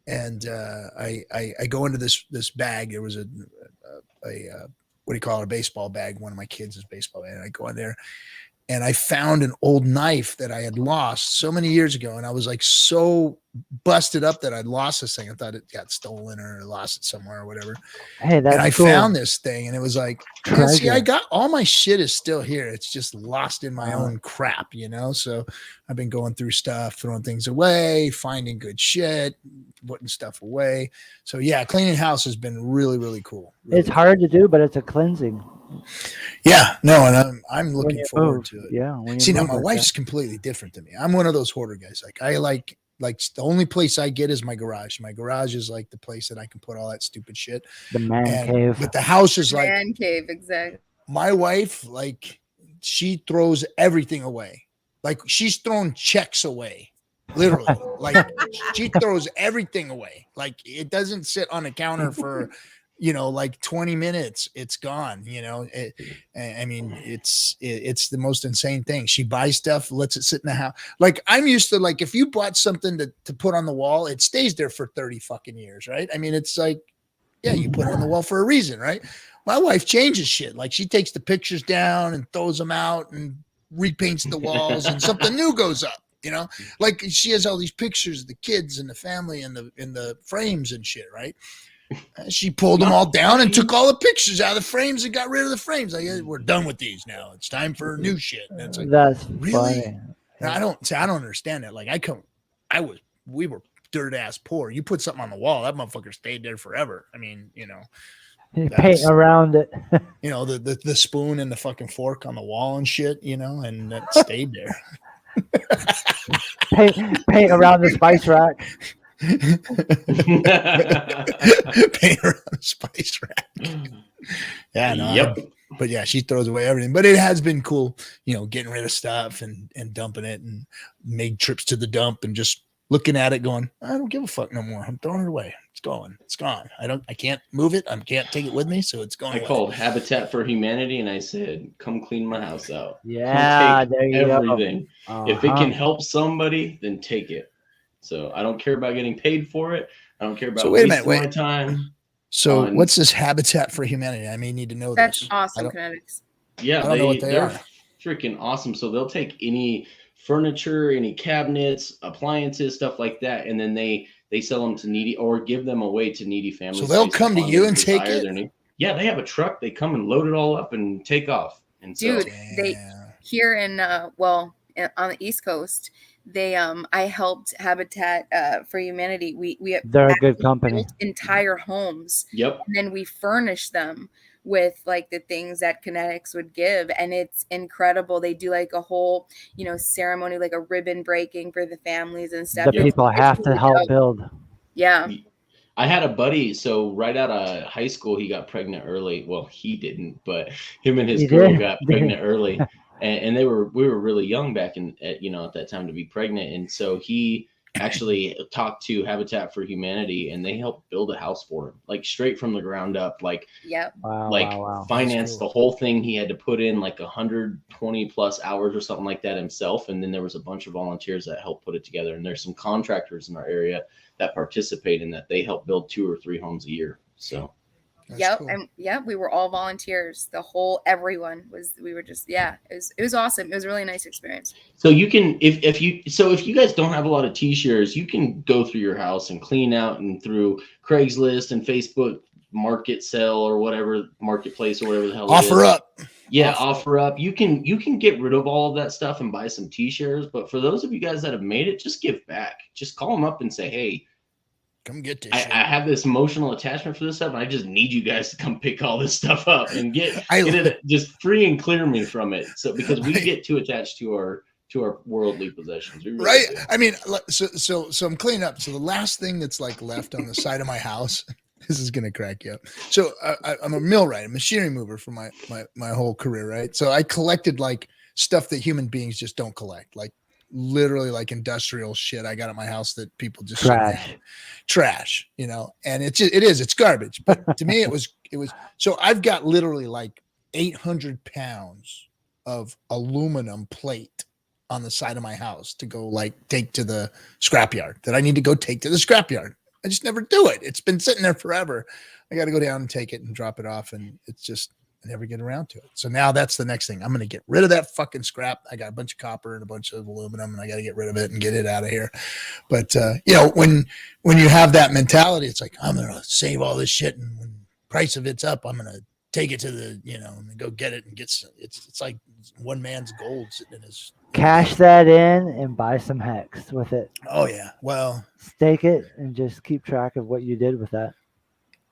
and I go into this bag. There was a what do you call it, a baseball bag. One of my kids' baseball bag. And I go in there, and I found an old knife that I had lost so many years ago, and I was like so busted up that I'd lost this thing. I thought it got stolen or lost it somewhere or whatever. hey, And that's I cool. found this thing, and it was like, man, see, I Treasure. got all my shit is still here. It's just lost in my Wow. own crap, you know? So I've been going through stuff, throwing things away, finding good shit, putting stuff away. So yeah, cleaning house has been really, really cool. Really It's hard to do, but it's a cleansing Yeah, no, and I'm when looking you forward move. to it. Yeah, when you See, now move my like wife's that. completely different than me. I'm one of those hoarder guys. Like I like the only place I get is my garage. My garage is like the place that I can put all that stupid shit. The man And cave. but the house is like Man cave, exactly. my wife, like she throws everything away. Like she's throwing checks away. Literally. Like she throws everything away. Like it doesn't sit on a counter for like 20 minutes. It's gone. I mean, it's the most insane thing. She buys stuff, lets it sit in the house. Like I'm used to, like, if you bought something to put on the wall, it stays there for 30 fucking years, right? I mean, it's like, yeah, you put it on the wall for a reason, right? My wife changes shit. Like she takes the pictures down and throws them out and repaints the walls, and something new goes up. Like she has all these pictures of the kids and the family and the frames and shit, right? She pulled them all down and took all the pictures out of the frames and got rid of the frames. Like, we're done with these now. It's time for new shit. And it's like, That's really? funny. And I don't understand that. Like we were dirt ass poor. You put something on the wall, that motherfucker stayed there forever. I mean, You that's- paint around it. the spoon and the fucking fork on the wall and shit, and that stayed there. paint around the spice rack. Paint around the spice rack. Yeah, no, Yep. but yeah, she throws away everything. But it has been cool, getting rid of stuff and dumping it, and made trips to the dump and just looking at it going, I don't give a fuck no more. I'm throwing it away. It's going. It's gone. I can't move it. I can't take it with me. So it's going I away. called Habitat for Humanity and I said, come clean my house out. Yeah, Come there take you go. everything. If it can help somebody, then take it. So I don't care about getting paid for it. I don't care about So wait a wasting minute, my time. So what's this Habitat for Humanity? I may need to know That's this. awesome, I don't- Kinetics. Yeah, I don't know what they they're are. freaking awesome. So they'll take any furniture, any cabinets, appliances, stuff like that, and then they sell them to needy or give them away to needy families. So they'll based come to upon you their and take desire, it? their need. Yeah, they have a truck. They come and load it all up and take off. And so, Dude, they Damn. here in on the East Coast, they I helped Habitat for Humanity. We They're a good actually company. built entire homes, yep. and then we furnish them with like the things that Kinetics would give, and it's incredible. They do like a whole ceremony, like a ribbon breaking for the families and stuff. The people have to really help dope. build. Yeah. I had a buddy, so right out of high school, he got pregnant early. Well, he didn't, but him and his He girl did? got pregnant early, and we were really young back at that time to be pregnant, and so he actually talked to Habitat for Humanity, and they helped build a house for him, like straight from the ground up, like Yep. Wow. finance cool. the whole thing. He had to put in like 120 plus hours or something like that himself, and then there was a bunch of volunteers that helped put it together, and there's some contractors in our area that participate in that. They help build 2 or 3 homes a year. So That's Yep. cool. And we were all volunteers. Everyone was, we were just, it was awesome. It was a really nice experience. So you can, if you guys don't have a lot of t-shirts, you can go through your house and clean out, and through Craigslist and Facebook market sell or whatever, marketplace or whatever the hell it Offer is. up. Yeah, offer up. You can get rid of all of that stuff and buy some t-shirts. But for those of you guys that have made it, just give back. Just call them up and say, hey, Come get this I shit. have this emotional attachment for this stuff, and I just need you guys to come pick all this stuff up and get I- it just free and clear me from it. So because we get too attached to our worldly possessions, we really Right. do. I mean, so I'm cleaning up. So the last thing that's like left on the side of my house, this is gonna crack you up. So I'm a millwright, a machinery mover for my whole career, right? So I collected like stuff that human beings just don't collect, like literally like industrial shit I got at my house that people just shouldn't have. Trash, you know, and it's garbage. But to me, it was so I've got literally like 800 pounds of aluminum plate on the side of my house to go like take to the scrapyard that I need to go take to the scrapyard. I just never do it. It's been sitting there forever. I got to go down and take it and drop it off. And it's just, I never get around to it. So now that's the next thing. I'm going to get rid of that fucking scrap. I got a bunch of copper and a bunch of aluminum and I got to get rid of it and get it out of here. But, you know, when you have that mentality, it's like, I'm going to save all this shit. And when the price of it's up, I'm going to take it to the, you know, and go get it and get some, it's like one man's gold sitting in his. Cash that in and buy some hex with it. Oh yeah. Well, stake it and just keep track of what you did with that.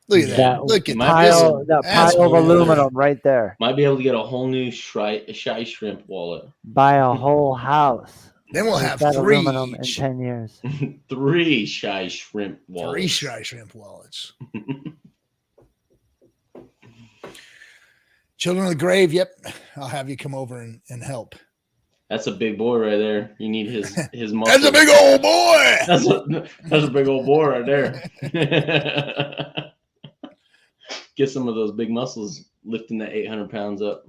Look at that. Look at pile, that pile of aluminum right there. Might be able to get a whole new shy shrimp wallet. Buy a whole house. Then we'll have that 3 aluminum in 10 years. 3 shy shrimp wallets. 3 shy shrimp wallets. Children of the Grave. Yep. I'll have you come over and help. That's a big boy right there. You need his muscle. That's a big old boy. That's a big old boy right there. Get some of those big muscles lifting that 800 pounds up.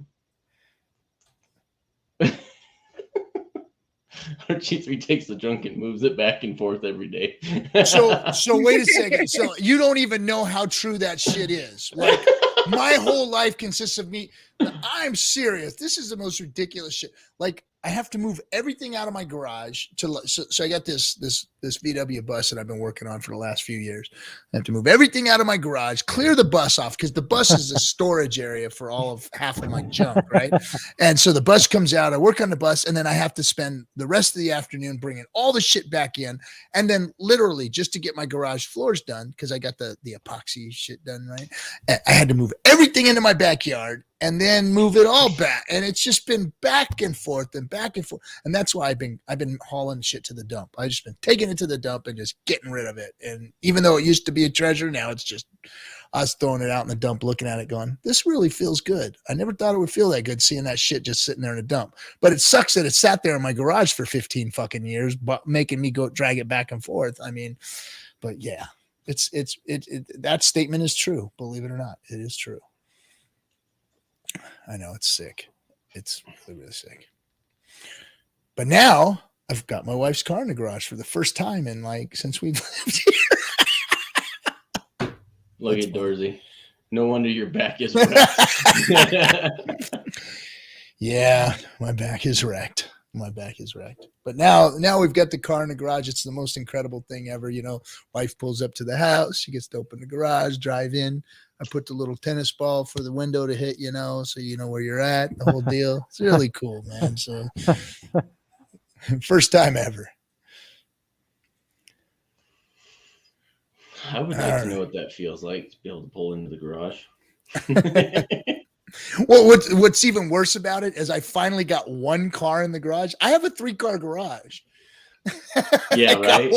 G3 takes the junk and moves it back and forth every day. So wait a second. So you don't even know how true that shit is. Like my whole life consists of me. I'm serious. This is the most ridiculous shit. Like I have to move everything out of my garage so I got this VW bus that I've been working on for the last few years. I have to move everything out of my garage, clear the bus off because the bus is a storage area for half of my junk, right? And so the bus comes out, I work on the bus, and then I have to spend the rest of the afternoon bringing all the shit back in, and then literally just to get my garage floors done because I got the epoxy shit done, right? I had to move everything into my backyard and then move it all back, and it's just been back and forth, and that's why I've been hauling shit to the dump. I've just been taking it to the dump and just getting rid of it. And even though it used to be a treasure, now it's just us throwing it out in the dump, looking at it, going, "This really feels good." I never thought it would feel that good seeing that shit just sitting there in a dump. But it sucks that it sat there in my garage for 15 fucking years, but making me go drag it back and forth. I mean, but yeah, it's that statement is true. Believe it or not, it is true. I know it's sick. It's really, really sick. But now I've got my wife's car in the garage for the first time in since we've lived here. Look at Dorsey. No wonder your back is wrecked. Yeah, my back is wrecked. But now we've got the car in the garage. It's the most incredible thing ever. You know, wife pulls up to the house. She gets to open the garage, drive in. I put the little tennis ball for the window to hit, you know, so you know where you're at, the whole deal. It's really cool, man. So first time ever. I would like to know what that feels like to be able to pull into the garage. Well, what's even worse about it is I finally got one car in the garage. I have a 3-car garage. Yeah, right.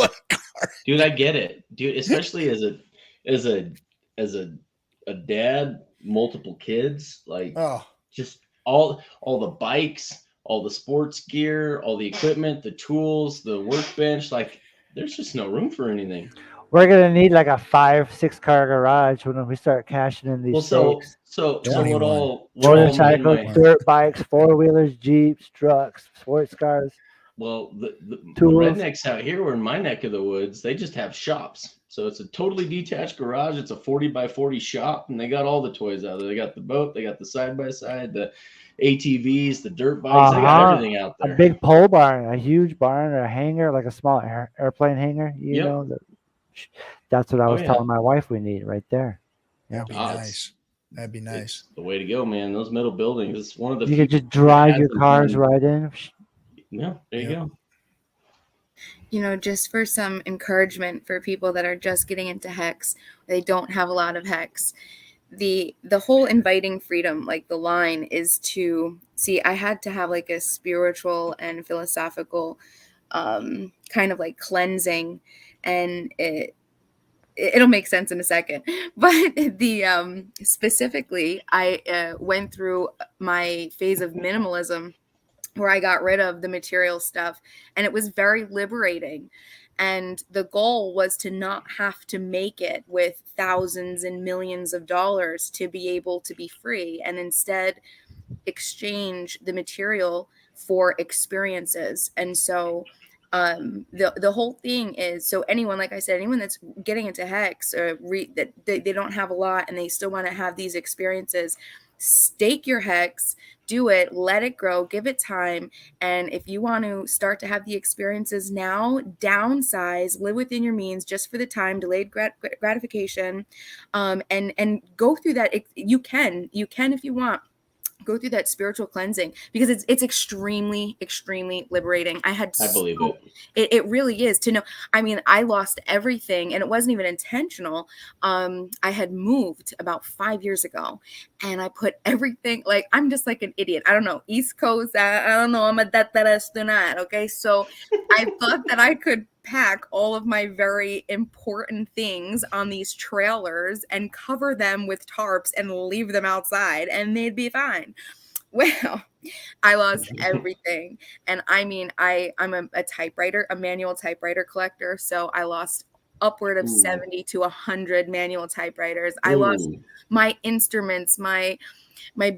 Dude, I get it, dude. Especially as a dad, multiple kids, just all the bikes, all the sports gear, all the equipment, the tools, the workbench. Like, there's just no room for anything. We're gonna need like a 5-6 car garage when we start cashing in these. So motorcycles, dirt bikes, 4-wheelers, Jeeps, trucks, sports cars. Well, the rednecks out here, we're in my neck of the woods. They just have shops. So it's a totally detached garage. It's a 40x40 shop, and they got all the toys out there. They got the boat, they got the side-by-side, the ATVs, the dirt bikes. They got everything out there. A big pole barn, a huge barn, a hangar, like a small airplane hangar. You know, that's what I was telling my wife we need right there. That'd be nice. That'd be nice. It's the way to go, man. Those metal buildings. It's one of the. You could just drive your cars right in. Yeah, there you go. Just for some encouragement for people that are just getting into hex, they don't have a lot of hex. The whole inviting freedom, like the line is to see, I had to have like a spiritual and philosophical kind of like cleansing, and it'll make sense in a second. But the specifically, I went through my phase of minimalism where I got rid of the material stuff, and it was very liberating. And the goal was to not have to make it with thousands and millions of dollars to be able to be free, and instead exchange the material for experiences. And so the whole thing is, so anyone, like I said, anyone that's getting into hex or that they don't have a lot and they still want to have these experiences, stake your hex, do it, let it grow, give it time. And if you want to start to have the experiences now, downsize, live within your means just for the time, delayed gratification, and go through that. You can if you want, go through that spiritual cleansing, because it's extremely liberating. I believe it. It really is, to know. I mean, I lost everything, and it wasn't even intentional. I had moved about 5 years ago, and I put everything, like, I'm just like an idiot. I don't know, East Coast, I don't know, I'm a that okay? So I thought that I could pack all of my very important things on these trailers and cover them with tarps and leave them outside, and they'd be fine. Well, I lost everything. And I mean, I'm a typewriter, a manual typewriter collector. So I lost upward of 70 to 100 manual typewriters. I lost my instruments, my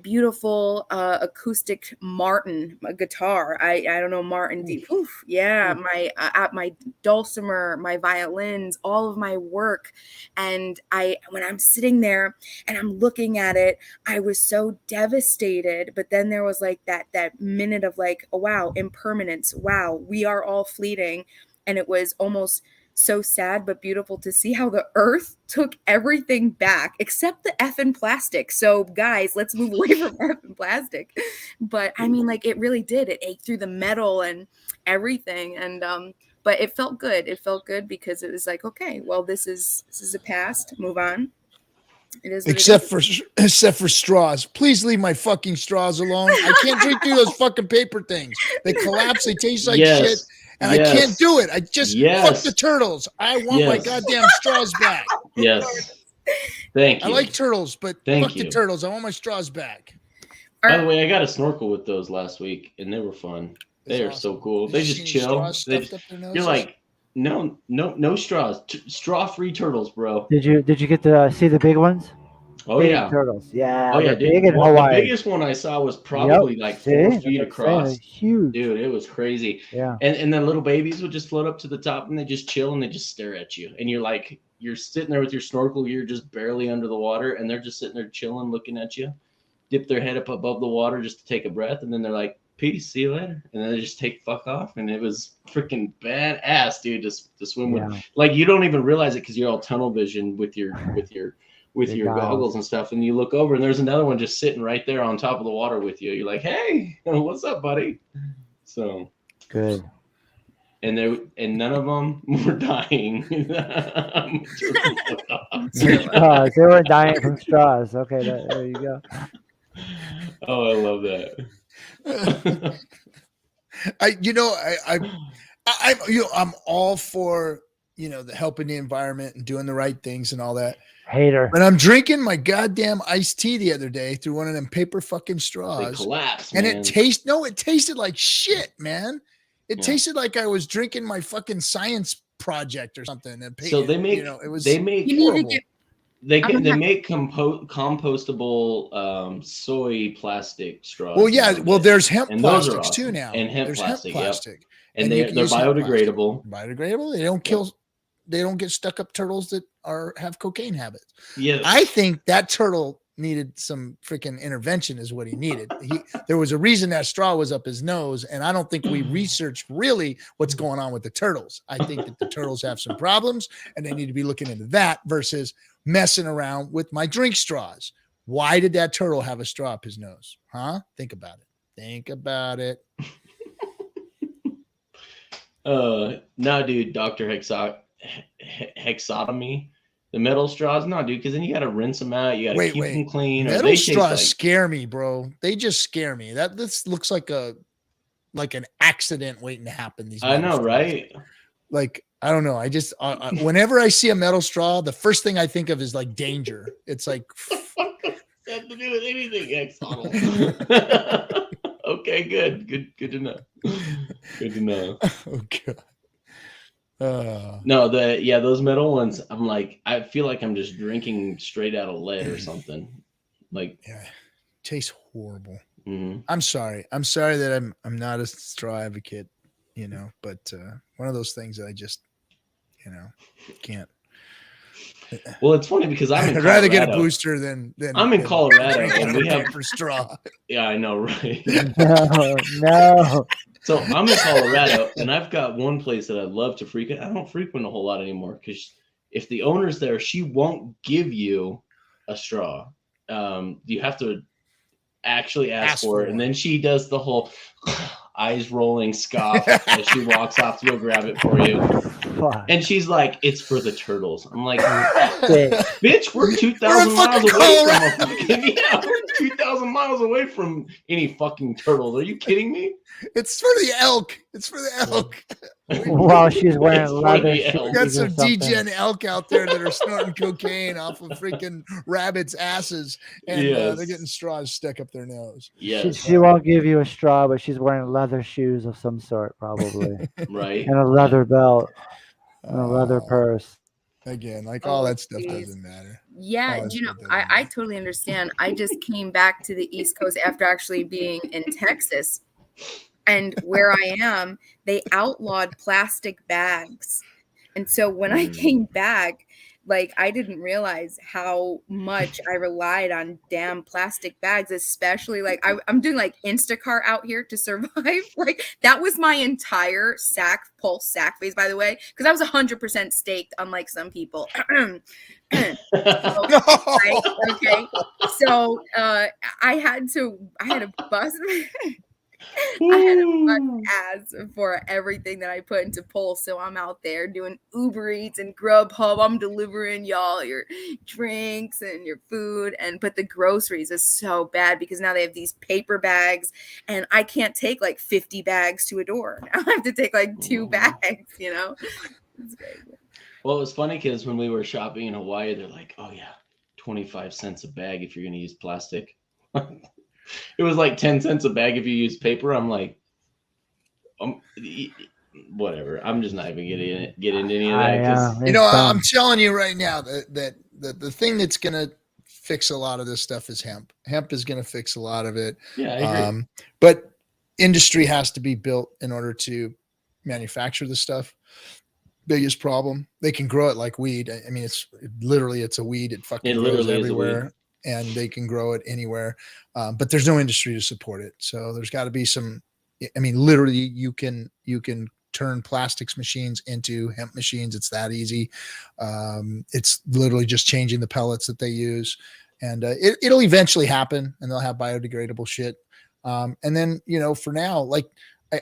beautiful acoustic Martin guitar. I don't know, Martin D. Oof, yeah, my dulcimer, my violins, all of my work. And when I'm sitting there and I'm looking at it, I was so devastated. But then there was like that minute of like, oh, wow, impermanence. Wow, we are all fleeting. And it was almost so sad but beautiful to see how the earth took everything back except the effing plastic. So guys, let's move away from effing plastic. But I mean, like, it really did. It ate through the metal and everything. And but it felt good. It felt good because it was like, okay, well, this is a past. Move on. It is except for straws. Please leave my fucking straws alone. I can't drink through those fucking paper things. They collapse. They taste like shit. And I can't do it. I just fuck the turtles. I want my goddamn straws back. Yes. Thank you. I like turtles, but fuck the turtles. I want my straws back. By the way, I got a snorkel with those last week, and they were fun. They are so cool. They just chill. You're like, no straws. Straw-free turtles, bro. Did you get to see the big ones? Oh, big yeah. Turtles. Yeah. Oh, yeah, dude. The biggest one I saw was probably like 4 feet across. Huge. Dude, it was crazy. Yeah. And then little babies would just float up to the top, and they just chill, and they just stare at you. And you're like, you're sitting there with your snorkel, you're just barely under the water, and they're just sitting there chilling, looking at you. Dip their head up above the water just to take a breath, and then they're like, peace, see you later. And then they just take fuck off. And it was freaking badass, dude, to swim with. Like, you don't even realize it because you're all tunnel vision with your goggles and stuff, and you look over and there's another one just sitting right there on top of the water with you. You're like, hey, what's up, buddy? So good. And none of them were dying. Straws. They were dying from straws. Okay, there you go. Oh, I love that. I'm all for the helping the environment and doing the right things and all that. Hater. But I'm drinking my goddamn iced tea the other day through one of them paper fucking straws. They collapse, and man. it tasted like shit, man. It tasted like I was drinking my fucking science project or something. And so they make compostable soy plastic straws. Well, yeah. Well, there's hemp plastics too now. And hemp plastic. Plastic. And they're biodegradable. Biodegradable. They don't kill. They don't get stuck up turtles that have cocaine habits. Yes. I think that turtle needed some freaking intervention is what he needed. There was a reason that straw was up his nose, and I don't think we researched really what's going on with the turtles. I think that the turtles have some problems, and they need to be looking into that versus messing around with my drink straws. Why did that turtle have a straw up his nose? Huh? Think about it. No, dude, Dr. Hexotomy. The metal straws, no, dude, because then you got to rinse them out. You got to keep them clean, or Metal they taste straws like. scare me, bro. They just scare me. This looks like an accident waiting to happen. These I metal know, straws. right? Like, I don't know. I just whenever I see a metal straw, the first thing I think of is like danger. It's like Have to do with anything, Axolotl. Okay, good to know. Good to know. oh god. No, those metal ones, I'm like, I feel like I'm just drinking straight out of lead or something. Like, yeah, tastes horrible. mm-hmm. I'm sorry that I'm not a straw advocate, but one of those things that I just, can't. Well, it's funny because I'm in I'd Colorado. rather get a booster than I'm in Colorado, and we have paper straw. Yeah, I know, right? No. So I'm in Colorado, and I've got one place that I love to frequent. I don't frequent a whole lot anymore because if the owner's there, she won't give you a straw. You have to actually ask for it, and then she does the whole eyes rolling scoff as she walks off to go grab it for you. Fuck. And she's like, "It's for the turtles." I'm like, Shit. "Bitch, we're 2,000 miles fucking away from a fucking, we're 2,000 miles away from any fucking turtles. Are you kidding me?" It's for the elk. It's for the elk. While she's wearing It's for leather the shoes elk. We got or some something. degen elk out there that are snorting cocaine off of freaking rabbits' asses, and Yes. they're getting straws stuck up their nose. Yes, She won't give you a straw, but she's wearing leather shoes of some sort, probably, right. and a leather belt and a leather purse. Again, like all that stuff geez. doesn't matter. Yeah, Oh, that's what I totally understand. I just came back to the East Coast after actually being in Texas. And where I am, they outlawed plastic bags. And so when I came back, like I didn't realize how much I relied on damn plastic bags, especially like I'm doing like Instacart out here to survive. Like that was my entire pulse sack phase, by the way, because I was 100% staked, unlike some people. Okay. So I had to bust I had a bust ass for everything that I put into Pulse. So I'm out there doing Uber Eats and Grubhub. I'm delivering y'all your drinks and your food. But the groceries is so bad because now they have these paper bags and I can't take like 50 bags to a door. Now I have to take like 2 bags, It's crazy. Well, it was funny because when we were shopping in Hawaii, they're like, "Oh yeah, 25 cents a bag if you're going to use plastic." It was like 10 cents a bag if you use paper. I'm like, whatever. I'm just not even get into any of that. I'm telling you right now that the thing that's going to fix a lot of this stuff is hemp. Hemp is going to fix a lot of it. Yeah, I agree. But industry has to be built in order to manufacture the stuff. Biggest problem, they can grow it like weed. I mean, it's a weed. It fucking grows everywhere. And they can grow it anywhere, but there's no industry to support it. So there's got to be some. I mean, literally, you can turn plastics machines into hemp machines. It's that easy. It's literally just changing the pellets that they use, and it'll eventually happen. And they'll have biodegradable shit. And then for now, like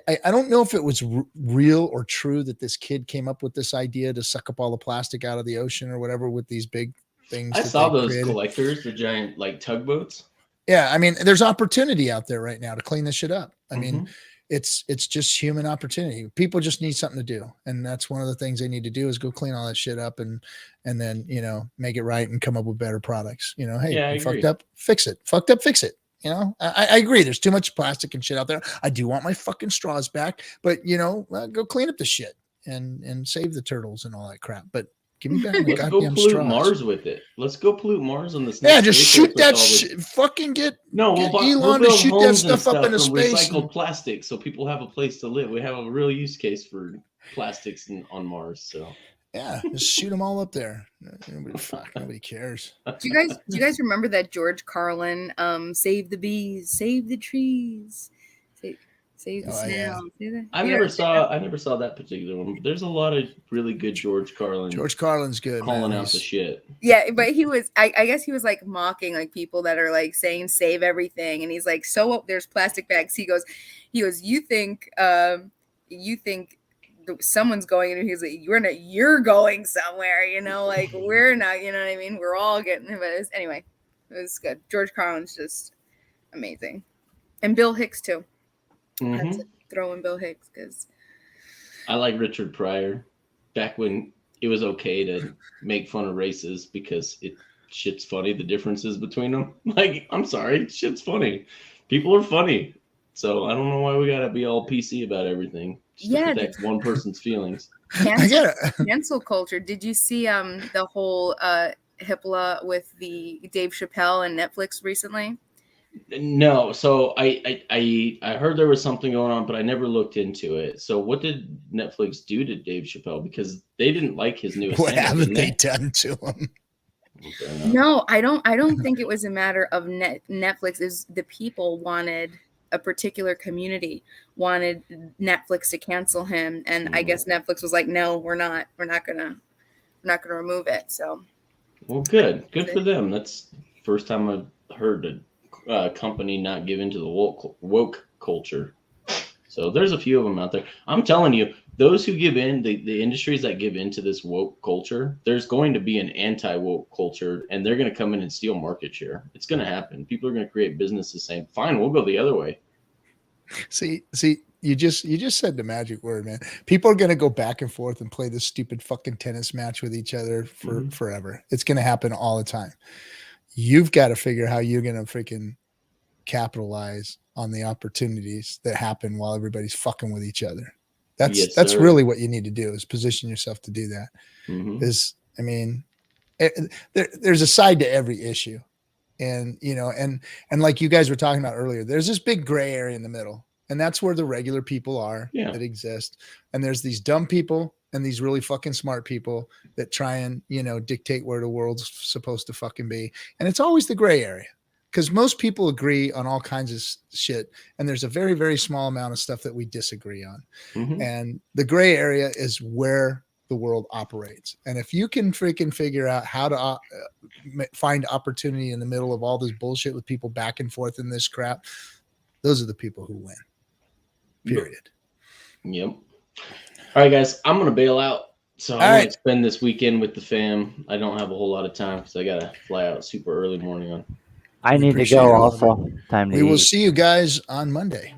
I don't know if it was real or true that this kid came up with this idea to suck up all the plastic out of the ocean or whatever with these big things. I saw those collectors, the giant like tugboats. Yeah, I mean, there's opportunity out there right now to clean this shit up. I mean, it's just human opportunity. People just need something to do, and that's one of the things they need to do is go clean all that shit up and then make it right and come up with better products. Hey, you fucked up, fix it. Fucked up, fix it. I agree. There's too much plastic and shit out there. I do want my fucking straws back, but go clean up the shit and save the turtles and all that crap. But give me back my Let's goddamn go pollute straws. Mars with it. Let's go pollute Mars on this. Yeah, just shoot that shit. Fucking get Elon to shoot that stuff up into space. Recycled plastic, so people have a place to live. We have a real use case for plastics on Mars. So yeah, just shoot them all up there. Nobody cares. Do you guys remember that George Carlin save the bees, save the trees, save the snail? Yeah. I never saw that particular one. There's a lot of really good George Carlin. George Carlin's good. Calling out the shit. Yeah, but he was I guess he was like mocking like people that are like saying save everything, and he's like, so there's plastic bags. He goes, you think someone's going, and he's like, you're going somewhere, you know, like we're not, you know what I mean? We're all getting, but anyway, it was good. George Carlin's just amazing. And Bill Hicks too. I had to throw in Bill Hicks because I like Richard Pryor. Back when it was okay to make fun of races because shit's funny, the differences between them. Like, I'm sorry, shit's funny. People are funny. So I don't know why we gotta be all PC about everything. Just to protect one person's feelings. Cancel culture. Did you see the whole HIPAA with the Dave Chappelle and Netflix recently? No, so I heard there was something going on, but I never looked into it. So what did Netflix do to Dave Chappelle? Because they didn't like his newest. What haven't they done to him? No, I don't think it was a matter of Netflix. Is the people wanted a particular community wanted Netflix to cancel him, and I guess Netflix was like, no, we're not gonna remove it. So, well, good for them. That's the first time I've heard a company not give into the woke culture. So there's a few of them out there. I'm telling you, those who give in, the industries that give into this woke culture, there's going to be an anti-woke culture, and they're going to come in and steal market share. It's going to happen. People are going to create businesses saying, fine, we'll go the other way. See, you just said the magic word, man. People are going to go back and forth and play this stupid fucking tennis match with each other for forever. It's going to happen all the time. You've got to figure how you're going to freaking capitalize on the opportunities that happen while everybody's fucking with each other. That's really what you need to do, is position yourself to do that. I mean, there's a side to every issue. And, you know, and like you guys were talking about earlier, there's this big gray area in the middle, and that's where the regular people are that exist. And there's these dumb people and these really fucking smart people that try and, you know, dictate where the world's supposed to fucking be. And it's always the gray area, because most people agree on all kinds of shit. And there's a very, very small amount of stuff that we disagree on. And the gray area is where the world operates. And if you can freaking figure out how to find opportunity in the middle of all this bullshit with people back and forth in this crap, those are the people who win. Period. Yep. All right, guys, I'm going to bail out. So I'm going to spend this weekend with the fam. I don't have a whole lot of time because I got to fly out super early morning on. I need to go also. Time to We will see you guys on Monday.